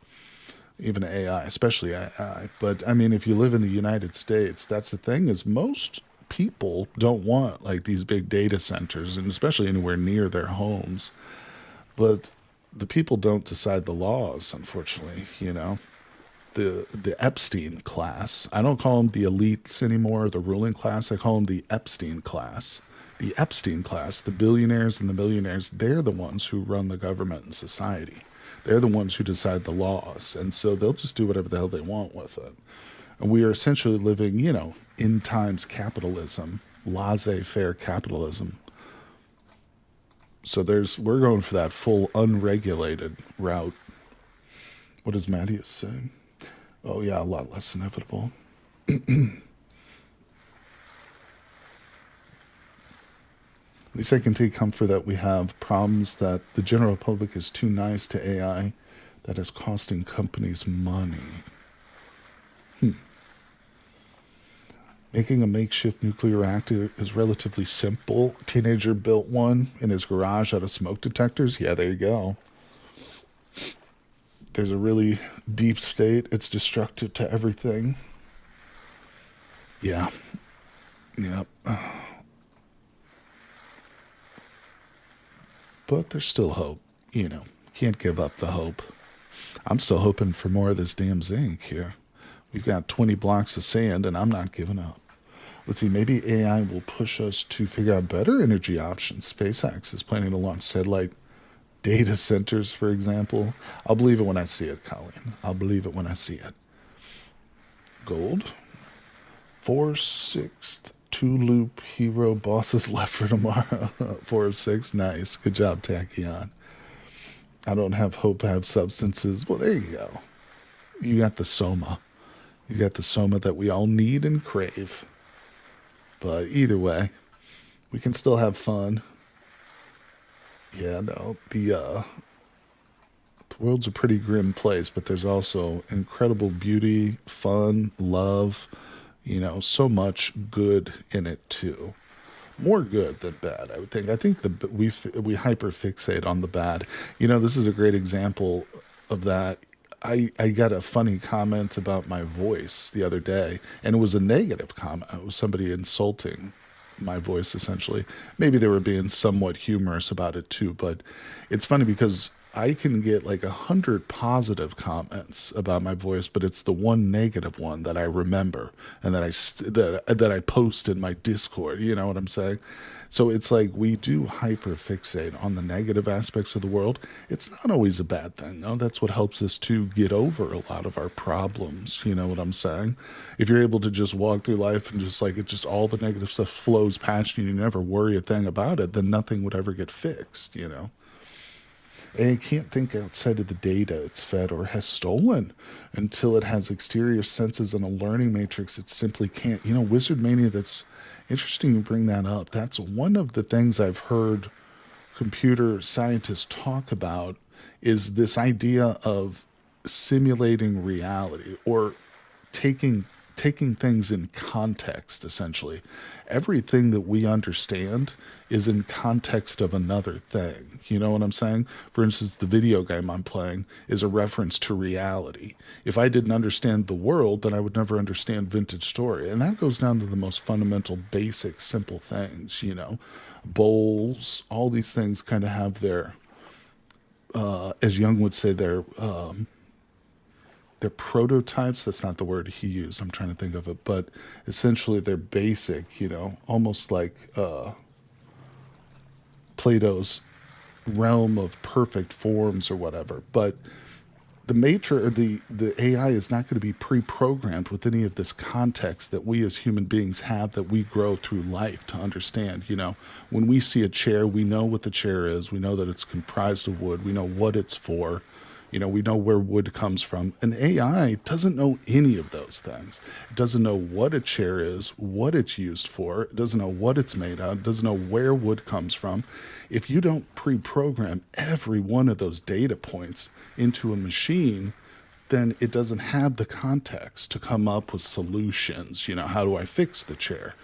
even AI, especially AI. But I mean, if you live in the United States, that's the thing, is most people don't want like these big data centers, and especially anywhere near their homes. But the people don't decide the laws, unfortunately. The Epstein class. I don't call them the elites anymore, the ruling class. I call them the Epstein class. The Epstein class, the billionaires and the millionaires, they're the ones who run the government and society. They're the ones who decide the laws. And so they'll just do whatever the hell they want with it. And we are essentially living, in times capitalism, laissez-faire capitalism. So we're going for that full unregulated route. What does Mattias say? Oh, yeah, a lot less inevitable. At least I can take comfort that we have problems that the general public is too nice to AI that is costing companies money. Making a makeshift nuclear reactor is relatively simple. Teenager built one in his garage out of smoke detectors. Yeah, there you go. There's a really deep state. It's destructive to everything. Yeah. Yep. But there's still hope. Can't give up the hope. I'm still hoping for more of this damn zinc here. We've got 20 blocks of sand, and I'm not giving up. Let's see, maybe AI will push us to figure out better energy options. SpaceX is planning to launch satellite data centers, for example. I'll believe it when I see it, Colleen. I'll believe it when I see it. Gold. 4/6 two-loop hero bosses left for tomorrow. 4 of 6. Nice. Good job, Tachyon. I don't have hope I have substances. Well, there you go. You got the soma. You got the soma that we all need and crave. But either way, we can still have fun. Yeah, no, the world's a pretty grim place, but there's also incredible beauty, fun, love, so much good in it too. More good than bad, I would think. I think we hyperfixate on the bad. This is a great example of that. I got a funny comment about my voice the other day, and it was a negative comment. It was somebody insulting my voice, essentially. Maybe they were being somewhat humorous about it too, but it's funny because I can get like 100 positive comments about my voice, but it's the one negative one that I remember and that I post in my Discord. You know what I'm saying? So it's like we do hyperfixate on the negative aspects of the world. It's not always a bad thing, no. That's what helps us to get over a lot of our problems. You know what I'm saying? If you're able to just walk through life and just like it's just all the negative stuff flows past you and you never worry a thing about it, then nothing would ever get fixed, And it can't think outside of the data it's fed or has stolen until it has exterior senses and a learning matrix. It simply can't. Wizard Mania, that's interesting you bring that up. That's one of the things I've heard computer scientists talk about is this idea of simulating reality or taking taking things in context, essentially. Everything that we understand is in context of another thing. You know what I'm saying? For instance, the video game I'm playing is a reference to reality. If I didn't understand the world, then I would never understand Vintage Story. And that goes down to the most fundamental, basic, simple things, you know. Bowls, all these things kind of have their, as Jung would say, they're prototypes. That's not the word he used. I'm trying to think of it, but essentially they're basic, you know, almost like Plato's realm of perfect forms or whatever. But the the AI is not going to be pre-programmed with any of this context that we as human beings have, that we grow through life to understand. You know, when we see a chair, we know what the chair is. We know that it's comprised of wood. We know what it's for. You know, we know where wood comes from. An AI doesn't know any of those things. It doesn't know what a chair is, what it's used for. It doesn't know what it's made of. It doesn't know where wood comes from. If you don't pre-program every one of those data points into a machine, then it doesn't have the context to come up with solutions. You know, how do I fix the chair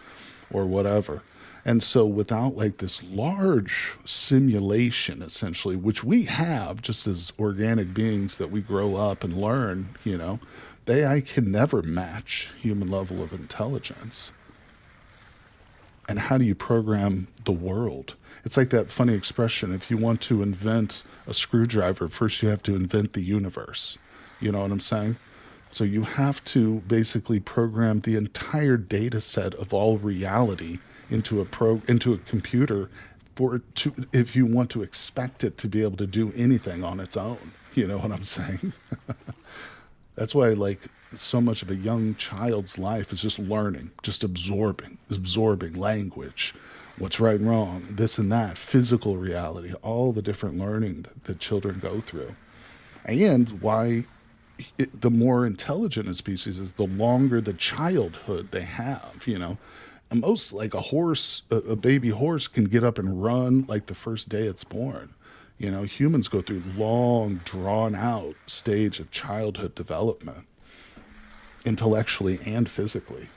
or whatever? And so without like this large simulation, essentially, which we have just as organic beings that we grow up and learn, you know, the AI can never match human level of intelligence. And how do you program the world? It's like that funny expression, if you want to invent a screwdriver, first you have to invent the universe. You know what I'm saying? So you have to basically program the entire data set of all reality into a computer for it to, if you want to expect it to be able to do anything on its own. You know what I'm saying? That's why like so much of a young child's life is just learning, just absorbing language, what's right and wrong, this and that, physical reality, all the different learning that children go through. And why the more intelligent a species is, the longer the childhood they have, you know. And most, like a horse, a baby horse can get up and run like the first day it's born. You know, humans go through long, drawn out stage of childhood development, intellectually and physically.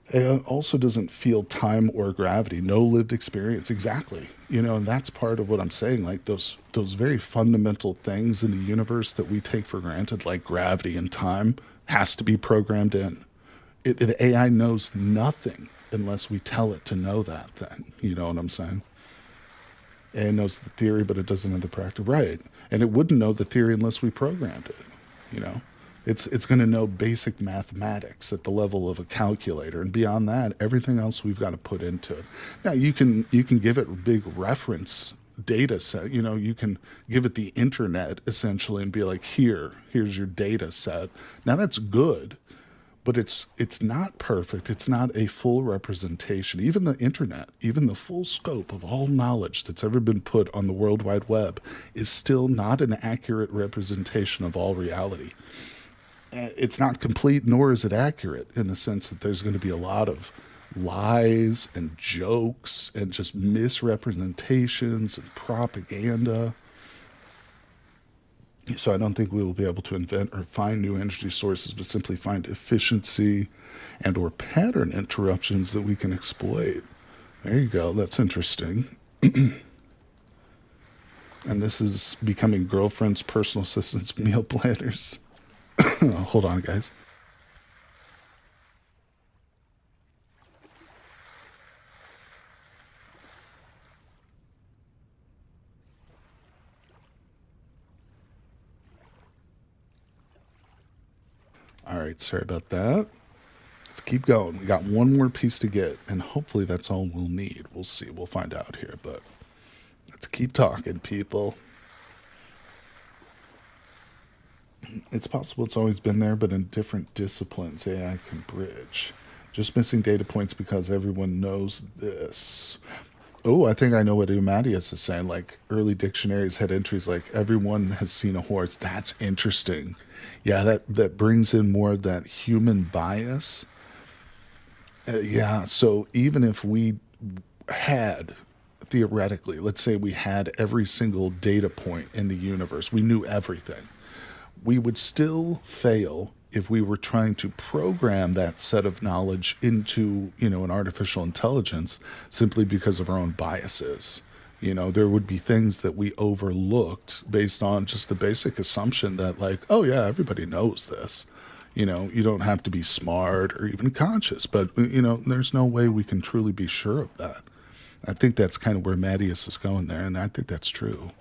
It also doesn't feel time or gravity, no lived experience. Exactly. You know, and that's part of what I'm saying. Like those very fundamental things in the universe that we take for granted, like gravity and time, has to be programmed in. The AI knows nothing unless we tell it to know that thing. You know what I'm saying? AI knows the theory, but it doesn't know the practice. Right. And it wouldn't know the theory unless we programmed it. You know, it's going to know basic mathematics at the level of a calculator. And beyond that, everything else we've got to put into it. Now, you can give it a big reference data set. You know, you can give it the internet essentially and be like, here's your data set. Now, that's good. But it's not perfect. It's not a full representation. Even the internet, even the full scope of all knowledge that's ever been put on the World Wide Web is still not an accurate representation of all reality. It's not complete, nor is it accurate in the sense that there's going to be a lot of lies and jokes and just misrepresentations and propaganda. So I don't think we will be able to invent or find new energy sources, but simply find efficiency and or pattern interruptions that we can exploit. There you go. That's interesting. And this is becoming girlfriends, personal assistants, meal planners. Hold on, guys. All right, sorry about that. Let's keep going. We got one more piece to get, and hopefully that's all we'll need. We'll see. We'll find out here, but let's keep talking, people. It's possible it's always been there, but in different disciplines, AI can bridge. Just missing data points because everyone knows this. Oh, I think I know what Umadius is saying. Like early dictionaries had entries like everyone has seen a horse. That's interesting. Yeah, that brings in more of that human bias. Yeah, so even if we had, theoretically, let's say we had every single data point in the universe, we knew everything, we would still fail if we were trying to program that set of knowledge into, an artificial intelligence simply because of our own biases. There would be things that we overlooked based on just the basic assumption that, like, oh yeah, everybody knows this. You don't have to be smart or even conscious, but, there's no way we can truly be sure of that. I think that's kind of where Mattias is going there, and I think that's true.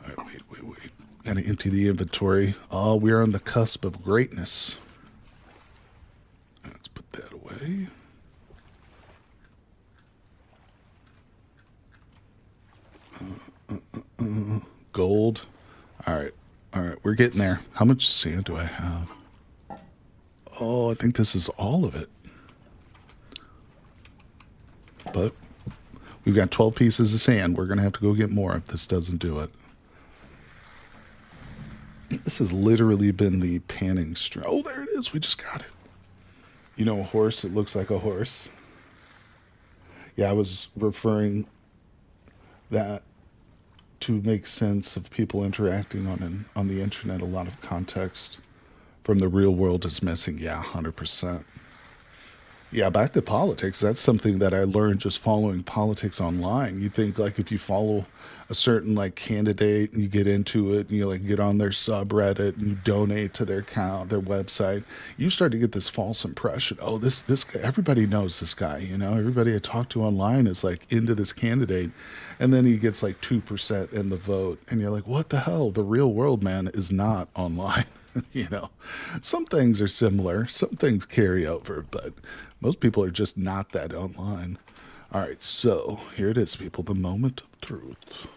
All right, wait. Gotta empty the inventory. Oh, we're on the cusp of greatness. Let's put that away. Gold. All right, we're getting there. How much sand do I have? Oh, I think this is all of it. But we've got 12 pieces of sand. We're going to have to go get more if this doesn't do it. This has literally been the panning string. Oh, there it is. We just got it. A horse, it looks like a horse. Yeah, I was referring that to make sense of people interacting on the internet. A lot of context from the real world is missing. Yeah, 100%. Yeah, back to politics. That's something that I learned just following politics online. You think, like, if you follow a certain, like, candidate and you get into it and you, like, get on their subreddit and you donate to their account, their website, you start to get this false impression. Oh, this guy, everybody knows this guy, everybody I talk to online is, like, into this candidate. And then he gets, like, 2% in the vote. And you're like, what the hell? The real world, man, is not online. Some things are similar, some things carry over, but most people are just not that online. All right, so here it is, people, the moment of truth.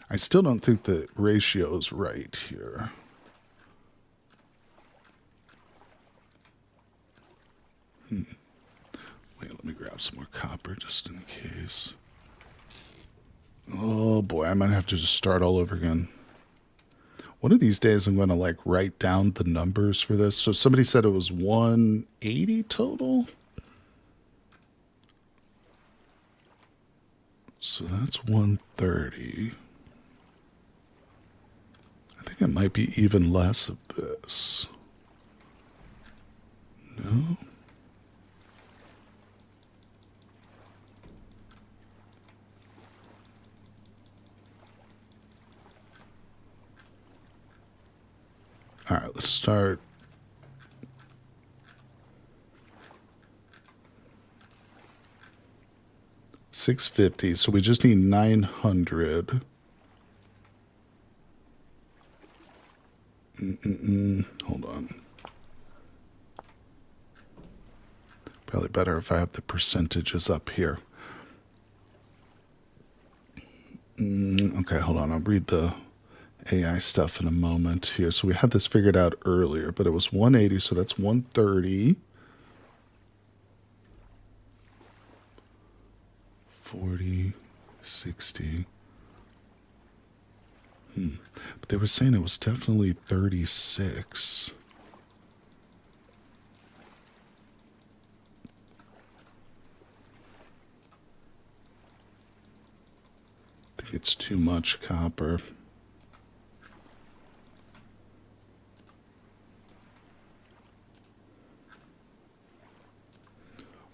I still don't think the ratio is right here. Wait, let me grab some more copper just in case. Oh boy, I might have to just start all over again. One of these days I'm going to, like, write down the numbers for this. So somebody said it was 180 total. So that's 130. I think it might be even less of this. No? All right, let's start. $650, so we just need 900. Hold on. Probably better if I have the percentages up here. Okay, hold on. I'll read the AI stuff in a moment here. So we had this figured out earlier, but it was 180, so that's 130. 40, 60. But they were saying it was definitely 36. I think it's too much copper.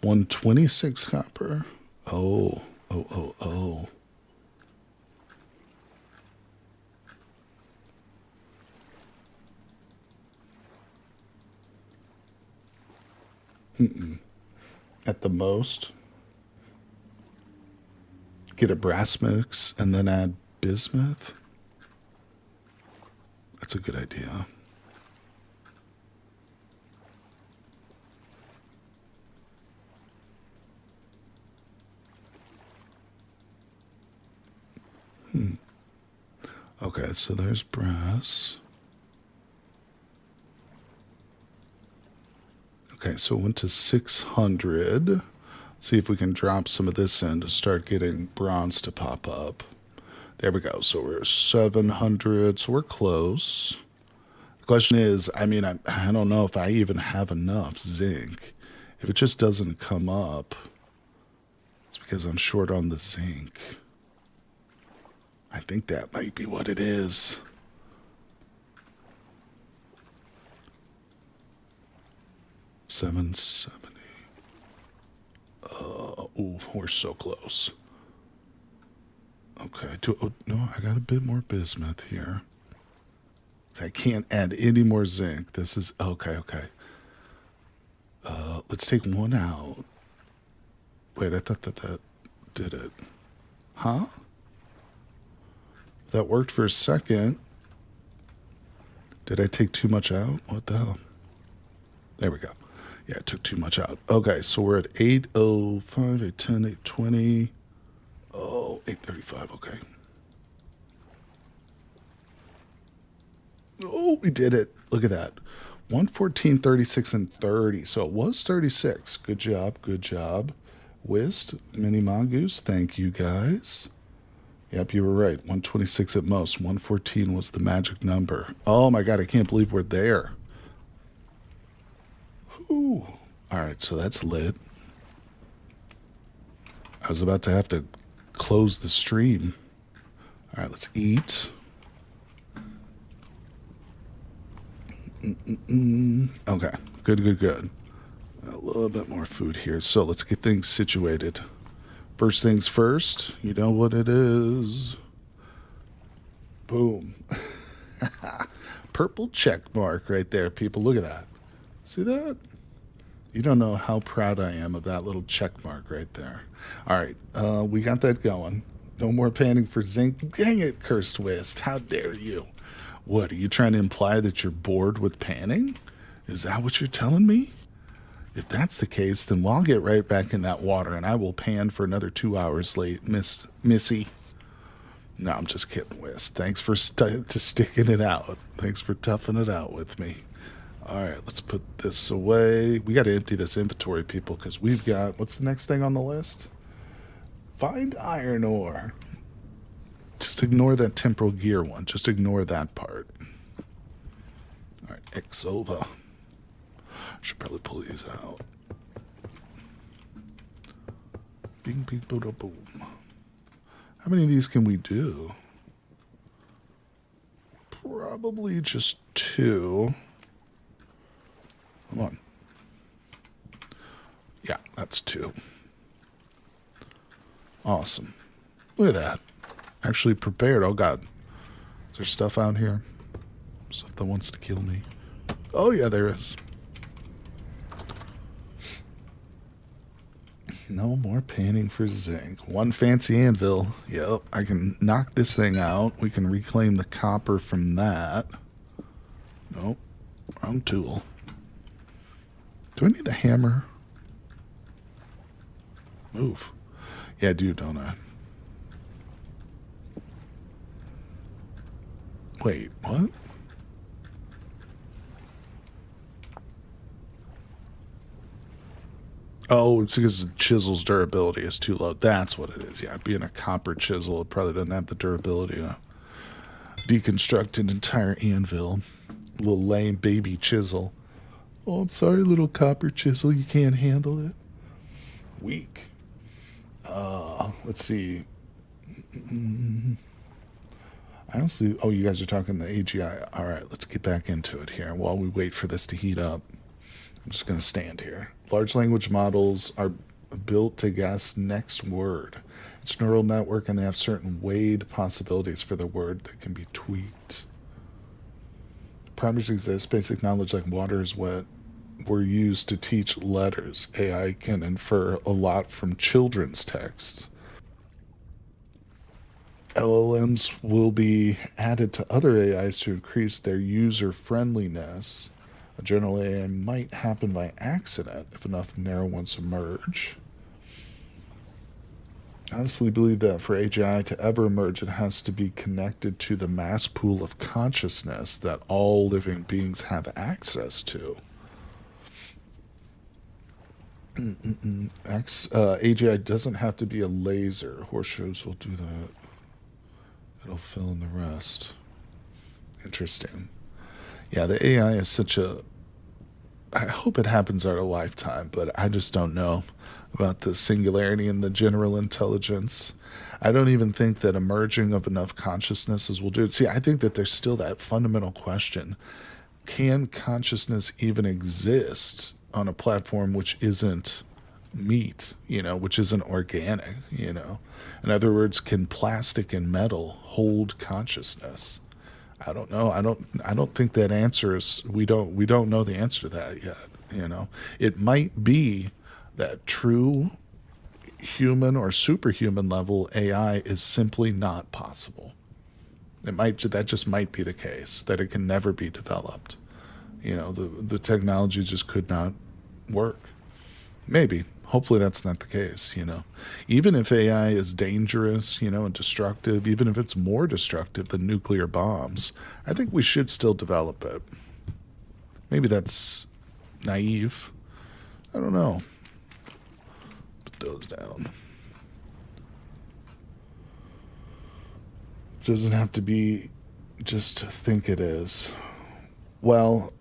$126 copper. Oh. At the most, get a brass mix and then add bismuth. That's a good idea. Okay, so there's brass. Okay, so it went to 600. Let's see if we can drop some of this in to start getting bronze to pop up. There we go. So we're 700, so we're close. The question is, I mean, I don't know if I even have enough zinc. If it just doesn't come up, it's because I'm short on the zinc. I think that might be what it is. 770. Ooh, we're so close. Okay, oh, no, I got a bit more bismuth here. I can't add any more zinc. This is, okay. Let's take one out. Wait, I thought that did it. Huh? That worked for a second. Did I take too much out? What the hell? There we go. Yeah, I took too much out. Okay, so we're at 805, 810, 820. Oh, 835, okay. Oh, we did it. Look at that. 114, 36, and 30. So it was 36. Good job, good job. Whist, Mini Mongoose, thank you guys. Yep, you were right. 126 at most. 114 was the magic number. Oh my god, I can't believe we're there. Whew. Alright, so that's lit. I was about to have to close the stream. Alright, let's eat. Okay, good. A little bit more food here. So let's get things situated. First things first, you know what it is. Boom. Purple check mark right there, people. Look at that. See that? You don't know how proud I am of that little check mark right there. All right, we got that going. No more panning for zinc. Dang it, Cursed Wist. How dare you? What, are you trying to imply that you're bored with panning? Is that what you're telling me? If that's the case, then we'll get right back in that water, and I will pan for another 2 hours late, Missy. No, I'm just kidding, Wist. Thanks for sticking it out. Thanks for toughing it out with me. All right, let's put this away. We got to empty this inventory, people, because we've got... What's the next thing on the list? Find iron ore. Just ignore that temporal gear one. Just ignore that part. All right, Exova. Should probably pull these out. Bing, bing, boom, boom. How many of these can we do? Probably just 2. Come on. Yeah, that's 2. Awesome. Look at that. Actually prepared. Oh, God. Is there stuff out here? Stuff that wants to kill me? Oh, yeah, there is. No more panning for zinc. One fancy anvil. Yep, I can knock this thing out. We can reclaim the copper from that. Nope. Wrong tool. Do I need the hammer? Move. Yeah, I do, don't I? Wait, what? Oh, it's because the chisel's durability is too low. That's what it is. Yeah, being a copper chisel, it probably doesn't have the durability to deconstruct an entire anvil. Little lame baby chisel. Oh, I'm sorry, little copper chisel. You can't handle it. Weak. Let's see. I honestly... Oh, you guys are talking the AGI. All right, let's get back into it here while we wait for this to heat up. I'm just going to stand here. Large language models are built to guess next word. It's neural network, and they have certain weighed possibilities for the word that can be tweaked. Primers exist. Basic knowledge like water is wet were used to teach letters. AI can infer a lot from children's texts. LLMs will be added to other AIs to increase their user friendliness. A general AI might happen by accident if enough narrow ones emerge. I honestly believe that for AGI to ever emerge, it has to be connected to the mass pool of consciousness that all living beings have access to. AGI doesn't have to be a laser. Horseshoes will do that. It'll fill in the rest. Interesting. Yeah, the AI is such a... I hope it happens our lifetime, but I just don't know about the singularity and the general intelligence. I don't even think that emerging of enough consciousnesses will do it. See, I think that there's still that fundamental question. Can consciousness even exist on a platform which isn't meat, which isn't organic, In other words, can plastic and metal hold consciousness? I don't know. I don't think that answer is, we don't know the answer to that yet. It might be that true human or superhuman level AI is simply not possible. That just might be the case, that it can never be developed. The technology just could not work. Maybe. Hopefully that's not the case. Even if AI is dangerous, and destructive, even if it's more destructive than nuclear bombs, I think we should still develop it. Maybe that's naive. I don't know. Put those down. Doesn't have to be just think it is. Well,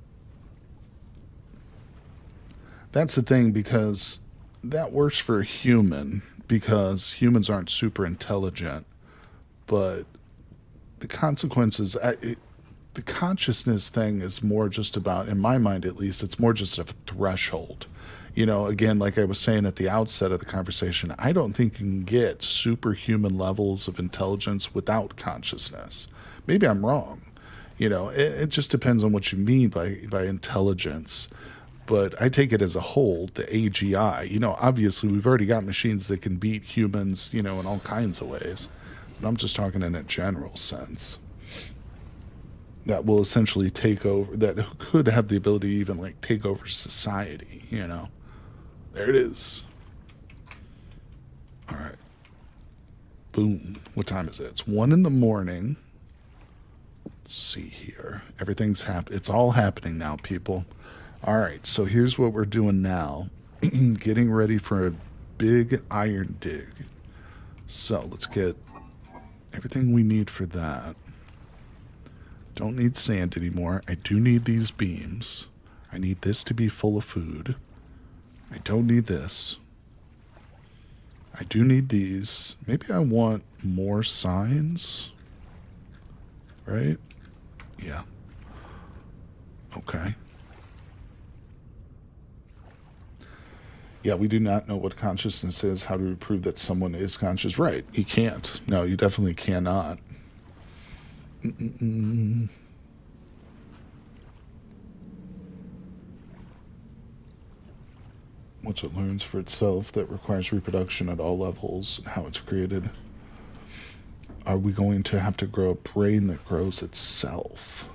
that's the thing, because that works for a human, because humans aren't super intelligent, but the consequences, the consciousness thing is more just about, in my mind at least, it's more just a threshold. Again, like I was saying at the outset of the conversation, I don't think you can get superhuman levels of intelligence without consciousness. Maybe I'm wrong. It just depends on what you mean by intelligence. But I take it as a whole, the AGI. Obviously we've already got machines that can beat humans, in all kinds of ways. But I'm just talking in a general sense. That will essentially take over, that could have the ability to even take over society, There it is. All right. Boom. What time is it? It's 1 a.m. Let's see here. Everything's it's all happening now, people. All right. So here's what we're doing now. Getting ready for a big iron dig. So let's get everything we need for that. Don't need sand anymore. I do need these beams. I need this to be full of food. I don't need this. I do need these. Maybe I want more signs. Right? Yeah. Okay. Yeah, we do not know what consciousness is. How do we prove that someone is conscious? Right. You can't. No, you definitely cannot. Once it learns for itself, that requires reproduction at all levels and how it's created. Are we going to have to grow a brain that grows itself?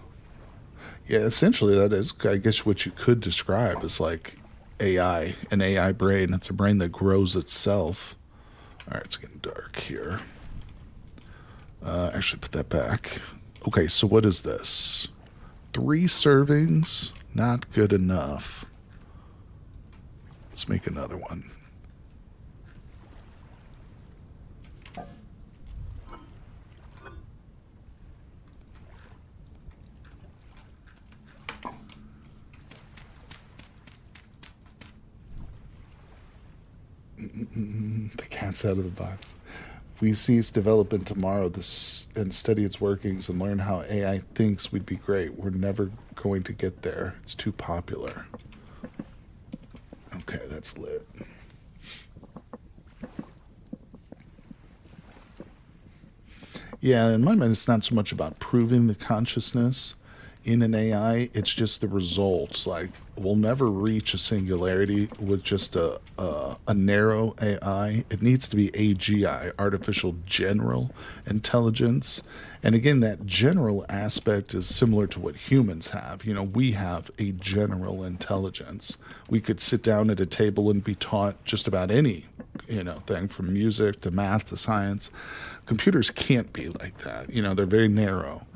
Yeah, essentially that is, I guess, what you could describe as like AI, an AI brain. It's a brain that grows itself. All right, it's getting dark here. Actually, put that back. Okay, so what is this? 3 servings? Not good enough. Let's make another one. The cat's out of the box. If we cease development tomorrow and study its workings and learn how AI thinks, we'd be great. We're never going to get there. It's too popular. Okay, that's lit. Yeah, in my mind, it's not so much about proving the consciousness in an AI, it's just the results. Like, we'll never reach a singularity with just a narrow AI. It needs to be AGI, artificial general intelligence. And again, that general aspect is similar to what humans have. We have a general intelligence. We could sit down at a table and be taught just about any, thing, from music to math to science. Computers can't be like that. They're very narrow.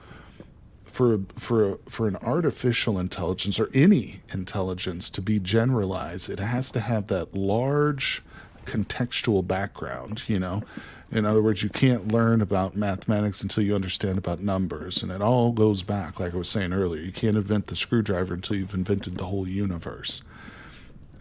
For an artificial intelligence or any intelligence to be generalized, it has to have that large contextual background, In other words, you can't learn about mathematics until you understand about numbers, and it all goes back, like I was saying earlier. You can't invent the screwdriver until you've invented the whole universe.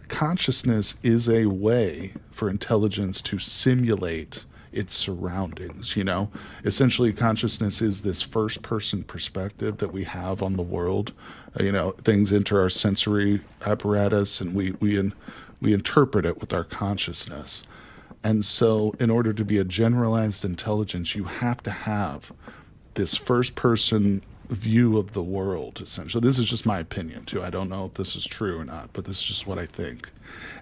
Consciousness is a way for intelligence to simulate its surroundings, you know? Essentially, consciousness is this first-person perspective that we have on the world. You know, things enter our sensory apparatus, and we interpret it with our consciousness. And so, in order to be a generalized intelligence, you have to have this first-person view of the world, essentially. This is just my opinion, too. I don't know if this is true or not, but this is just what I think.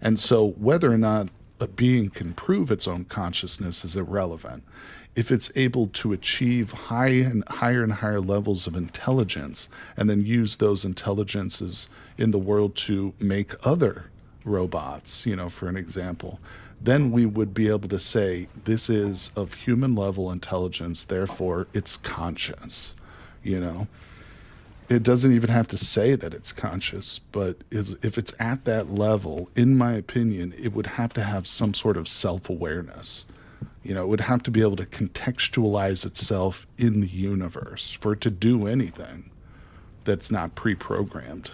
And so, whether or not a being can prove its own consciousness is irrelevant. If it's able to achieve higher and higher levels of intelligence, and then use those intelligences in the world to make other robots, you know, for an example, then we would be able to say this is of human level intelligence, therefore it's conscious, you know. It doesn't even have to say that it's conscious, but if it's at that level, in my opinion, it would have to have some sort of self-awareness. You know, it would have to be able to contextualize itself in the universe for it to do anything that's not pre-programmed.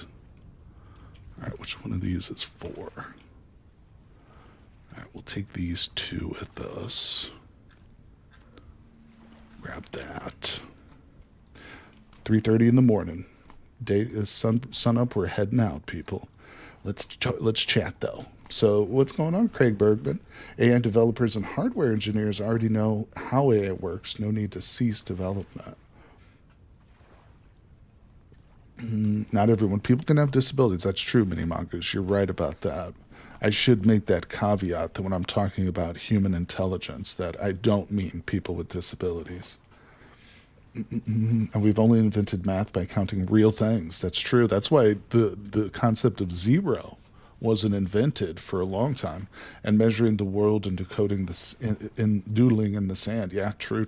All right, which one of these is 4? All right, we'll take these 2 with us. Grab that. 3:30 in the morning. Day is sun up. We're heading out, people. Let's chat though. So what's going on, Craig Bergman? AI developers and hardware engineers already know how AI works. No need to cease development. Not everyone. People can have disabilities. That's true, Mini Mongoose. You're right about that. I should make that caveat that when I'm talking about human intelligence, that I don't mean people with disabilities. And we've only invented math by counting real things. That's true. That's why the concept of zero wasn't invented for a long time. And measuring the world and decoding this in doodling in the sand. Yeah, true.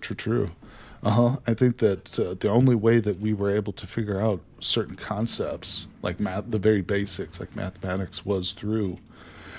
I think that the only way that we were able to figure out certain concepts, like math, the very basics, like mathematics, was through,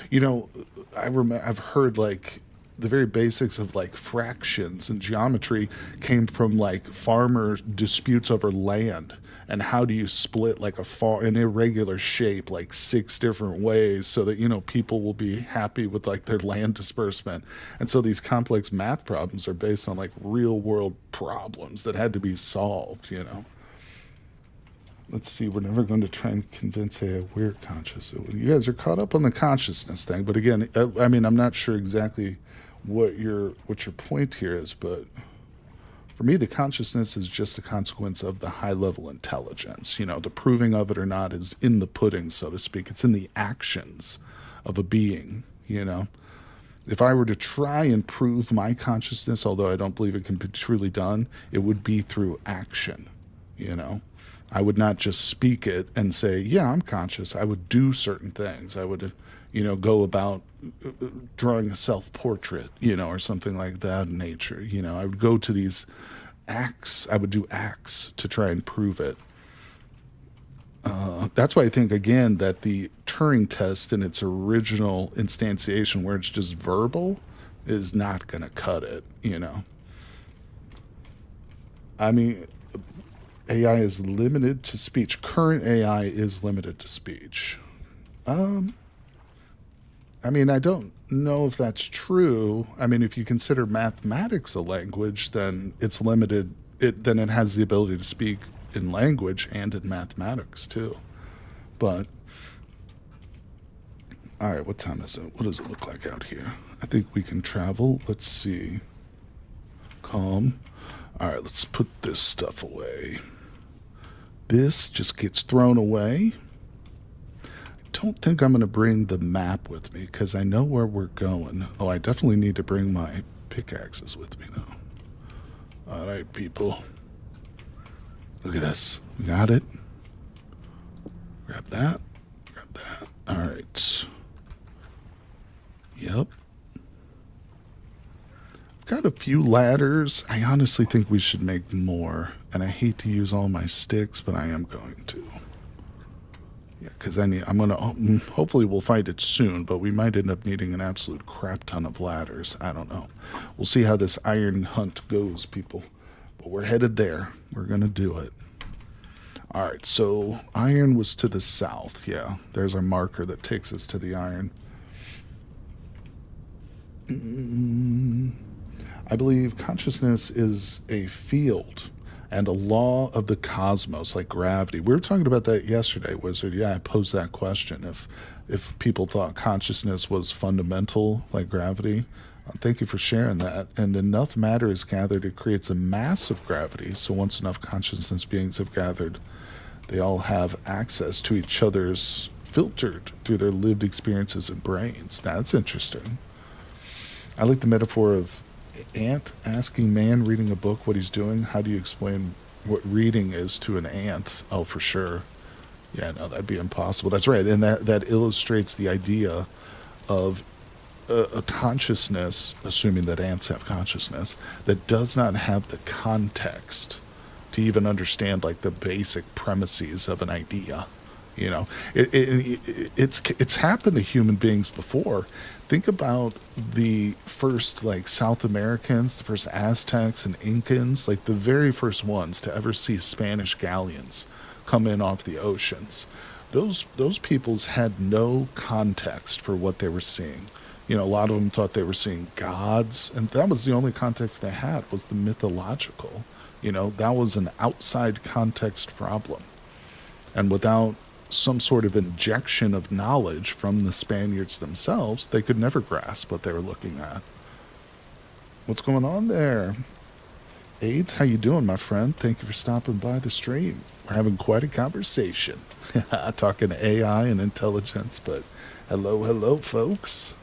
you know, I've heard like the very basics of like fractions and geometry came from like farmer disputes over land and how do you split like an irregular shape like 6 different ways so that, you know, people will be happy with like their land disbursement. And so these complex math problems are based on like real world problems that had to be solved, you know. Let's see, we're never going to try and convince AI we're conscious. You guys are caught up on the consciousness thing, but again, I mean, I'm not sure exactly what your point here is, but for me, the consciousness is just a consequence of the high level intelligence. You know, the proving of it or not is in the pudding, so to speak. It's in the actions of a being, you know. If I were to try and prove my consciousness, although I don't believe it can be truly done, it would be through action, you know. I would not just speak it and say, yeah, I'm conscious. I would do certain things. I would, you know, go about drawing a self-portrait, you know, or something like that in nature. You know, I would go to these acts. I would do acts to try and prove it. That's why I think, again, that the Turing test in its original instantiation, where it's just verbal, is not going to cut it, you know. I mean, AI is limited to speech. Current AI is limited to speech. I mean, I don't know if that's true. I mean, if you consider mathematics a language, then it's limited. Then it has the ability to speak in language and in mathematics too. But all right, what time is it? What does it look like out here? I think we can travel. Let's see. Calm. All right, let's put this stuff away. This just gets thrown away. Don't think I'm going to bring the map with me because I know where we're going. Oh, I definitely need to bring my pickaxes with me, though. All right, people. Look at this. Got it. Grab that. Grab that. All right. Yep. Got a few ladders. I honestly think we should make more. And I hate to use all my sticks, but I am going to. Yeah, because I'm going to, hopefully we'll find it soon, but we might end up needing an absolute crap ton of ladders. I don't know. We'll see how this iron hunt goes, people. But we're headed there. We're going to do it. All right, so iron was to the south. Yeah, there's our marker that takes us to the iron. I believe consciousness is a field and a law of the cosmos, like gravity. We were talking about that yesterday, Wizard. Yeah, I posed that question. If people thought consciousness was fundamental, like gravity, thank you for sharing that. And enough matter is gathered, it creates a massive gravity. So once enough consciousness beings have gathered, they all have access to each other's filtered through their lived experiences and brains. Now, that's interesting. I like the metaphor of ant asking man reading a book what he's doing. How do you explain what reading is to an ant? Oh, for sure. Yeah, no, that'd be impossible. That's right. And that illustrates the idea of a consciousness, assuming that ants have consciousness, that does not have the context to even understand like the basic premises of an idea. You know, it's happened to human beings before. Think about the first like South Americans, the first Aztecs and Incans, like the very first ones to ever see Spanish galleons come in off the oceans. Those peoples had no context for what they were seeing. You know, a lot of them thought they were seeing gods, and that was the only context they had, was the mythological. You know, that was an outside context problem. And without some sort of injection of knowledge from the Spaniards themselves, they could never grasp what they were looking at. What's going on there? AIDS, how you doing, my friend? Thank you for stopping by the stream. We're having quite a conversation. Talking AI and intelligence, but hello, folks.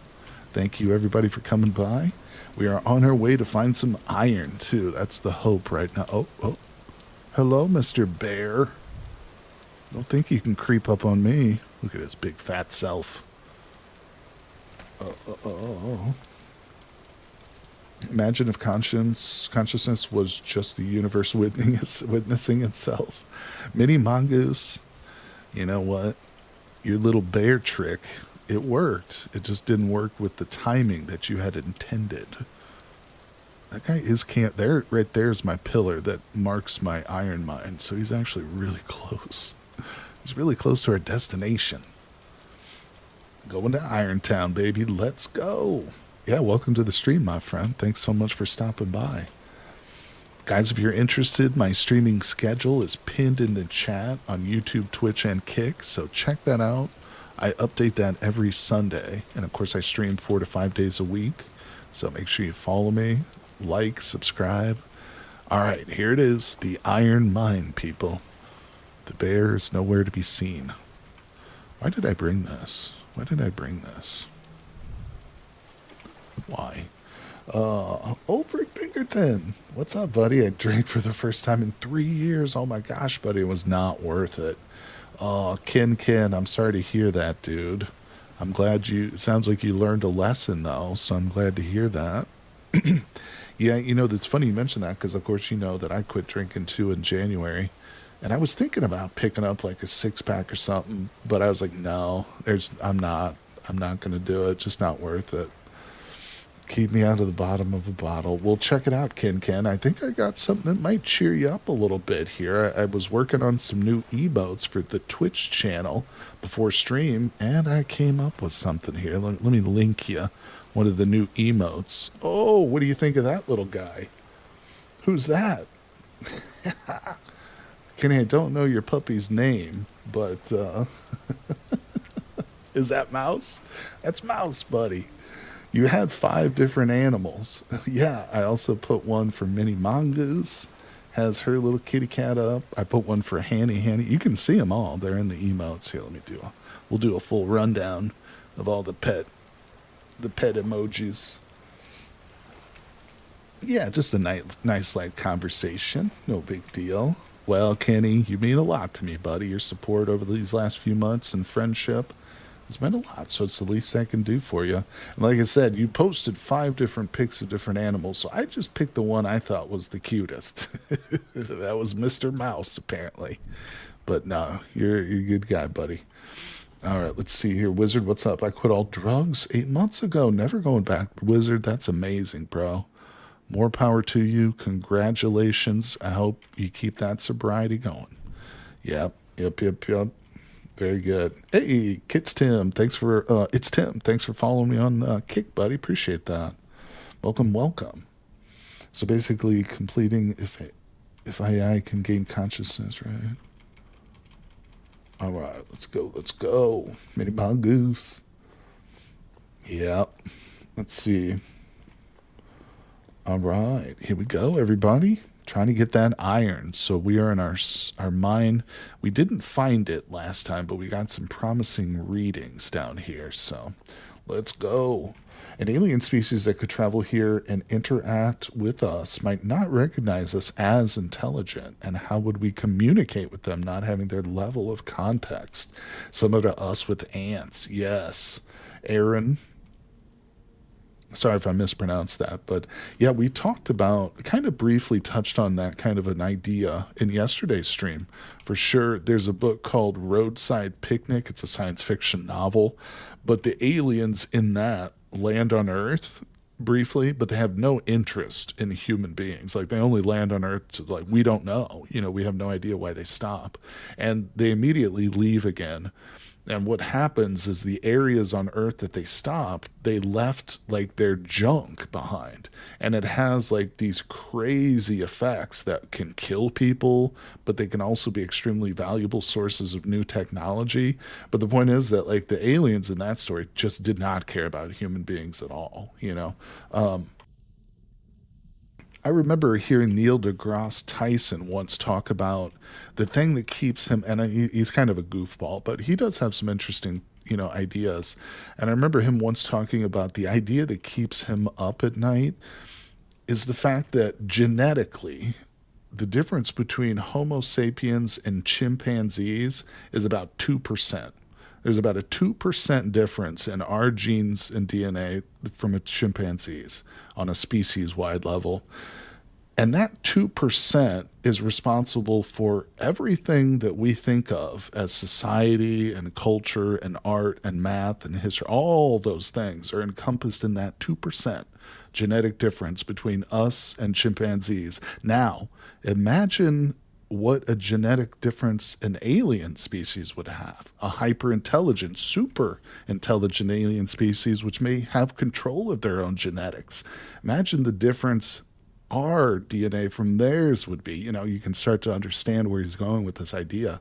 Thank you, everybody, for coming by. We are on our way to find some iron, too. That's the hope right now. Oh. Hello, Mr. Bear. Don't think you can creep up on me. Look at his big fat self. Imagine if consciousness was just the universe witnessing itself. Mini mongoose, you know what? Your little bear trick, it worked. It just didn't work with the timing that you had intended. That guy is there. Right there's my pillar that marks my iron mine. So he's actually really close. He's really close to our destination. Going to Irontown, baby. Let's go. Yeah, welcome to the stream, my friend. Thanks so much for stopping by. Guys, if you're interested, my streaming schedule is pinned in the chat on YouTube, Twitch, and Kick, so check that out. I update that every Sunday, and of course I stream 4 to 5 days a week, so make sure you follow me, like, subscribe. All right, here it is, the Iron Mine, people. The bear is nowhere to be seen. Why did I bring this? Why? Ulfric Pinkerton. What's up, buddy? I drank for the first time in 3 years. Oh my gosh, buddy, it was not worth it. Oh, Ken, I'm sorry to hear that, dude. I'm glad it sounds like you learned a lesson, though, so I'm glad to hear that. Yeah, you know, it's funny you mention that, because of course you know that I quit drinking too in January. And I was thinking about picking up like a 6-pack or something, but I was like, no, I'm not going to do it. Just not worth it. Keep me out of the bottom of a bottle. We'll check it out, Ken. I think I got something that might cheer you up a little bit here. I was working on some new emotes for the Twitch channel before stream, and I came up with something here. Let me link you one of the new emotes. Oh, what do you think of that little guy? Who's that? Kenny, I don't know your puppy's name, but is that Mouse? That's Mouse, buddy. You had 5 different animals. Yeah, I also put one for Mini Mongoose. Has her little kitty cat up. I put one for Hanny. You can see them all. They're in the emotes. Here, we'll do a full rundown of all the pet emojis. Yeah, just a nice light conversation. No big deal. Well, Kenny, you mean a lot to me, buddy. Your support over these last few months and friendship has meant a lot, so it's the least I can do for you. And like I said, you posted 5 different pics of different animals, so I just picked the one I thought was the cutest. That was Mr. Mouse, apparently. But no, you're a good guy, buddy. All right, let's see here. Wizard, what's up? I quit all drugs 8 months ago. Never going back. Wizard, that's amazing, bro. More power to you. Congratulations. I hope you keep that sobriety going. Yep. Very good. Hey, it's Tim. Thanks for following me on Kick, buddy. Appreciate that. Welcome. So basically, completing if AI can gain consciousness, right? All right, let's go. Let's go. Mini mongoose. Yep. Let's see. All right, here we go, everybody. Trying to get that iron. So we are in our mine. We didn't find it last time, but we got some promising readings down here. So let's go. An alien species that could travel here and interact with us might not recognize us as intelligent. And how would we communicate with them not having their level of context? Similar to us with ants. Yes. Aaron, sorry if I mispronounced that, but yeah, we talked about, kind of briefly touched on that kind of an idea in yesterday's stream. For sure, there's a book called Roadside Picnic. It's a science fiction novel, but the aliens in that land on Earth briefly, but they have no interest in human beings. Like they only land on Earth to, like, we don't know, we have no idea why they stop, and they immediately leave again. And what happens is the areas on Earth that they stop, they left like their junk behind. And it has like these crazy effects that can kill people, but they can also be extremely valuable sources of new technology. But the point is that like the aliens in that story just did not care about human beings at all. I remember hearing Neil deGrasse Tyson once talk about the thing that keeps him, and he's kind of a goofball, but he does have some interesting, ideas. And I remember him once talking about the idea that keeps him up at night is the fact that genetically, the difference between Homo sapiens and chimpanzees is about 2%. There's about a 2% difference in our genes and DNA from a chimpanzees on a species wide level. And that 2% is responsible for everything that we think of as society and culture and art and math and history. All those things are encompassed in that 2% genetic difference between us and chimpanzees. Now, imagine what a genetic difference an alien species would have. A hyper intelligent, super intelligent alien species, which may have control of their own genetics. Imagine the difference our DNA from theirs would be. You can start to understand where he's going with this idea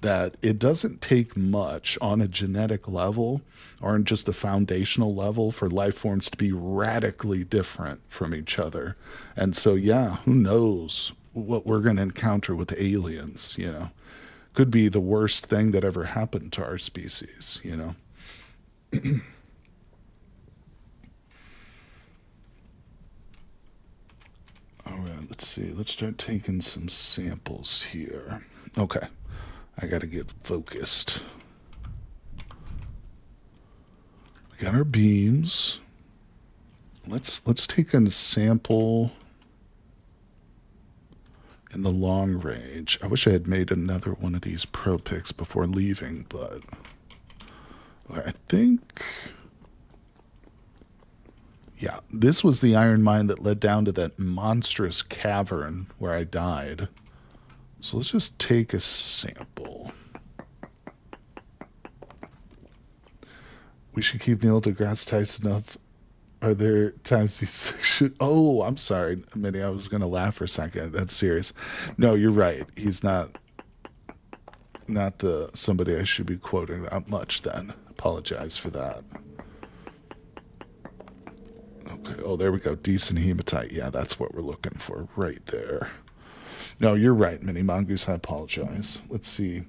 that it doesn't take much on a genetic level or on just a foundational level for life forms to be radically different from each other. And so, yeah, who knows what we're going to encounter with aliens. Could be the worst thing that ever happened to our species. All right, let's see. Let's start taking some samples here. Okay, I got to get focused. We got our beams. Let's take a sample in the long range. I wish I had made another one of these pro picks before leaving, but I think, yeah, this was the iron mine that led down to that monstrous cavern where I died. So let's just take a sample. We should keep Neil deGrasse Tyson up. Are there times he's... Oh, I'm sorry, Minnie. I was going to laugh for a second. That's serious. No, you're right. He's not the somebody I should be quoting that much then. Apologize for that. Okay. Oh, there we go. Decent hematite. Yeah, that's what we're looking for right there. No, you're right, Minnie Mongoose. I apologize. Let's see.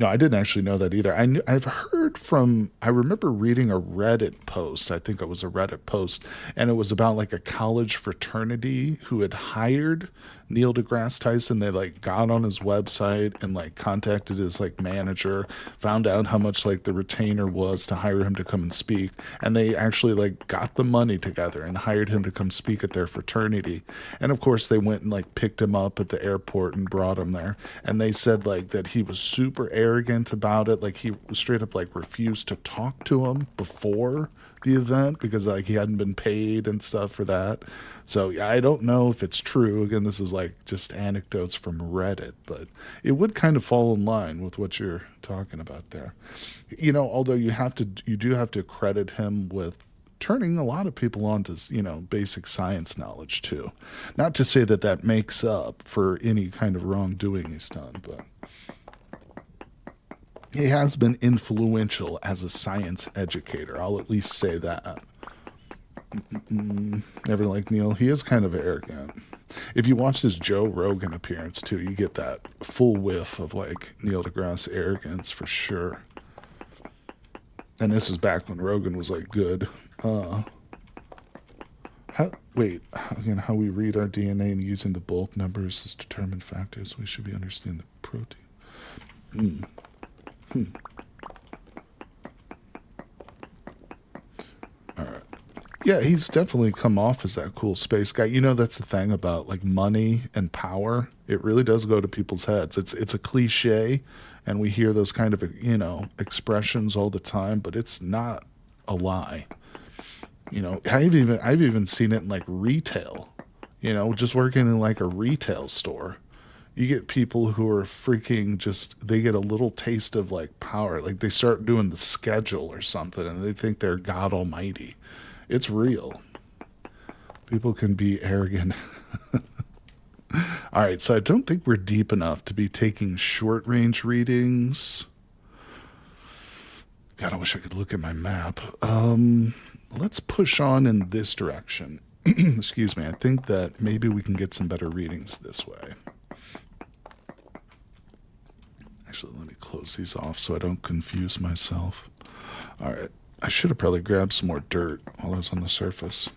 No, I didn't actually know that either. I've heard from, I remember reading a Reddit post. I think it was a Reddit post, and it was about like a college fraternity who had hired Neil deGrasse Tyson. They like got on his website and like contacted his like manager, found out how much like the retainer was to hire him to come and speak, and they actually like got the money together and hired him to come speak at their fraternity. And of course they went and like picked him up at the airport and brought him there, and they said like that he was super arrogant about it. Like he straight up like refused to talk to him before the event because like he hadn't been paid and stuff for that. So yeah, I don't know if it's true. Again, this is like just anecdotes from Reddit, but it would kind of fall in line with what you're talking about there. Although you do have to credit him with turning a lot of people on to, basic science knowledge too. Not to say that that makes up for any kind of wrongdoing he's done, but he has been influential as a science educator. I'll at least say that. Never liked Neil. He is kind of arrogant. If you watch this Joe Rogan appearance too, you get that full whiff of like Neil deGrasse arrogance for sure. And this was back when Rogan was like good. How we read our DNA and using the bulk numbers as determined factors. We should be understanding the protein. All right. Yeah, he's definitely come off as that cool space guy. That's the thing about like money and power. It really does go to people's heads. It's a cliche, and we hear those kind of expressions all the time, but it's not a lie. I've even seen it in like retail. Just working in like a retail store. You get people who are freaking they get a little taste of like power. Like they start doing the schedule or something and they think they're God Almighty. It's real. People can be arrogant. All right, so I don't think we're deep enough to be taking short range readings. God, I wish I could look at my map. Let's push on in this direction. Excuse me. I think that maybe we can get some better readings this way. Actually, let me close these off so I don't confuse myself. All right. I should have probably grabbed some more dirt while I was on the surface.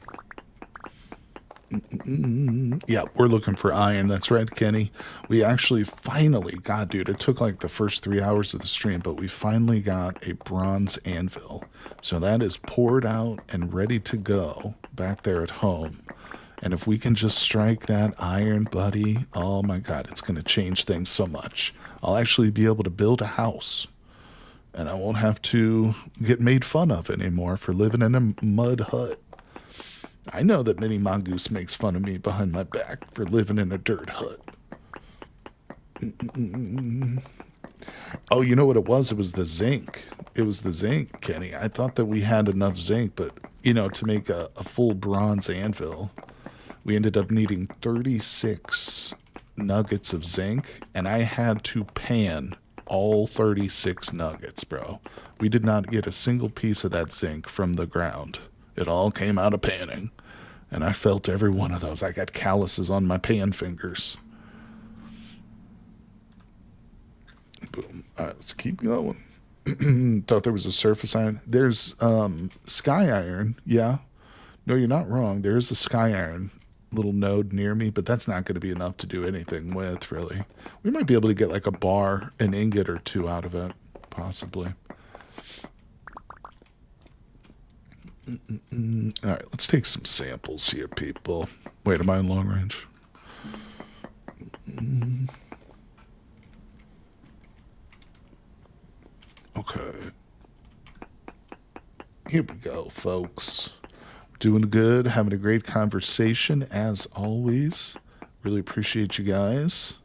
Yeah, we're looking for iron. That's right, Kenny. We actually finally got, dude, it took like the first 3 hours of the stream, but we finally got a bronze anvil. So that is poured out and ready to go back there at home. And if we can just strike that iron, buddy, oh my God, it's going to change things so much. I'll actually be able to build a house. And I won't have to get made fun of anymore for living in a mud hut. I know that Mini Mongoose makes fun of me behind my back for living in a dirt hut. Oh, you know what it was? It was the zinc. It was the zinc, Kenny. I thought that we had enough zinc, but, to make a full bronze anvil, we ended up needing 36 nuggets of zinc, and I had to pan all 36 nuggets, bro. We did not get a single piece of that zinc from the ground. It all came out of panning, and I felt every one of those. I got calluses on my pan fingers. Boom. All right, let's keep going. Thought there was a surface iron. There's sky iron. Yeah. No, you're not wrong. There is a sky iron little node near me, but that's not going to be enough to do anything with, really. We might be able to get like a bar, an ingot or two out of it, possibly. All right, let's take some samples here, people. Wait, am I in long range? Okay. Here we go, folks. Doing good, having a great conversation as always. Really appreciate you guys.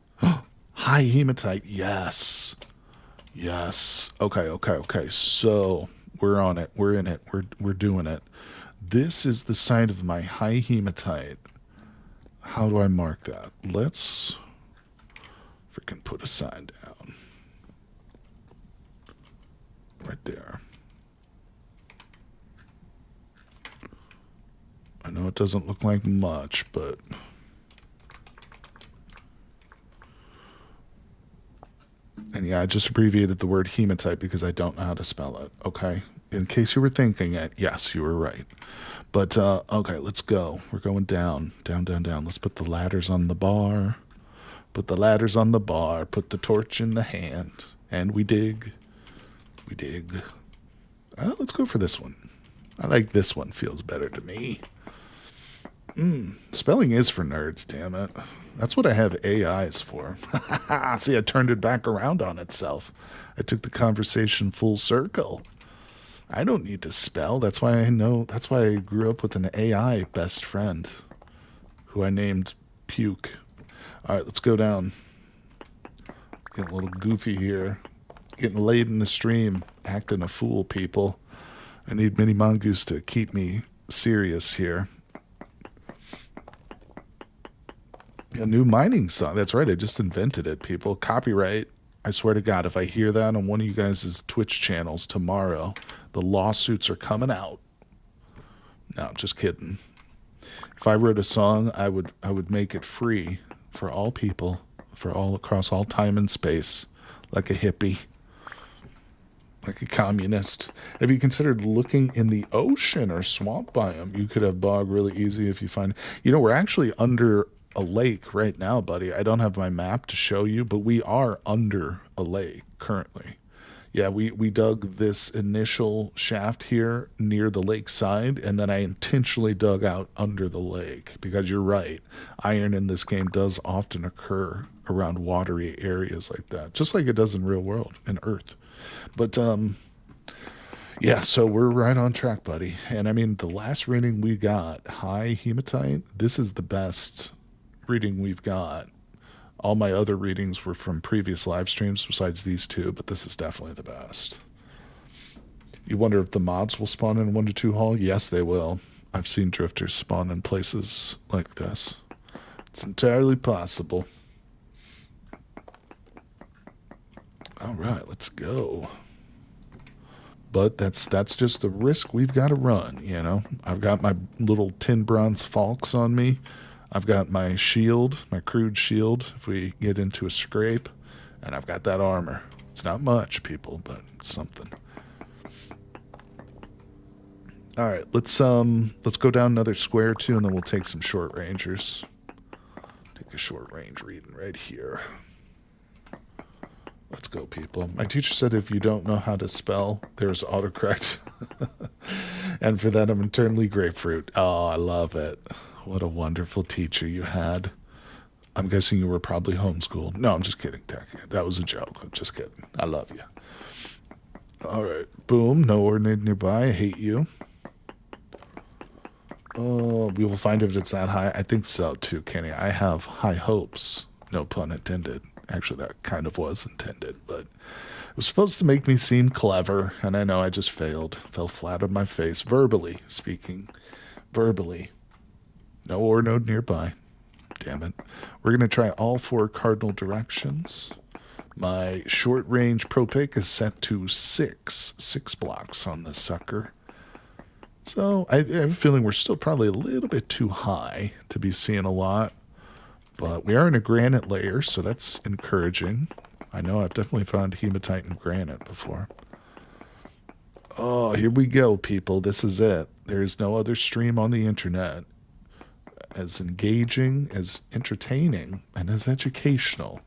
High hematite, yes. Yes. Okay. So we're on it. We're in it. We're doing it. This is the site of my high hematite. How do I mark that? Let's freaking put a sign down. Right there. I know it doesn't look like much, but and yeah, I just abbreviated the word hematite because I don't know how to spell it, okay? In case you were thinking it, yes, you were right. But, okay, let's go. We're going down. Let's put the ladders on the bar. Put the ladders on the bar. Put the torch in the hand. And we dig. We dig. Let's go for this one. I like this one. Feels better to me. Spelling is for nerds, damn it. That's what I have AIs for. See, I turned it back around on itself. I took the conversation full circle. I don't need to spell. That's why I grew up with an AI best friend who I named Puke. All right, let's go down. Getting a little goofy here. Getting laid in the stream. Acting a fool, people. I need Mini Mongoose to keep me serious here. A new mining song. That's right. I just invented it, people. Copyright. I swear to God, if I hear that on one of you guys' Twitch channels tomorrow, the lawsuits are coming out. No, I'm just kidding. If I wrote a song, I would make it free for all people, for all across all time and space, like a hippie, like a communist. Have you considered looking in the ocean or swamp biome? You could have bog really easy if you find. You know, we're actually under a lake right now, buddy. I don't have my map to show you, but we are under a lake currently. Yeah, we dug this initial shaft here near the lake side, and then I intentionally dug out under the lake because you're right. Iron in this game does often occur around watery areas like that, just like it does in real world, in Earth. But, yeah, so we're right on track, buddy. And, I mean, the last reading we got, high hematite, this is the best reading we've got. All my other readings were from previous live streams besides these two, but this is definitely the best. You wonder if the mobs will spawn in 1 to 2 Hall? Yes, they will. I've seen drifters spawn in places like this. It's entirely possible. All right, let's go. But that's just the risk we've got to run, you know. I've got my little tin bronze falx on me. I've got my shield, my crude shield, if we get into a scrape, and I've got that armor. It's not much, people, but it's something. All right, let's go down another square or two, and then we'll take some short rangers. Take a short range reading right here. Let's go, people. My teacher said if you don't know how to spell, there's autocorrect. And for that, I'm eternally grapefruit. Oh, I love it. What a wonderful teacher you had. I'm guessing you were probably homeschooled. No, I'm just kidding, Tech. That was a joke. I'm just kidding. I love you. All right. Boom. No ordinate nearby. I hate you. Oh, we will find if it's that high. I think so, too, Kenny. I have high hopes. No pun intended. Actually, that kind of was intended, but it was supposed to make me seem clever, and I know I just failed. Fell flat on my face, verbally speaking. Verbally. No ore node nearby. Damn it. We're going to try all 4 cardinal directions. My short range propake is set to 6 blocks on this sucker. So I have a feeling we're still probably a little bit too high to be seeing a lot. But we are in a granite layer, so that's encouraging. I know I've definitely found hematite and granite before. Oh, here we go, people. This is it. There is no other stream on the internet as engaging, as entertaining, and as educational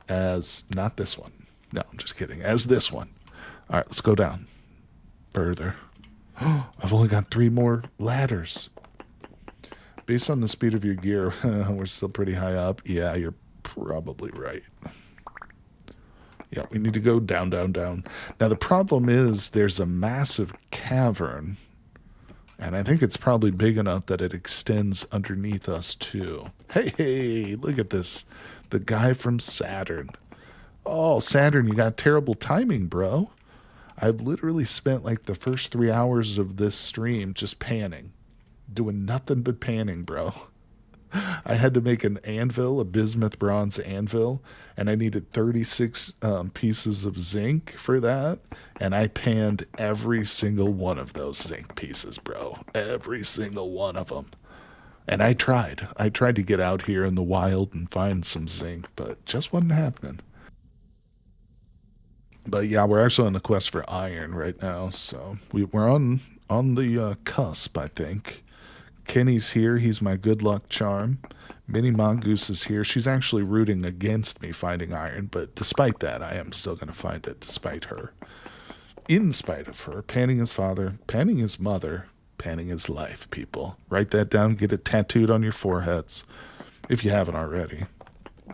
as not this one. No, I'm just kidding. As this one. All right, let's go down further. I've only got 3 more ladders. Based on the speed of your gear, we're still pretty high up. Yeah, you're probably right. Yeah, we need to go down, down, down. Now, the problem is there's a massive cavern, and I think it's probably big enough that it extends underneath us, too. Hey, look at this. The guy from Saturn. Oh, Saturn, you got terrible timing, bro. I've literally spent like the first 3 hours of this stream just panning. Doing nothing but panning, bro. I had to make an anvil, a bismuth bronze anvil, and I needed 36 pieces of zinc for that, and I panned every single one of those zinc pieces, bro. Every single one of them. And I tried. I tried to get out here in the wild and find some zinc, but just wasn't happening. But yeah, we're actually on the quest for iron right now, so we're on the cusp, I think. Kenny's here. He's my good luck charm. Mini Mongoose is here. She's actually rooting against me finding iron, but despite that, I am still going to find it, despite her. In spite of her. Panning his father, panning his mother, panning his life, people. Write that down. Get it tattooed on your foreheads, if you haven't already.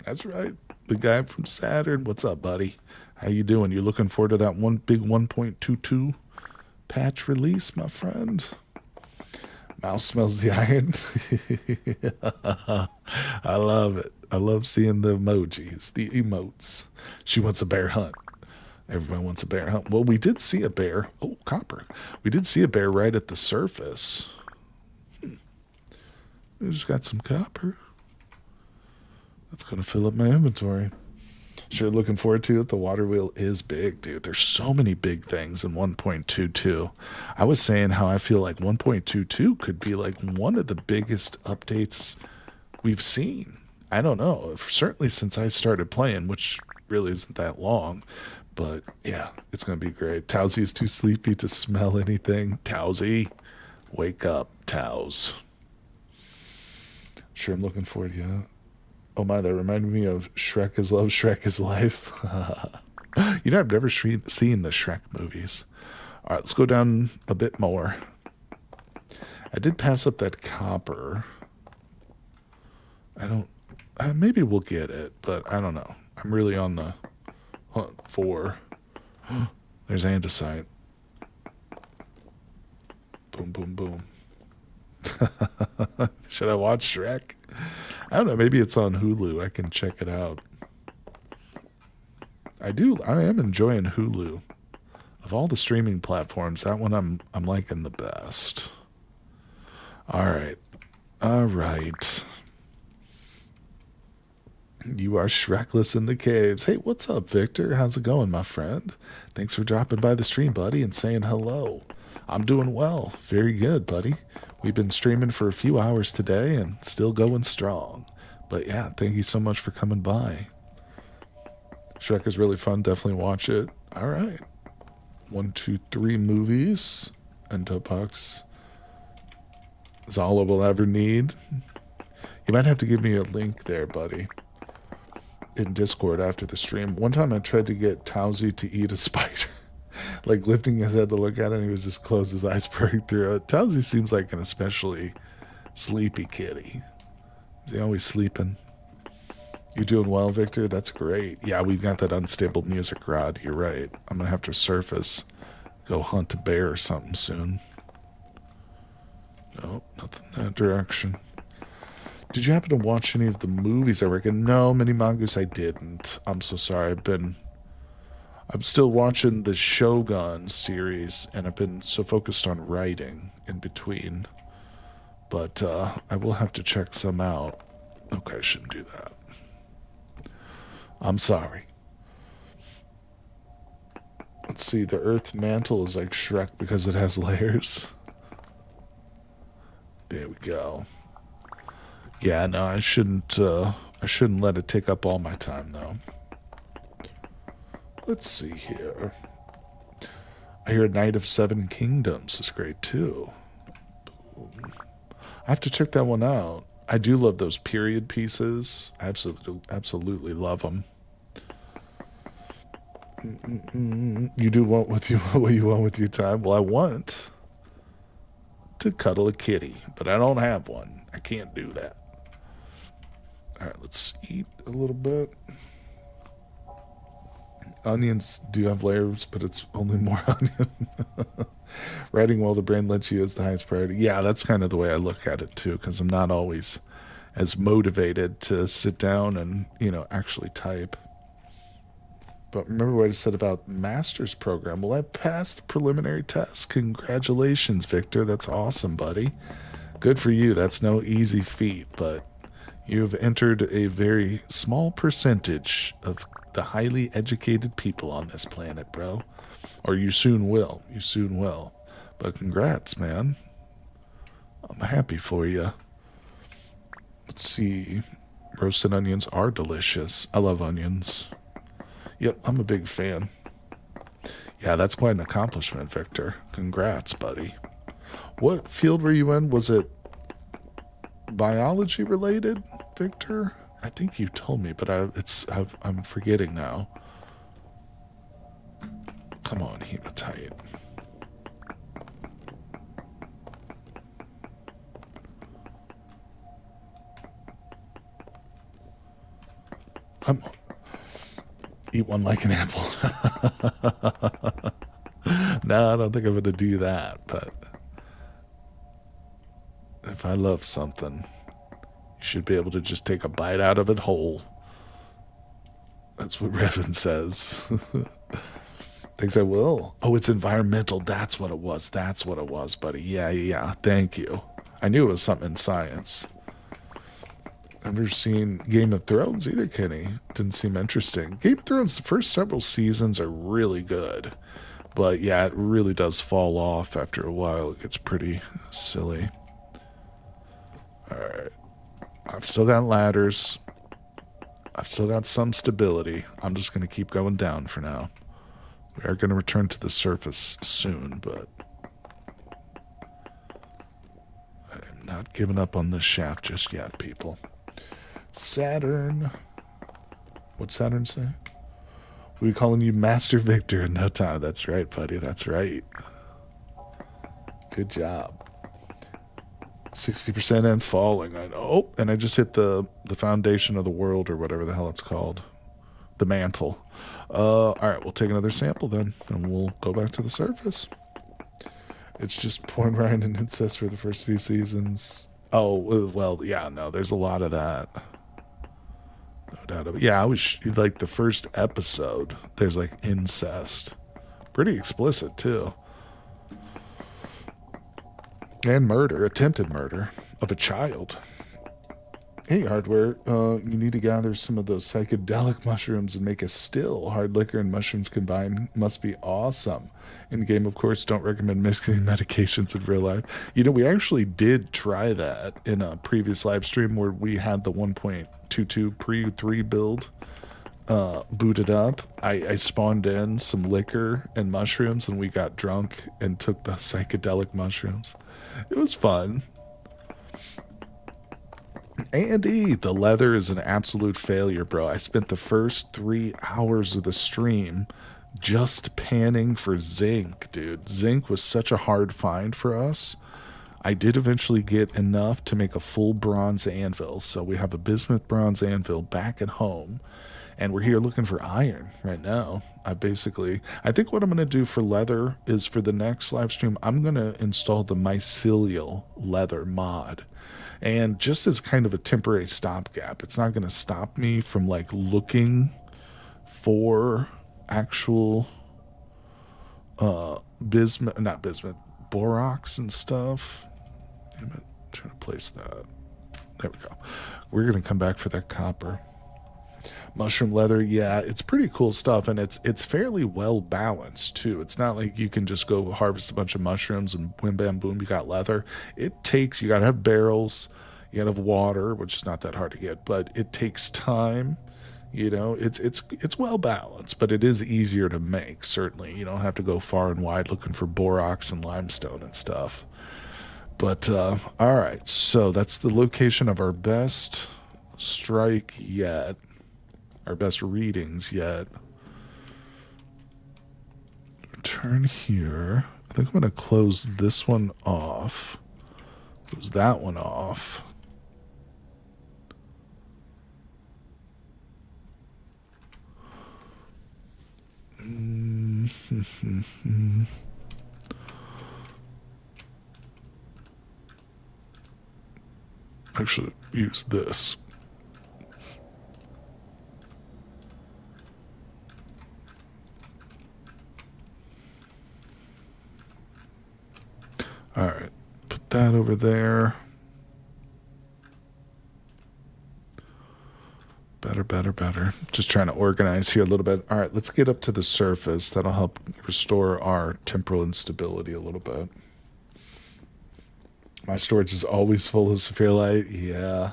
That's right. The guy from Saturn. What's up, buddy? How you doing? You looking forward to that one big 1.22 patch release, my friend? Mouse smells the iron. I love it. I love seeing the emojis, the emotes. She wants a bear hunt. Everybody wants a bear, huh? Well, we did see a bear. Oh, copper. We did see a bear right at the surface. We just got some copper. That's going to fill up my inventory. Sure, looking forward to it. The water wheel is big, dude. There's so many big things in 1.22. I was saying how I feel like 1.22 could be like one of the biggest updates we've seen. I don't know. Certainly since I started playing, which really isn't that long. But yeah, it's going to be great. Towsy is too sleepy to smell anything. Towsy, wake up, Tows. Sure, I'm looking forward to it. Oh my, that reminded me of Shrek is Love, Shrek is Life. You know, I've never seen the Shrek movies. All right, let's go down a bit more. I did pass up that copper. I don't... maybe we'll get it, but I don't know. I'm really on the hunt for... There's andesite. Boom, boom, boom. Should I watch Shrek? I don't know. Maybe it's on Hulu. I can check it out. I am enjoying Hulu. Of all the streaming platforms, that one I'm liking the best. All right. You are Shrekless in the caves. Hey, what's up, Victor? How's it going, my friend? Thanks for dropping by the stream, buddy, and saying hello. I'm doing well. Very good, buddy. We've been streaming for a few hours today and still going strong. But yeah, thank you so much for coming by. Shrek is really fun. Definitely watch it. All right. 1, 2, 3 movies. Endobox is all I will ever need. You might have to give me a link there, buddy, in Discord after the stream. One time I tried to get Towsy to eat a spider. Like lifting his head to look at it, and he was just closed his eyes, peering through it. Towsy seems like an especially sleepy kitty. Is he always sleeping? You doing well, Victor? That's great. Yeah, we've got that unstable music rod. You're right. I'm gonna have to surface, go hunt a bear or something soon. Nope, nothing in that direction. Did you happen to watch any of the movies I reckon? No, Mini Mongoose, I didn't. I'm so sorry. I'm still watching the Shogun series, and I've been so focused on writing in between. But I will have to check some out. Okay, I shouldn't do that. I'm sorry. Let's see, the Earth Mantle is like Shrek because it has layers. There we go. Yeah, no, I shouldn't let it take up all my time, though. Let's see here. I hear Knight of Seven Kingdoms is great, too. Boom. I have to check that one out. I do love those period pieces. I absolutely love them. You do what you want with your time? Well, I want to cuddle a kitty, but I don't have one. I can't do that. All right, let's eat a little bit. Onions do have layers, but it's only more onion. Writing while the brain lets you is the highest priority. Yeah, that's kind of the way I look at it, too, because I'm not always as motivated to sit down and, actually type. But remember what I said about master's program. Well, I passed the preliminary test. Congratulations, Victor. That's awesome, buddy. Good for you. That's no easy feat, but you've entered a very small percentage of the highly educated people on this planet, bro. Or you soon will. You soon will. But congrats, man. I'm happy for you. Let's see. Roasted onions are delicious. I love onions. Yep, I'm a big fan. Yeah, that's quite an accomplishment, Victor. Congrats, buddy. What field were you in? Was it biology related, Victor? I think you told me, but I'm forgetting now. Come on, hematite. Come on. Eat one like an apple. No, I don't think I'm going to do that, but if I love something, you should be able to just take a bite out of it whole. That's what Revan says. Thanks, I will. Oh, it's environmental. That's what it was. That's what it was, buddy. Yeah, yeah. Thank you. I knew it was something in science. I've never seen Game of Thrones either, Kenny. Didn't seem interesting. Game of Thrones, the first several seasons are really good. But yeah, it really does fall off after a while. It gets pretty silly. Alright. I've still got ladders. I've still got some stability. I'm just going to keep going down for now. We are going to return to the surface soon, but I'm not giving up on this shaft just yet, people. Saturn. What'd Saturn say? We'll be calling you Master Victor in no time. That's right, buddy. That's right. Good job. 60% and falling. I know. Oh, and I just hit the foundation of the world, or whatever the hell it's called. The mantle. All right, we'll take another sample then, and we'll go back to the surface. It's just porn, Ryan, and incest for the first 2 seasons. Oh, well, yeah, no, there's a lot of that. No doubt about it. Yeah, I was like the first episode, there's like incest. Pretty explicit, too. And murder, attempted murder of a child. Hey, Hardware, you need to gather some of those psychedelic mushrooms and make a still. Hard liquor and mushrooms combined must be awesome. In game, of course, don't recommend mixing medications in real life. You know, we actually did try that in a previous live stream where we had the 1.22 pre-3 build booted up. I spawned in some liquor and mushrooms, and we got drunk and took the psychedelic mushrooms. It was fun. Andy, the leather is an absolute failure, bro. I spent the first 3 hours of the stream just panning for zinc, dude. Zinc was such a hard find for us. I did eventually get enough to make a full bronze anvil, so we have a bismuth bronze anvil back at home, and we're here looking for iron right now. I think what I'm going to do for leather is for the next live stream, I'm going to install the mycelial leather mod. And just as kind of a temporary stopgap, it's not going to stop me from like looking for actual borax and stuff. Damn it, I'm trying to place that. There we go. We're going to come back for that copper. Mushroom leather, yeah, it's pretty cool stuff, and it's fairly well balanced too. It's not like you can just go harvest a bunch of mushrooms and wham bam boom, you got leather. You gotta have barrels, you gotta have water, which is not that hard to get, but it takes time. You know, it's well balanced, but it is easier to make. Certainly, you don't have to go far and wide looking for borax and limestone and stuff. But all right, so that's the location of our best strike yet. Our best readings yet. Turn here. I think I'm going to close this one off. Close that one off. Actually, use this. All right, put that over there. Better. Just trying to organize here a little bit. All right, let's get up to the surface. That'll help restore our temporal instability a little bit. My storage is always full of Spherolite. Yeah,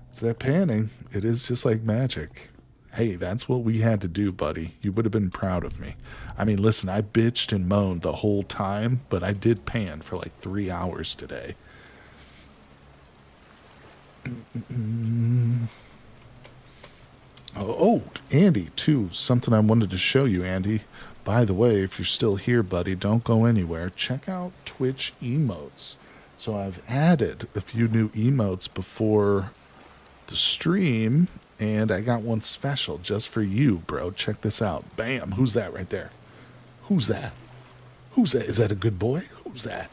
it's that panning. It is just like magic. Hey, that's what we had to do, buddy. You would have been proud of me. I mean, listen, I bitched and moaned the whole time, but I did pan for like 3 hours today. Oh, Andy, too. Something I wanted to show you, Andy. By the way, if you're still here, buddy, don't go anywhere. Check out Twitch emotes. So I've added a few new emotes before the stream, and I got one special just for you, bro. Check this out. Bam. Who's that right there? Who's that? Who's that? Is that a good boy? Who's that?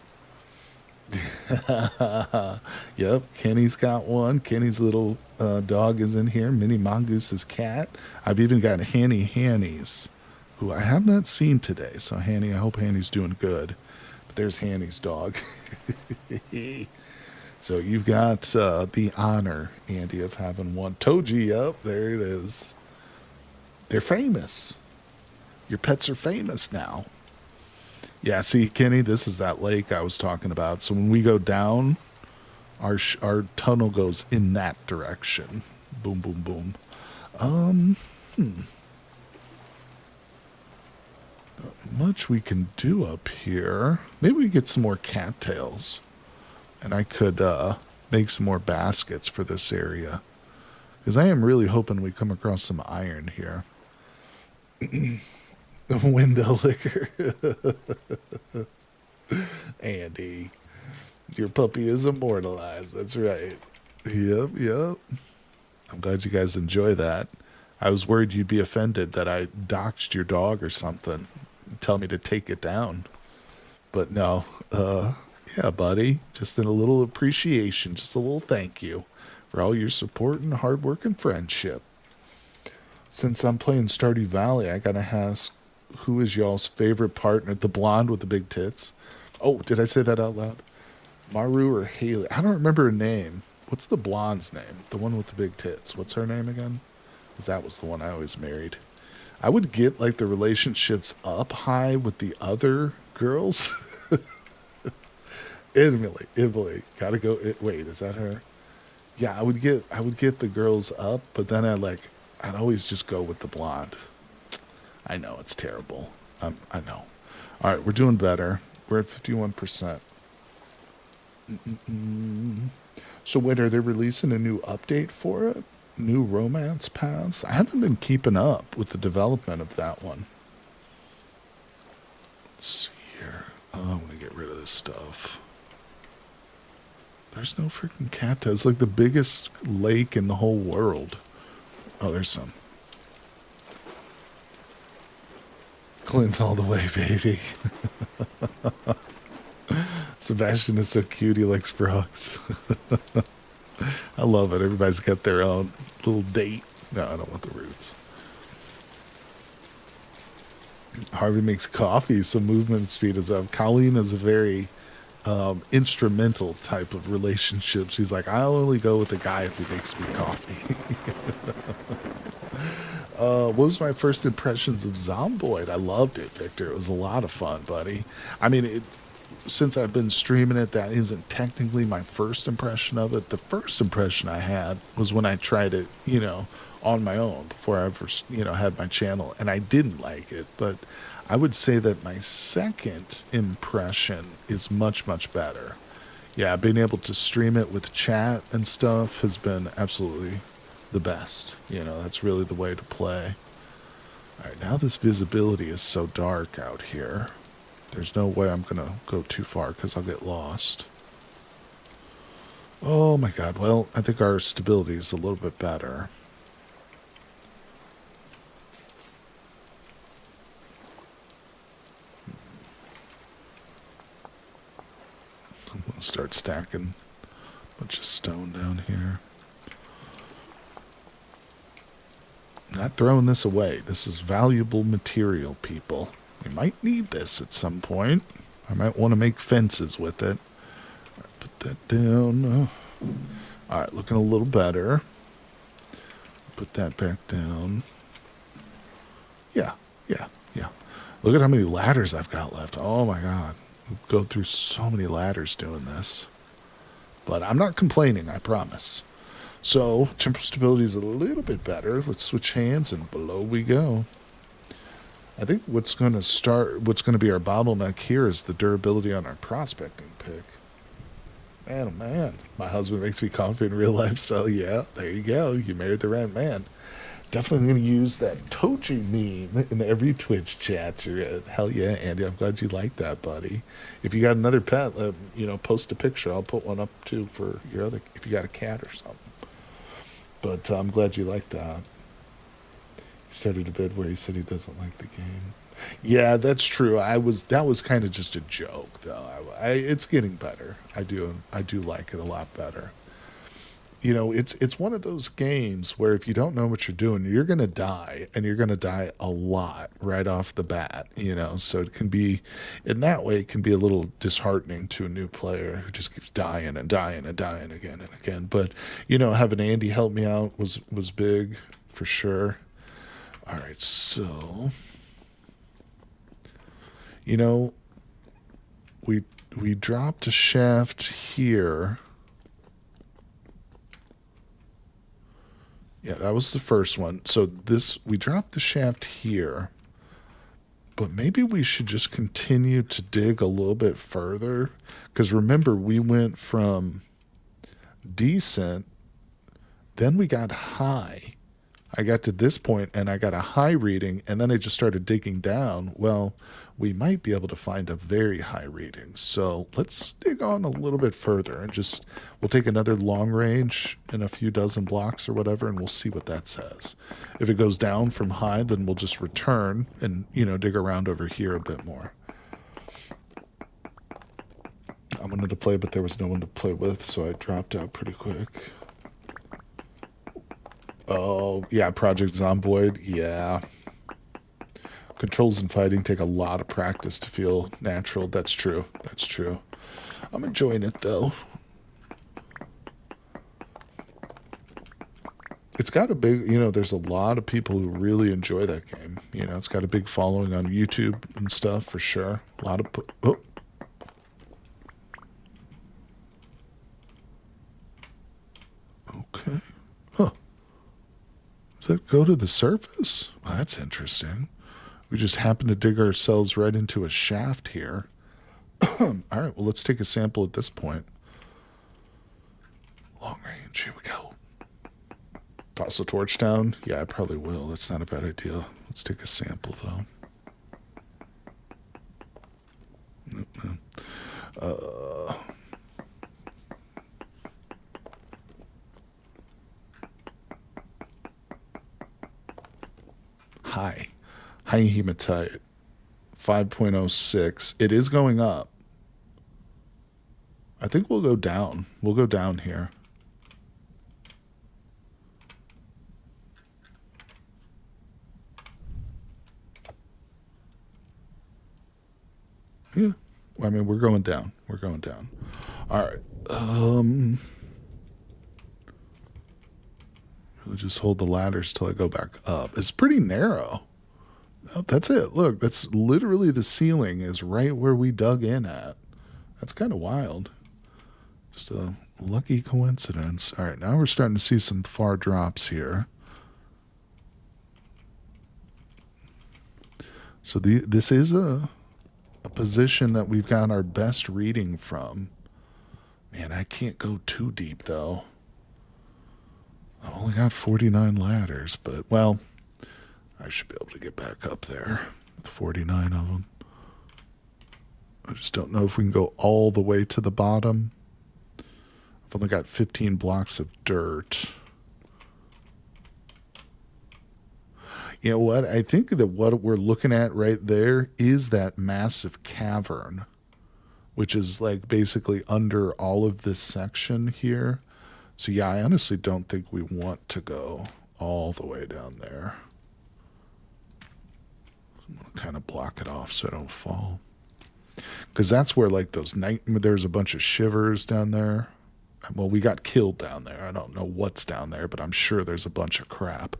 Yep, Kenny's got one. Kenny's little dog is in here. Mini Mongoose's cat. I've even got Hanny's, who I have not seen today. So Hanny, I hope Hanny's doing good. But there's Hanny's dog. So you've got the honor, Andy, of having one. Toji, up there it is. They're famous. Your pets are famous now. Yeah, see, Kenny, this is that lake I was talking about. So when we go down, our tunnel goes in that direction. Boom, boom, boom. Not much we can do up here. Maybe we get some more cattails. And I could make some more baskets for this area. Because I am really hoping we come across some iron here. Window liquor. Andy, your puppy is immortalized. That's right. Yep. I'm glad you guys enjoy that. I was worried you'd be offended that I doxed your dog or something. Tell me to take it down. But no, yeah, buddy, just in a little appreciation, just a little thank you for all your support and hard work and friendship. Since I'm playing Stardew Valley, I gotta ask, who is y'all's favorite partner? The blonde with the big tits? Oh, did I say that out loud? Maru or Haley? I don't remember her name. What's the blonde's name? The one with the big tits. What's her name again? Because that was the one I always married. I would get like the relationships up high with the other girls. Emily. Gotta go. Wait, is that her? Yeah, I would get the girls up, but then I'd always just go with the blonde. I know, it's terrible. I know. All right, we're doing better. We're at 51%. So wait, are they releasing a new update for it? New romance paths? I haven't been keeping up with the development of that one. Let's see here. Oh, I'm going to get rid of this stuff. There's no freaking cat. It's like the biggest lake in the whole world. Oh, there's some. Clint all the way, baby. Sebastian is so cute. He likes frogs. I love it. Everybody's got their own little date. No, I don't want the roots. Harvey makes coffee, so movement speed is up. Colleen is a very instrumental type of relationship. She's like, I'll only go with the guy if he makes me coffee. What was my first impressions of Zomboid? I loved it, Victor. It was a lot of fun, buddy. I mean, since I've been streaming it, that isn't technically my first impression of it. The first impression I had was when I tried it, on my own before I ever, had my channel, and I didn't like it. But I would say that my second impression is much, much better. Yeah, being able to stream it with chat and stuff has been absolutely the best. That's really the way to play. All right, now this visibility is so dark out here. There's no way I'm going to go too far because I'll get lost. Oh my god, well, I think our stability is a little bit better. I'm going to start stacking a bunch of stone down here. I'm not throwing this away. This is valuable material, people. We might need this at some point. I might want to make fences with it. Right, put that down. All right, looking a little better. Put that back down. Yeah. Look at how many ladders I've got left. Oh my god. We'll go through so many ladders doing this. But I'm not complaining, I promise. So, temporal stability is a little bit better. Let's switch hands and below we go. I think what's going to be our bottleneck here is the durability on our prospecting pick. Man, oh man, my husband makes me coffee in real life, so yeah, there you go. You married the right man. Definitely going to use that Toji meme in every Twitch chat you're in. Hell yeah, Andy, I'm glad you like that, buddy. If you got another pet, post a picture. I'll put one up too for your other, if you got a cat or something. But I'm glad you like that. He started a vid where he said he doesn't like the game. Yeah, that's true. That was kind of just a joke, though. It's getting better. I do like it a lot better. you know, it's one of those games where if you don't know what you're doing, you're going to die, and you're going to die a lot right off the bat, you know. So it can be, in that way, it can be a little disheartening to a new player who just keeps dying and dying and dying again and again. But, you know, having Andy help me out was big for sure. All right, so, you know, we dropped a shaft here. Yeah, that was the first one. So we dropped the shaft here, but maybe we should just continue to dig a little bit further. Because remember, we went from decent, then we got high. I got to this point and I got a high reading, and then I just started digging down. Well, we might be able to find a very high reading. So let's dig on a little bit further and we'll take another long range in a few dozen blocks or whatever, and we'll see what that says. If it goes down from high, then we'll just return and, you know, dig around over here a bit more. I wanted to play, but there was no one to play with, so I dropped out pretty quick. Oh, yeah, Project Zomboid, yeah. Controls and fighting take a lot of practice to feel natural. That's true. That's true. I'm enjoying it, though. It's got a big, you know, there's a lot of people who really enjoy that game. You know, it's got a big following on YouTube and stuff, for sure. A lot of... Oh. Okay. Huh. Does that go to the surface? Well, that's interesting. We just happen to dig ourselves right into a shaft here. All right, well, let's take a sample at this point. Long range, here we go. Toss a torch down? Yeah, I probably will. That's not a bad idea. Let's take a sample, though. High hematite, 5.06. It is going up. I think we'll go down. We'll go down here. Yeah. I mean, we're going down. We're going down. All right. We'll just hold the ladders till I go back up. It's pretty narrow. Oh, that's it. Look, that's literally the ceiling is right where we dug in at. That's kind of wild. Just a lucky coincidence. All right, now we're starting to see some far drops here. So this is a position that we've got our best reading from. Man, I can't go too deep, though. I've only got 49 ladders, but, well, I should be able to get back up there with 49 of them. I just don't know if we can go all the way to the bottom. I've only got 15 blocks of dirt. You know what? I think that what we're looking at right there is that massive cavern, which is like basically under all of this section here. So yeah, I honestly don't think we want to go all the way down there. I'm going to kind of block it off so I don't fall. Because that's where like there's a bunch of shivers down there. Well, we got killed down there. I don't know what's down there, but I'm sure there's a bunch of crap.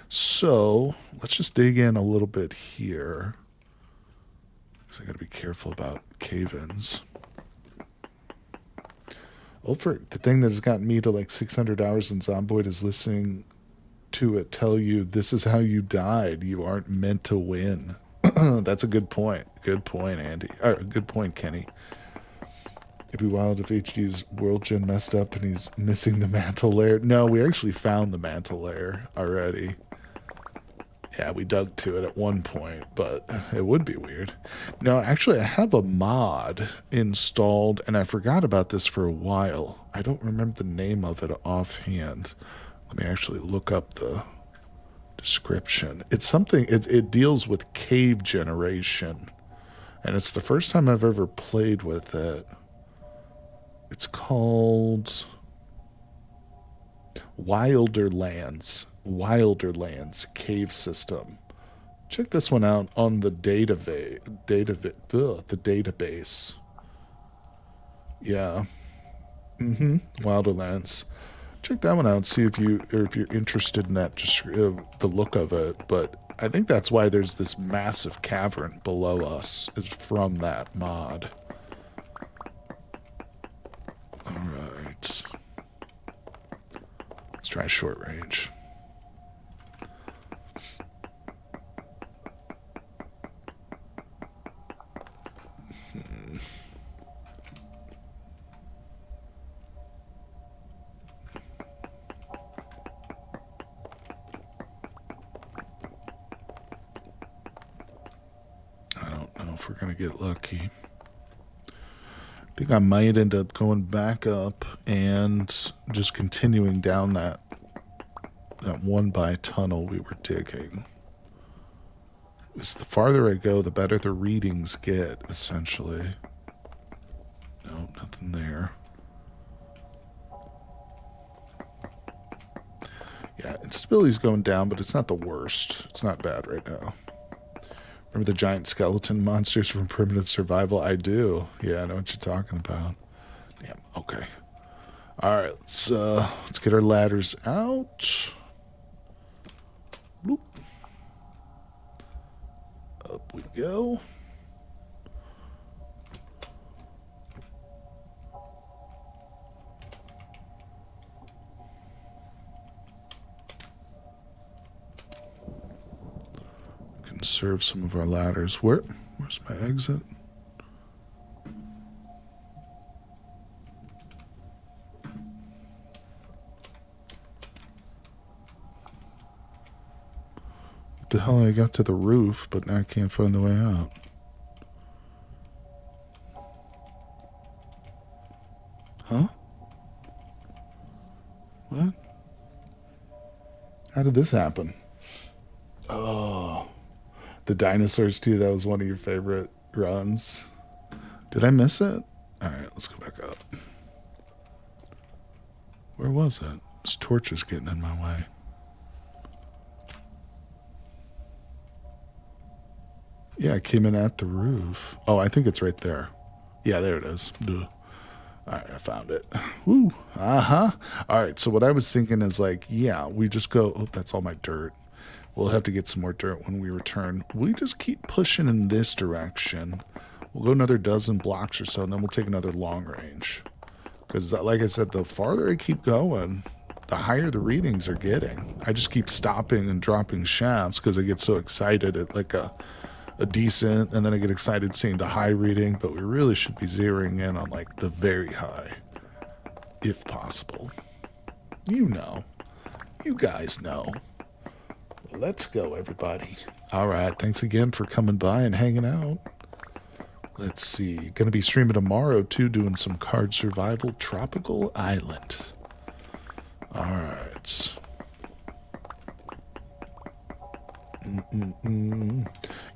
So let's just dig in a little bit here. Because I got to be careful about cave-ins. Oh, for the thing that has gotten me to like 600 hours in Zomboid is listening to it tell you this is how you died. You aren't meant to win. That's a good point. Good point, Andy. Or good point, Kenny. It'd be wild if HD's world gen messed up and he's missing the mantle layer. No, we actually found the mantle layer already. Yeah, we dug to it at one point, but it would be weird. No, actually, I have a mod installed, and I forgot about this for a while. I don't remember the name of it offhand. Let me actually look up the description. It's something, it deals with cave generation, and it's the first time I've ever played with it. It's called Wilderlands cave system. Check this one out on the the database. Yeah. Wilderlands. Check that one out. See if you're interested in that, just the look of it. But I think that's why there's this massive cavern below us, is from that mod. All right. Let's try short range. We're gonna get lucky. I think I might end up going back up and just continuing down that one by tunnel we were digging. Because the farther I go, the better the readings get, essentially. No, nothing there. Yeah, instability's going down, but it's not the worst. It's not bad right now. Remember the giant skeleton monsters from Primitive Survival? I do. Yeah, I know what you're talking about. Damn, okay. Alright, let's get our ladders out. Bloop. Up we go. Conserve some of our ladders. Where's my exit? What the hell? I got to the roof, but now I can't find the way out. Huh? What? How did this happen? Oh. The dinosaurs, too. That was one of your favorite runs. Did I miss it? Alright, let's go back up. Where was it? This torch is getting in my way. Yeah, I came in at the roof. Oh, I think it's right there. Yeah, there it is. Duh. Alright, I found it. Woo. Uh-huh. Alright, so what I was thinking is like, yeah, we just go... Oh, that's all my dirt. We'll have to get some more dirt when we return. We just keep pushing in this direction. We'll go another dozen blocks or so, and then we'll take another long range. Because, like I said, the farther I keep going, the higher the readings are getting. I just keep stopping and dropping shafts because I get so excited at like a decent, and then I get excited seeing the high reading, but we really should be zeroing in on like the very high, if possible. You know. You guys know. Let's go, everybody. All right, thanks again for coming by and hanging out. Let's see. Going to be streaming tomorrow, too, doing some card survival, Tropical Island. All right.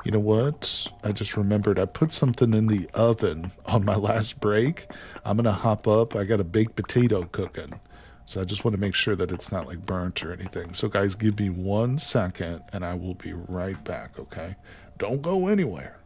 You know what? I just remembered I put something in the oven on my last break. I'm going to hop up. I got a baked potato cooking. So I just want to make sure that it's not like burnt or anything. So guys, give me 1 second and I will be right back, okay? Don't go anywhere.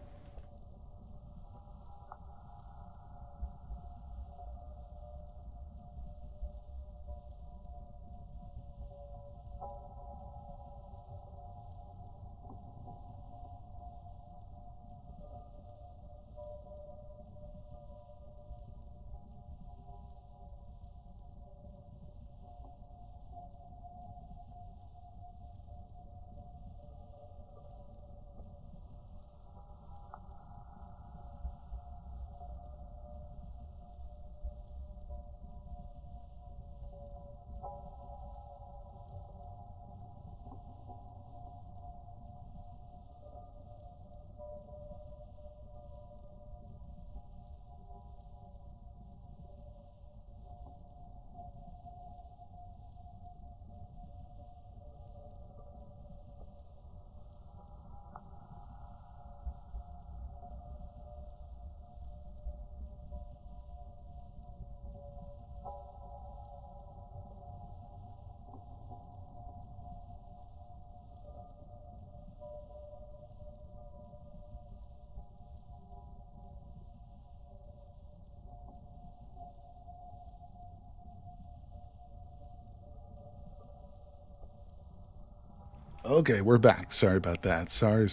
Okay, we're back. Sorry about that. Sorry.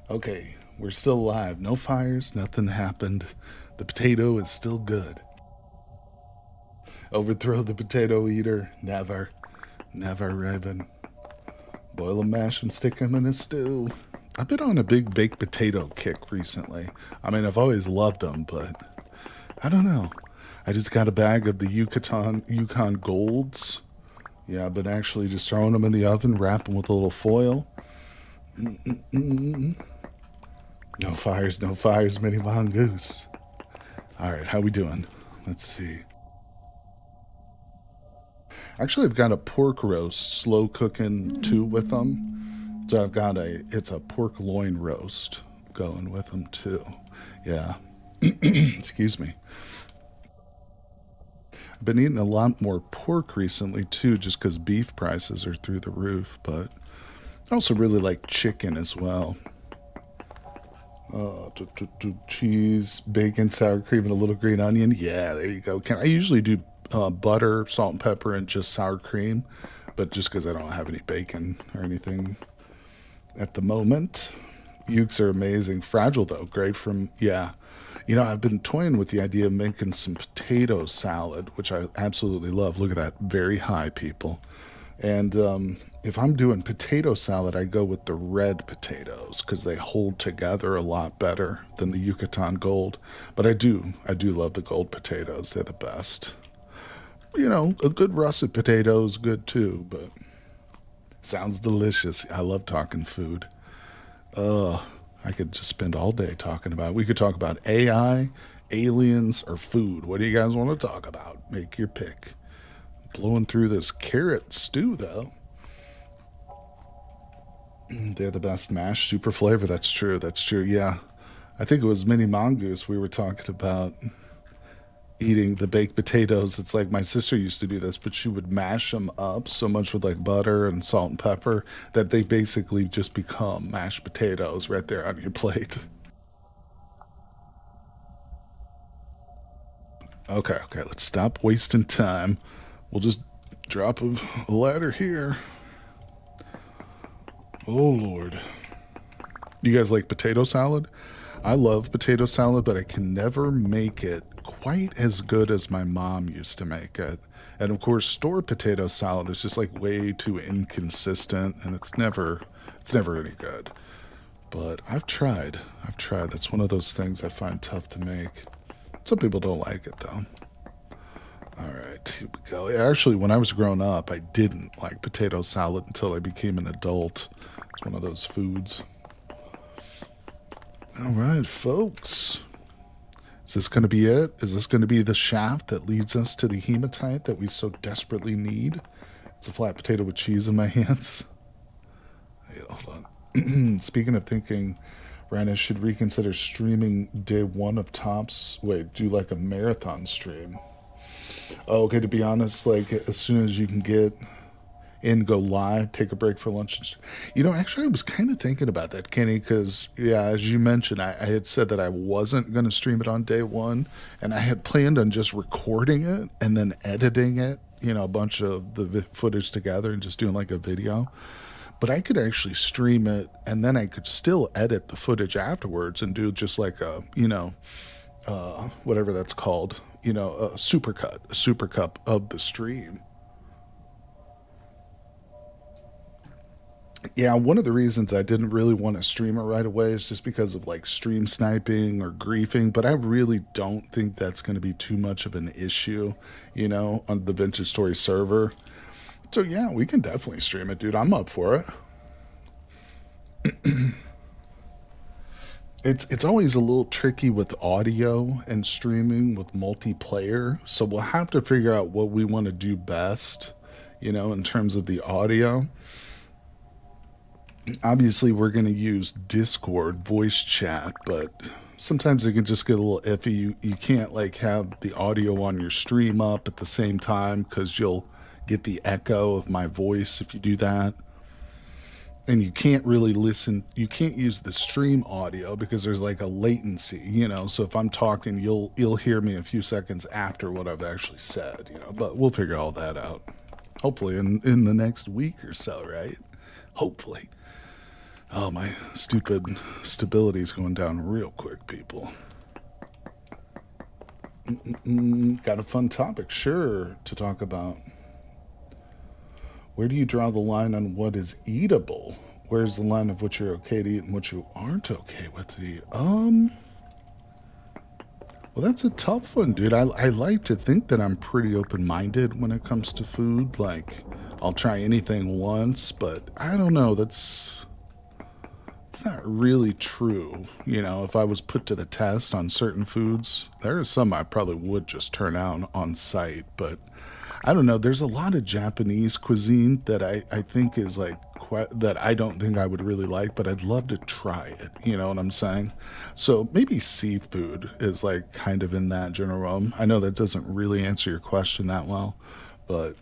Okay, we're still alive. No fires, nothing happened. The potato is still good. Overthrow the potato eater. Never. Never, Raven. Boil and mash and stick him in a stew. I've been on a big baked potato kick recently. I mean, I've always loved them, but I don't know. I just got a bag of the Yukon Golds. Yeah, I've been actually just throwing them in the oven, wrap them with a little foil. Mm-mm-mm. No fires, mini mongoose. All right, how we doing? Let's see. Actually, I've got a pork roast, slow cooking too with them. So I've got it's a pork loin roast going with them too. Yeah. Excuse me. I've been eating a lot more pork recently too, just because beef prices are through the roof. But I also really like chicken as well. Cheese, bacon, sour cream, and a little green onion. Yeah, there you go. I usually do butter, salt and pepper, and just sour cream, but just because I don't have any bacon or anything at the moment. Ukes are amazing. Fragile though, great from, yeah. You know, I've been toying with the idea of making some potato salad, which I absolutely love. Look at that, very high, people. And if I'm doing potato salad, I go with the red potatoes because they hold together a lot better than the Yucatan Gold. But I do love the gold potatoes. They're the best. You know, a good russet potato is good too, but sounds delicious. I love talking food. I could just spend all day talking about it. We could talk about AI, aliens, or food. What do you guys want to talk about? Make your pick. Blowing through this carrot stew, though. They're the best mash. Super flavor. That's true. Yeah. I think it was Mini Mongoose we were talking about eating the baked potatoes. It's like my sister used to do this, but she would mash them up so much with like butter and salt and pepper that they basically just become mashed potatoes right there on your plate. Okay, let's stop wasting time. We'll just drop a ladder here. Oh, Lord. You guys like potato salad? I love potato salad, but I can never make it quite as good as my mom used to make it. And of course, store potato salad is just like way too inconsistent, and it's never any good. But I've tried. That's one of those things I find tough to make. Some people don't like it though. All right, here we go. Actually, when I was growing up, I didn't like potato salad until I became an adult. It's one of those foods. All right, folks. Is this going to be it? Is this going to be the shaft that leads us to the hematite that we so desperately need? It's a flat potato with cheese in my hands. Hey, hold on. Speaking of thinking, Ryan, I should reconsider streaming day one of Tops. Wait, do like a marathon stream. Oh, okay, to be honest, like as soon as you can get in, go live, take a break for lunch. You know, actually, I was kind of thinking about that, Kenny, because, yeah, as you mentioned, I had said that I wasn't going to stream it on day one, and I had planned on just recording it and then editing it, you know, a bunch of the footage together and just doing like a video. But I could actually stream it, and then I could still edit the footage afterwards and do just like a, you know, whatever that's called, you know, a supercut of the stream. Yeah, one of the reasons I didn't really want to stream it right away is just because of like stream sniping or griefing, but I really don't think that's going to be too much of an issue, you know, on the Vintage Story server. So yeah, we can definitely stream it, dude. I'm up for it. It's always a little tricky with audio and streaming with multiplayer, so we'll have to figure out what we want to do best, you know, in terms of the audio. Obviously, we're going to use Discord voice chat, but sometimes it can just get a little iffy. You can't like have the audio on your stream up at the same time because you'll get the echo of my voice if you do that. And you can't really listen, you can't use the stream audio because there's like a latency, you know, so if I'm talking, you'll hear me a few seconds after what I've actually said, you know, but we'll figure all that out. Hopefully in the next week or so, right? Hopefully. Oh, my stupid stability is going down real quick, people. Got a fun topic, sure, to talk about. Where do you draw the line on what is eatable? Where's the line of what you're okay to eat and what you aren't okay with to eat? Well, that's a tough one, dude. I like to think that I'm pretty open-minded when it comes to food. Like, I'll try anything once, but I don't know. It's not really true. You know, if I was put to the test on certain foods, there are some I probably would just turn out on sight, but I don't know. There's a lot of Japanese cuisine that I think is like that I don't think I would really like, but I'd love to try it. You know what I'm saying? So maybe seafood is like kind of in that general realm. I know that doesn't really answer your question that well, but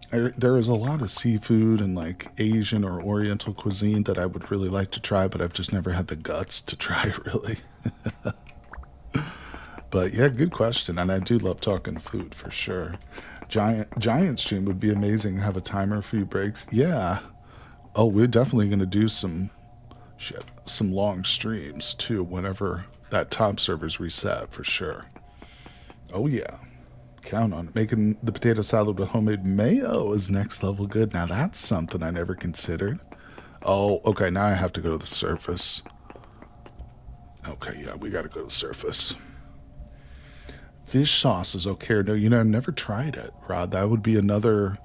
there is a lot of seafood and like Asian or Oriental cuisine that I would really like to try, but I've just never had the guts to try it really. But yeah, good question, and I do love talking food for sure. Giant stream would be amazing. Have a timer for you breaks. Yeah. Oh, we're definitely gonna do some long streams too whenever that top server's reset for sure. Oh yeah. Count on it. Making the potato salad with homemade mayo is next level good. Now that's something I never considered. Oh, okay, now I have to go to the surface. Okay, yeah, we gotta go to the surface. Fish sauce is okay. No, you know, I've never tried it, Rod. That would be another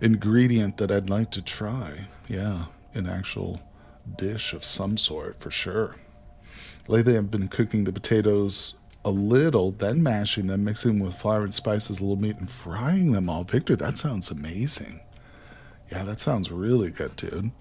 ingredient that I'd like to try. Yeah, an actual dish of some sort for sure. Lately, I've been cooking the potatoes a little, then mashing them, mixing them with flour and spices, a little meat, and frying them all. Victor, that sounds amazing. Yeah, that sounds really good, dude.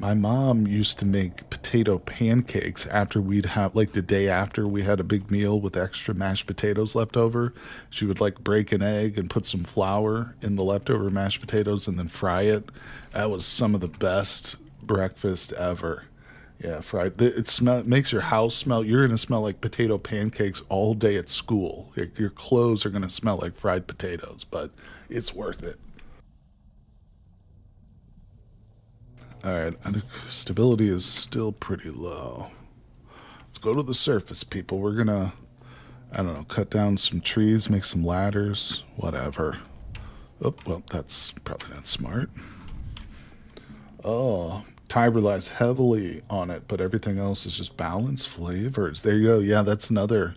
My mom used to make potato pancakes after we'd have, like the day after we had a big meal with extra mashed potatoes left over. She would like break an egg and put some flour in the leftover mashed potatoes and then fry it. That was some of the best breakfast ever. Yeah, fried. It makes your house smell. You're going to smell like potato pancakes all day at school. Your clothes are going to smell like fried potatoes, but it's worth it. Alright, the stability is still pretty low. Let's go to the surface, people. We're gonna, I don't know, cut down some trees, make some ladders, whatever. Oh, well, that's probably not smart. Oh, Ty relies heavily on it, but everything else is just balanced flavors. There you go. Yeah, that's another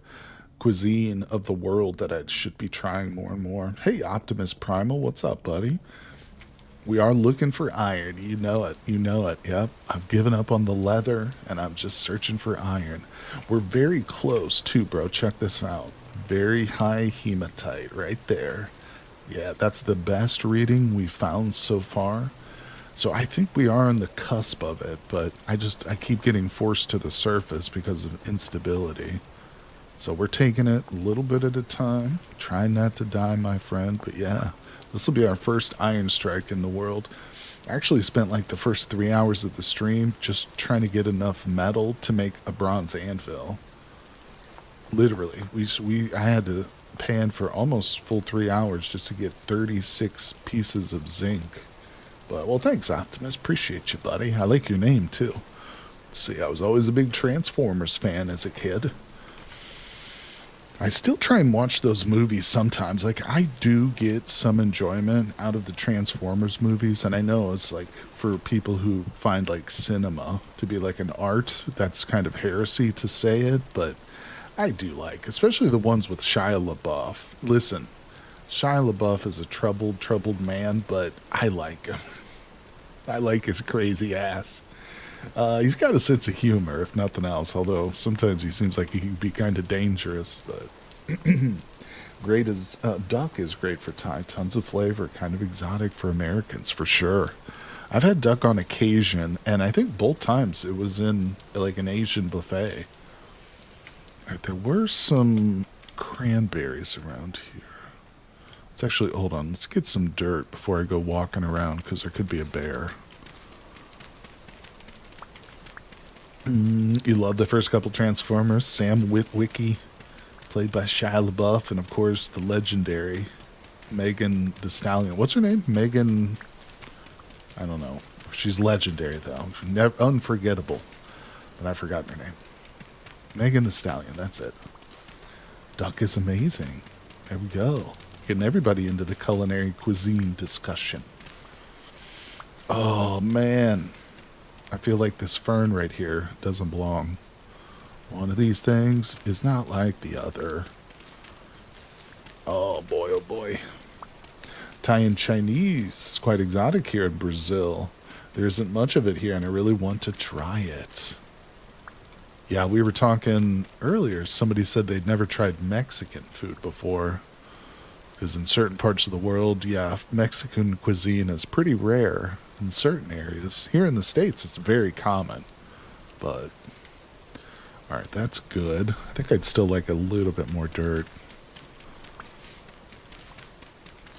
cuisine of the world that I should be trying more and more. Hey, Optimus Primal, what's up, buddy? We are looking for iron. You know it. You know it. Yep. I've given up on the leather, and I'm just searching for iron. We're very close, too, bro. Check this out. Very high hematite right there. Yeah, that's the best reading we found so far. So I think we are on the cusp of it, but I keep getting forced to the surface because of instability. So we're taking it a little bit at a time. Trying not to die, my friend, but yeah. This will be our first iron strike in the world. I actually spent like the first 3 hours of the stream just trying to get enough metal to make a bronze anvil. Literally, I had to pan for almost full 3 hours just to get 36 pieces of zinc. But well, thanks, Optimus. Appreciate you, buddy. I like your name too. Let's see, I was always a big Transformers fan as a kid. I still try and watch those movies sometimes. Like, I do get some enjoyment out of the Transformers movies, and I know it's like for people who find like cinema to be like an art, that's kind of heresy to say it, but I do like, especially the ones with Shia LaBeouf. Listen, Shia LaBeouf is a troubled man, but I like him. I like his crazy ass. He's got a sense of humor, if nothing else, although sometimes he seems like he can be kind of dangerous, but great as duck is great for Thai. Tons of flavor, kind of exotic for Americans, for sure. I've had duck on occasion, and I think both times it was in like an Asian buffet. Right, there were some cranberries around here. Let's actually, hold on, let's get some dirt before I go walking around, because there could be a bear. You love the first couple Transformers. Sam Witwicky, played by Shia LaBeouf, and of course the legendary Megan Thee Stallion. What's her name? Megan, I don't know. She's legendary, though. Unforgettable. And I've forgotten her name. Megan the Stallion, that's it. Duck is amazing. There we go. Getting everybody into the culinary cuisine discussion. Oh, man. I feel like this fern right here doesn't belong. One of these things is not like the other. Oh, boy, oh, boy. Italian Chinese is quite exotic here in Brazil. There isn't much of it here, and I really want to try it. Yeah, we were talking earlier. Somebody said they'd never tried Mexican food before. Because in certain parts of the world, yeah, Mexican cuisine is pretty rare in certain areas. Here in the States, it's very common. But, alright, that's good. I think I'd still like a little bit more dirt.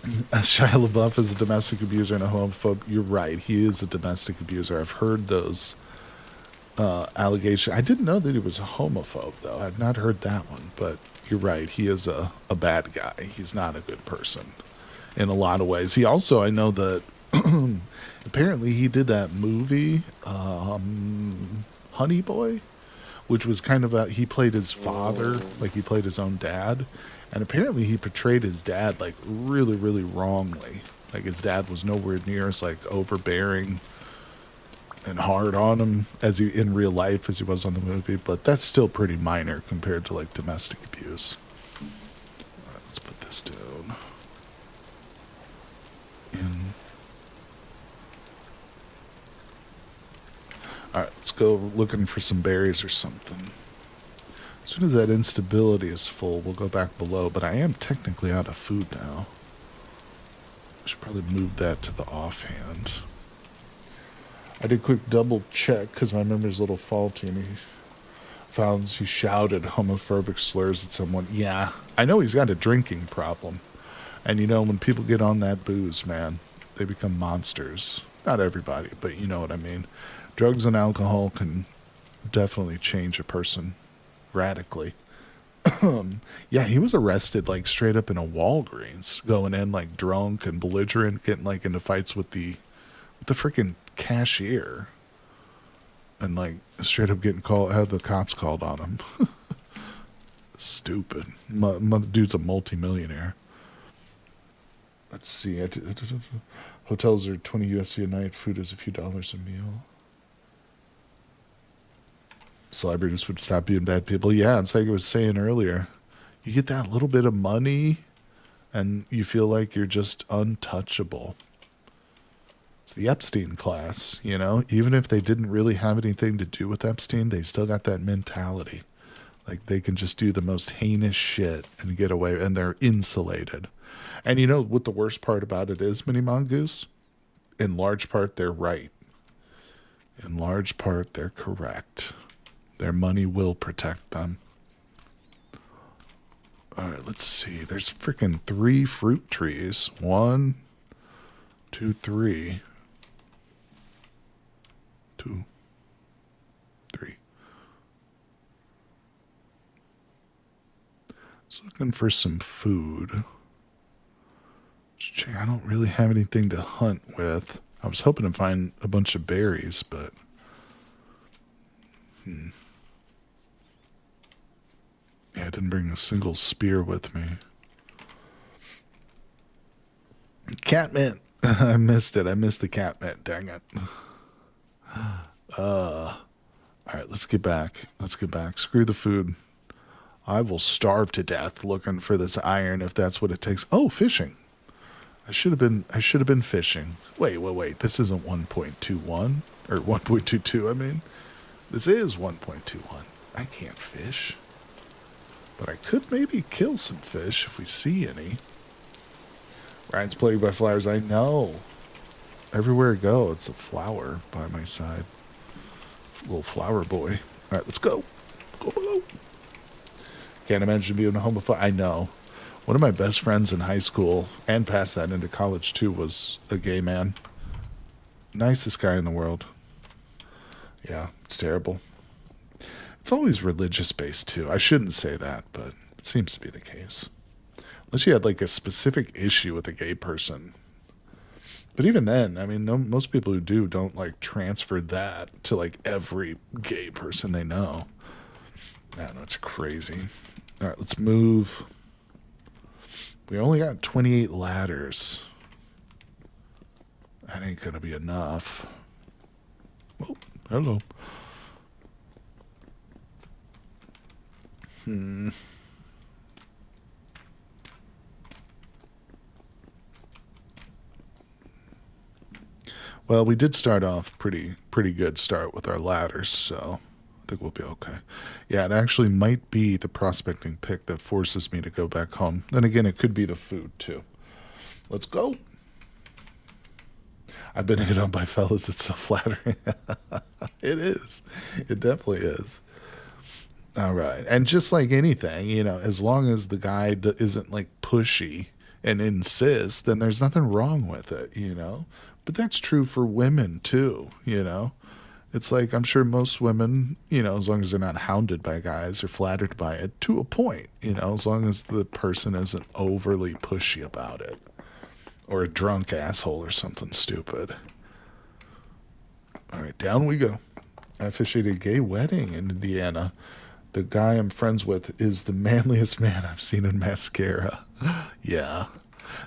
Shia LaBeouf is a domestic abuser and a homophobe. You're right, he is a domestic abuser. I've heard those allegations. I didn't know that he was a homophobe, though. I've not heard that one, but you're right. He is a bad guy. He's not a good person in a lot of ways. He also, I know that apparently he did that movie, Honey Boy, which was kind of he played his father, like he played his own dad. And apparently he portrayed his dad like really, really wrongly. Like his dad was nowhere near as like overbearing and hard on him as he in real life as he was on the movie, but that's still pretty minor compared to like domestic abuse. All right, let's put this down. Alright, let's go looking for some berries or something. As soon as that instability is full, we'll go back below, but I am technically out of food now. I should probably move that to the offhand. I did a quick double check because my memory's a little faulty, and he shouted homophobic slurs at someone. Yeah, I know he's got a drinking problem. And you know, when people get on that booze, man, they become monsters. Not everybody, but you know what I mean. Drugs and alcohol can definitely change a person radically. Yeah, he was arrested like straight up in a Walgreens, going in like drunk and belligerent, getting like into fights with the freaking cashier, and like straight up getting had the cops called on him. Stupid. Dude's a multi-millionaire. Let's see. Hotels are 20 USD a night. Food is a few dollars a meal. Celebrities would stop being bad people. Yeah, it's like I was saying earlier. You get that little bit of money, and you feel like you're just untouchable. It's the Epstein class, you know? Even if they didn't really have anything to do with Epstein, they still got that mentality. Like, they can just do the most heinous shit and get away, and they're insulated. And you know what the worst part about it is, Mini Mongoose? In large part, they're right. In large part, they're correct. Their money will protect them. Alright, let's see. There's freaking 3 fruit trees. 1, 2, 3. 2, 3. Just looking for some food. I don't really have anything to hunt with. I was hoping to find a bunch of berries, but... Yeah, I didn't bring a single spear with me. Catmint! I missed it. I missed the catmint. Dang it. Alright, let's get back. Let's get back. Screw the food. I will starve to death looking for this iron if that's what it takes. Oh, fishing. I should have been fishing. Wait. This isn't 1.21 or 1.22, I mean. This is 1.21. I can't fish. But I could maybe kill some fish if we see any. Ryan's plagued by flowers. I know. Everywhere I go, it's a flower by my side. Little flower boy. Alright, let's go. Go below. Can't imagine being a homophobe. I know. One of my best friends in high school, and past that into college too, was a gay man. Nicest guy in the world. Yeah, it's terrible. It's always religious based too. I shouldn't say that, but it seems to be the case. Unless you had like a specific issue with a gay person. But even then, I mean, no, most people who do don't like transfer that to like every gay person they know. I don't know, it's crazy. All right, let's move. We only got 28 ladders. That ain't gonna be enough. Oh, hello. Well, we did start off pretty good start with our ladders, so I think we'll be okay. Yeah, it actually might be the prospecting pick that forces me to go back home. Then again, it could be the food too. Let's go. I've been hit on by fellas. It's so flattering. It is. It definitely is. All right. And just like anything, as long as the guy isn't like pushy and insists, then there's nothing wrong with it. But that's true for women too. It's like I'm sure most women, as long as they're not hounded by guys or flattered by it to a point, as long as the person isn't overly pushy about it or a drunk asshole or something stupid. All right, down we go. I officiated a gay wedding in Indiana. The guy I'm friends with is the manliest man I've seen in mascara. Yeah.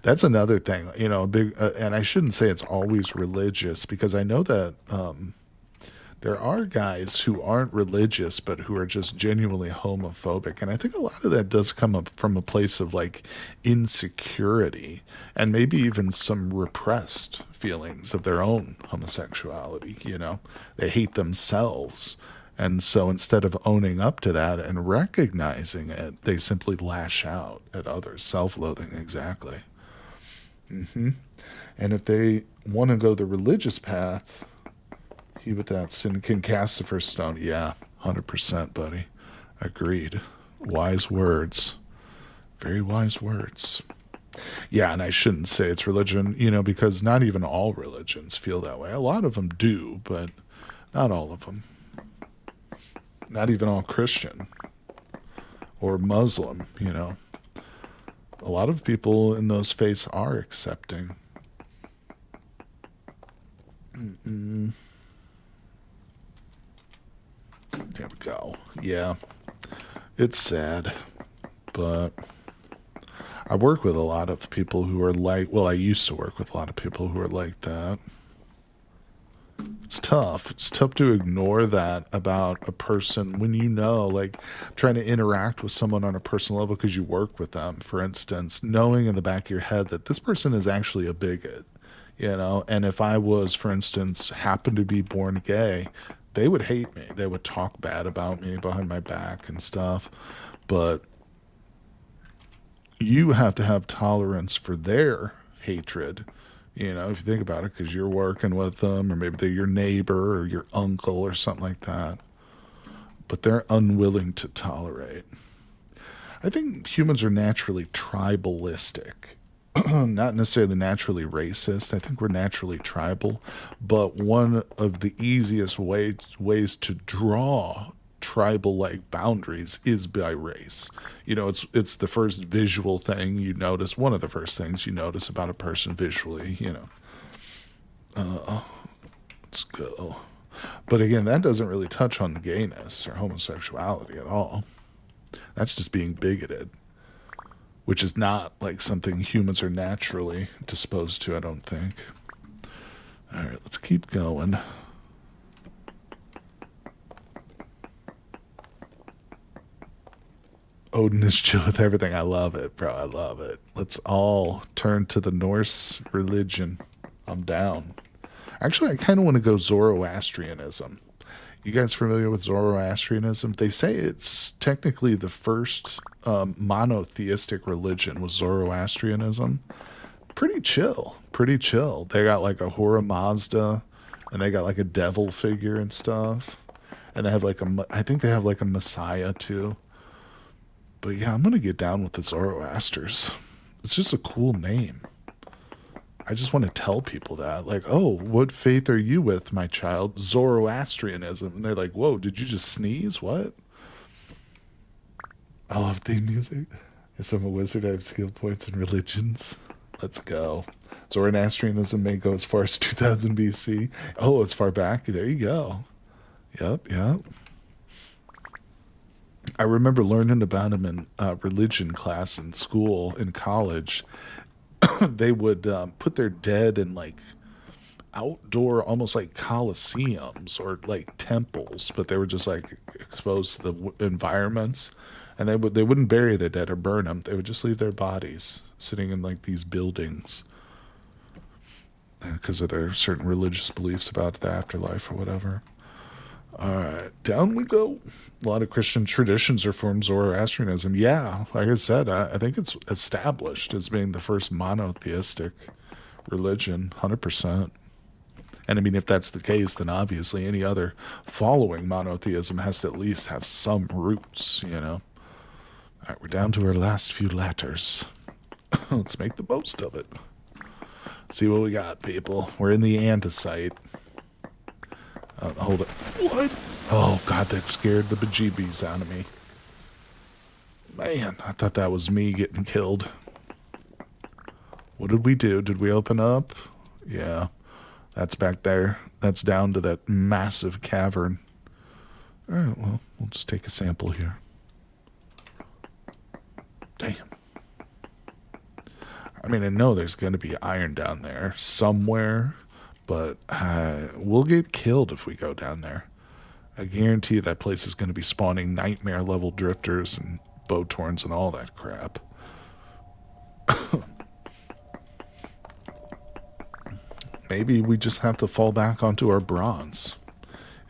That's another thing, big, and I shouldn't say it's always religious because I know that there are guys who aren't religious but who are just genuinely homophobic, and I think a lot of that does come up from a place of like insecurity and maybe even some repressed feelings of their own homosexuality. They hate themselves. And so instead of owning up to that and recognizing it, they simply lash out at others. Self-loathing, exactly. And if they want to go the religious path, he without sin can cast the first stone. Yeah, 100%, buddy. Agreed. Wise words. Very wise words. Yeah, and I shouldn't say it's religion, because not even all religions feel that way. A lot of them do, but not all of them. Not even all Christian or Muslim, A lot of people in those faiths are accepting. There we go. Yeah, it's sad, but I work with a lot of people who are like, well, I used to work with a lot of people who are like that. It's tough. It's tough to ignore that about a person when like trying to interact with someone on a personal level because you work with them, for instance, knowing in the back of your head that this person is actually a bigot, and if I was, for instance, happened to be born gay, they would hate me. They would talk bad about me behind my back and stuff. But you have to have tolerance for their hatred. If you think about it, because you're working with them, or maybe they're your neighbor or your uncle or something like that. But they're unwilling to tolerate. I think humans are naturally tribalistic. Not necessarily naturally racist. I think we're naturally tribal. But one of the easiest ways to draw tribal-like boundaries is by race. It's the first visual thing you notice, one of the first things you notice about a person visually, Let's go. But again, that doesn't really touch on gayness or homosexuality at all. That's just being bigoted, which is not like something humans are naturally disposed to, I don't think. All right, let's keep going. Odin is chill with everything. I love it, bro. I love it. Let's all turn to the Norse religion. I'm down. Actually, I kind of want to go Zoroastrianism. You guys familiar with Zoroastrianism? They say it's technically the first monotheistic religion was Zoroastrianism. Pretty chill. Pretty chill. They got like a Hora Mazda, and they got like a devil figure and stuff. And they have like I think they have like a Messiah too. But yeah, I'm going to get down with the Zoroasters. It's just a cool name. I just want to tell people that. Like, oh, what faith are you with, my child? Zoroastrianism. And they're like, whoa, did you just sneeze? What? I love theme music. Yes, I'm a wizard. I have skill points in religions. Let's go. Zoroastrianism may go as far as 2000 BC. Oh, as far back. There you go. Yep, yep. I remember learning about him in religion class in school, in college. They would put their dead in like outdoor, almost like coliseums or like temples, but they were just like exposed to the environments, and they wouldn't bury their dead or burn them. They would just leave their bodies sitting in like these buildings because of their certain religious beliefs about the afterlife or whatever. All right, down we go. A lot of Christian traditions are from Zoroastrianism. Yeah, like I said, I think it's established as being the first monotheistic religion, 100%. And I mean, if that's the case, then obviously any other following monotheism has to at least have some roots, you know? All right, we're down to our last few letters. Let's make the most of it. See what we got, people. We're in the andesite. Hold it. What? Oh, God, that scared the bejeebies out of me. Man, I thought that was me getting killed. What did we do? Did we open up? Yeah. That's back there. That's down to that massive cavern. All right, well, we'll just take a sample here. Damn. I mean, I know there's going to be iron down there somewhere, but we'll get killed if we go down there. I guarantee that place is going to be spawning nightmare-level drifters and bowtorns and all that crap. Maybe we just have to fall back onto our bronze.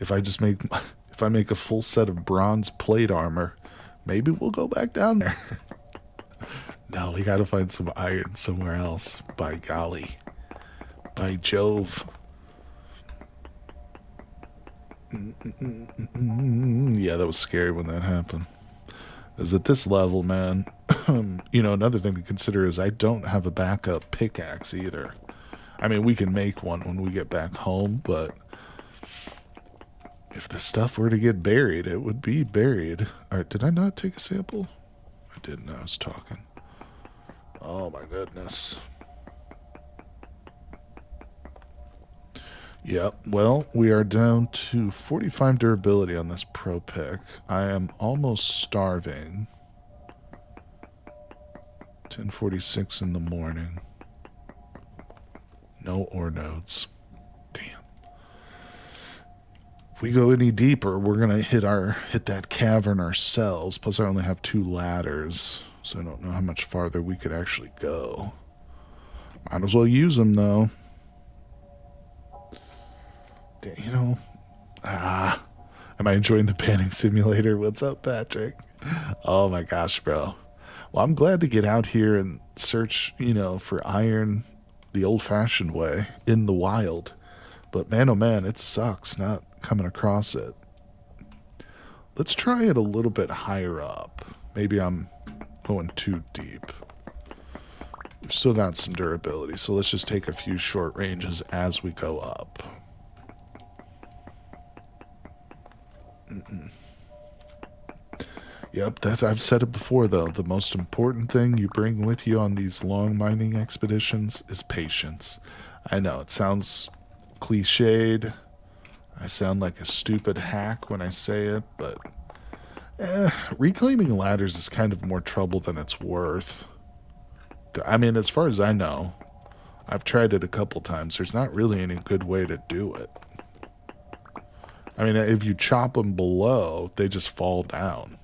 If I make a full set of bronze plate armor, maybe we'll go back down there. No, we gotta find some iron somewhere else. By golly. By Jove. Yeah, that was scary when that happened. Is at this level, man, you know, another thing to consider is I don't have a backup pickaxe either. I mean, we can make one when we get back home, but if the stuff were to get buried, it would be buried. All right, did I not take a sample? I didn't. I was talking. Oh, my goodness. Yep, well, we are down to 45 durability on this pro pick. I am almost starving. 10:46 in the morning. No ore nodes. Damn. If we go any deeper, we're gonna hit that cavern ourselves. Plus, I only have 2 ladders, so I don't know how much farther we could actually go. Might as well use them though. You know, am I enjoying the panning simulator? What's up, Patrick? Oh my gosh, bro. Well, I'm glad to get out here and search, you know, for iron the old-fashioned way in the wild. But man, oh man, it sucks not coming across it. Let's try it a little bit higher up. Maybe I'm going too deep. We've still got some durability, so let's just take a few short ranges as we go up. Yep, I've said it before though, the most important thing you bring with you on these long mining expeditions is patience. I know, it sounds cliched, I sound like a stupid hack when I say it, but reclaiming ladders is kind of more trouble than it's worth. I mean, as far as I know, I've tried it a couple times, there's not really any good way to do it. I mean, if you chop them below, they just fall down.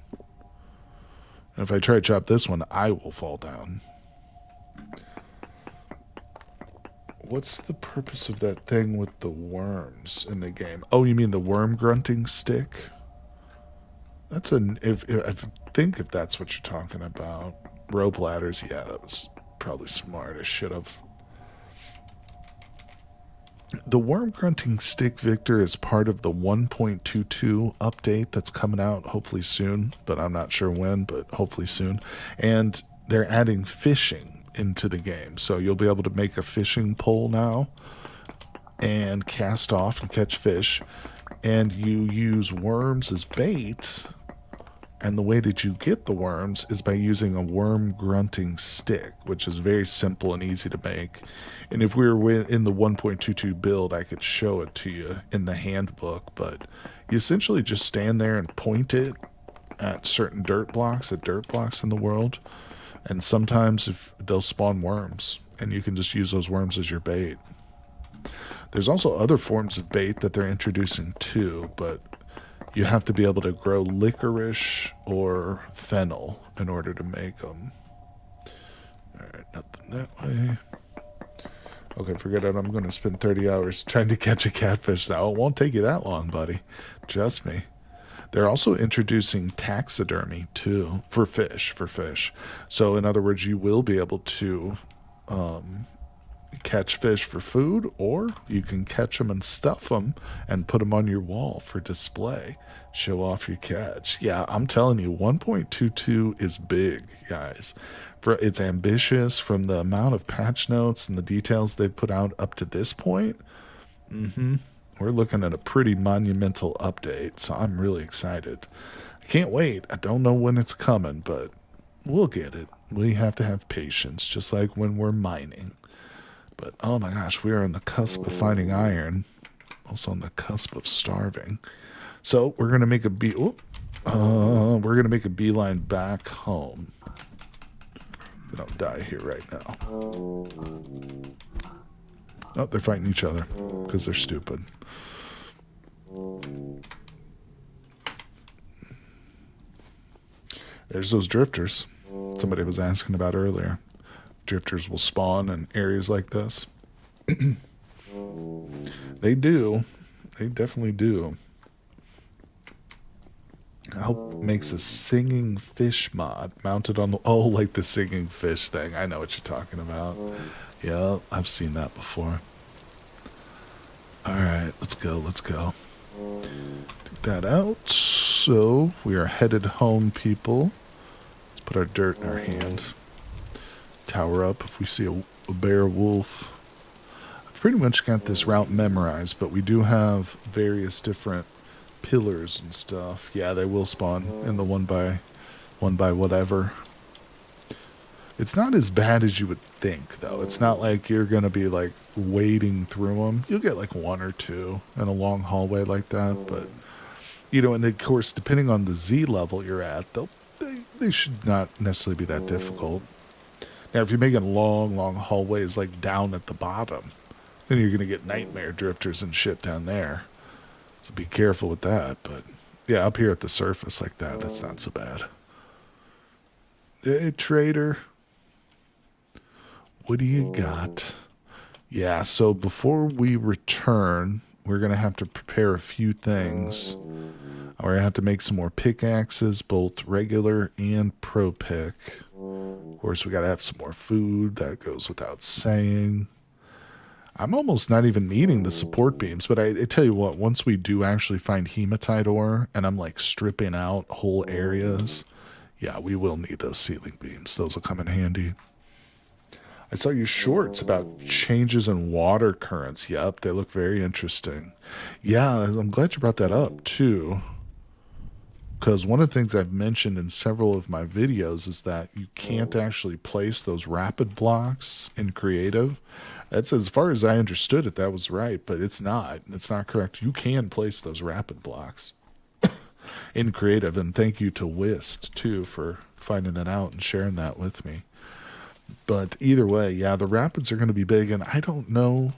And if I try to chop this one, I will fall down. What's the purpose of that thing with the worms in the game? Oh, you mean the worm grunting stick? That's I think if that's what you're talking about. Rope ladders, yeah, that was probably smart. I should have. The worm grunting stick, Victor, is part of the 1.22 update that's coming out hopefully soon, but I'm not sure when, but hopefully soon. And they're adding fishing into the game, so you'll be able to make a fishing pole now and cast off and catch fish, and you use worms as bait, And the way that you get the worms is by using a worm grunting stick, which is very simple and easy to make. And if we were in the 1.22 build, I could show it to you in the handbook, but you essentially just stand there and point it at certain dirt blocks in the world, and sometimes if they'll spawn worms, and you can just use those worms as your bait. There's also other forms of bait that they're introducing too, but you have to be able to grow licorice or fennel in order to make them. Alright, nothing that way. Okay, forget it. I'm going to spend 30 hours trying to catch a catfish now. It won't take you that long, buddy. Trust me. They're also introducing taxidermy too for fish. So in other words, you will be able to catch fish for food, or you can catch them and stuff them and put them on your wall for display. Show off your catch. Yeah, I'm telling you, 1.22 is big, guys. It's ambitious from the amount of patch notes and the details they've put out up to this point. We're looking at a pretty monumental update, so I'm really excited. I can't wait. I don't know when it's coming, but we'll get it. We have to have patience, just like when we're mining. But oh my gosh, we are on the cusp of finding iron. Also on the cusp of starving. So we're gonna make a beeline back home. They don't die here right now. Oh, they're fighting each other because they're stupid. There's those drifters somebody was asking about earlier. Drifters will spawn in areas like this. They do. They definitely do. I hope it makes a singing fish mod mounted on the... Oh, like the singing fish thing. I know what you're talking about. Yeah, I've seen that before. Alright, let's go. Take that out. So, we are headed home, people. Let's put our dirt in our hand. Tower up if we see a bear, wolf. I've pretty much got this route memorized, but we do have various different pillars and stuff. Yeah, they will spawn in the one by whatever. It's not as bad as you would think, though. It's not like you're going to be, like, wading through them. You'll get, like, one or two in a long hallway like that. But, you know, and, of course, depending on the Z level you're at, they should not necessarily be that difficult. Now, if you're making long hallways, like, down at the bottom, then you're going to get nightmare drifters and shit down there. So be careful with that. But, yeah, up here at the surface like that, that's not so bad. Hey, trader. What do you got? Yeah, so before we return, we're going to have to prepare a few things. We're going to have to make some more pickaxes, both regular and pro pick. Of course, we got to have some more food. That goes without saying. I'm almost not even needing the support beams, but I tell you what, once we do actually find hematite ore, and I'm like stripping out whole areas, yeah, we will need those ceiling beams. Those will come in handy. I saw your shorts about changes in water currents. Yep, they look very interesting. Yeah, I'm glad you brought that up, too. Because one of the things I've mentioned in several of my videos is that you can't actually place those rapid blocks in creative. That's as far as I understood it, that was right, but it's not. It's not correct. You can place those rapid blocks in creative, and thank you to Wist, too, for finding that out and sharing that with me. But either way, yeah, the rapids are going to be big, and I don't know.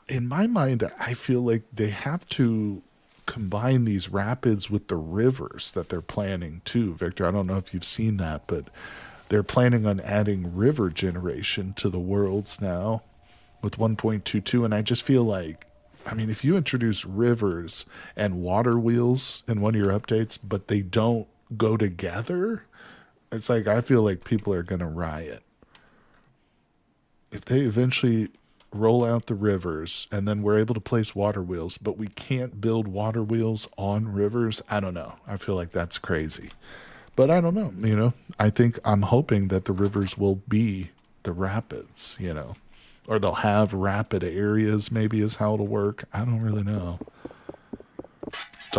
In my mind, I feel like they have to combine these rapids with the rivers that they're planning too. Victor, I don't know if you've seen that, but they're planning on adding river generation to the worlds now with 1.22, and I just feel like, I mean, if you introduce rivers and water wheels in one of your updates, but they don't go together, it's like I feel like people are going to riot. If they eventually roll out the rivers and then we're able to place water wheels, but we can't build water wheels on rivers, I don't know. I feel like that's crazy. But I don't know, you know. I'm hoping that the rivers will be the rapids, you know. Or they'll have rapid areas, maybe is how it'll work. I don't really know.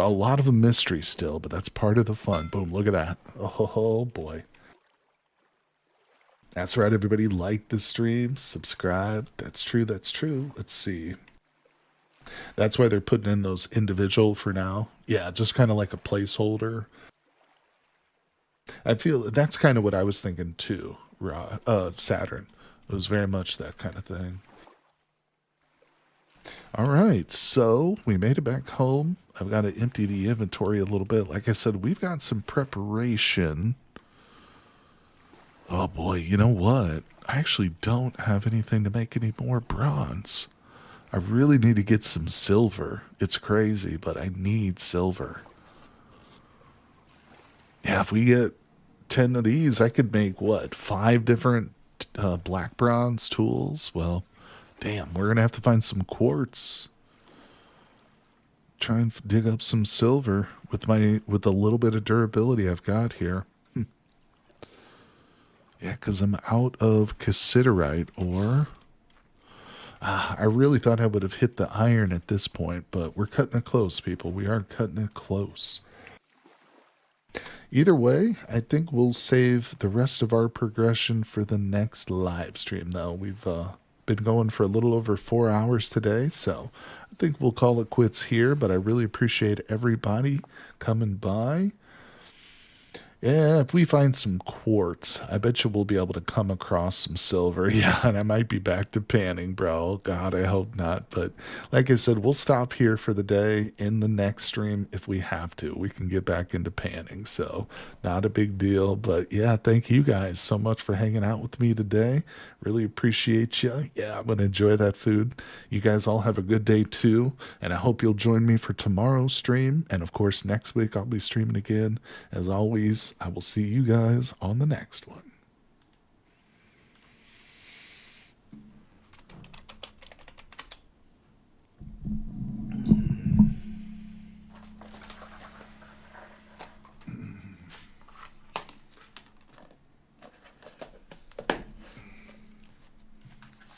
a lot of a mystery still, but that's part of the fun. Boom, look at that. Oh boy. That's right, everybody. Like the stream, subscribe. That's true, that's true. Let's see. That's why they're putting in those individual for now. Yeah, just kind of like a placeholder. I feel that's kind of what I was thinking too, Saturn. It was very much that kind of thing. All right, so we made it back home. I've got to empty the inventory a little bit. Like I said, we've got some preparation. Oh boy, you know what? I actually don't have anything to make any more bronze. I really need to get some silver. It's crazy, but I need silver. Yeah, if we get 10 of these, I could make, what, 5 different black bronze tools? Well, damn, we're going to have to find some quartz. Try and dig up some silver with the little bit of durability I've got here. Yeah, because I'm out of cassiterite ore. I really thought I would have hit the iron at this point, but we're cutting it close, people. We are cutting it close. Either way, I think we'll save the rest of our progression for the next live stream, though. We've been going for a little over 4 hours today, so I think we'll call it quits here, but I really appreciate everybody coming by. Yeah, if we find some quartz, I bet you we'll be able to come across some silver. Yeah, and I might be back to panning, bro. God, I hope not. But like I said, we'll stop here for the day. In the next stream, if we have to, we can get back into panning. So not a big deal. But yeah, thank you guys so much for hanging out with me today. Really appreciate you. Yeah, I'm going to enjoy that food. You guys all have a good day too. And I hope you'll join me for tomorrow's stream. And of course, next week I'll be streaming again. As always, I will see you guys on the next one.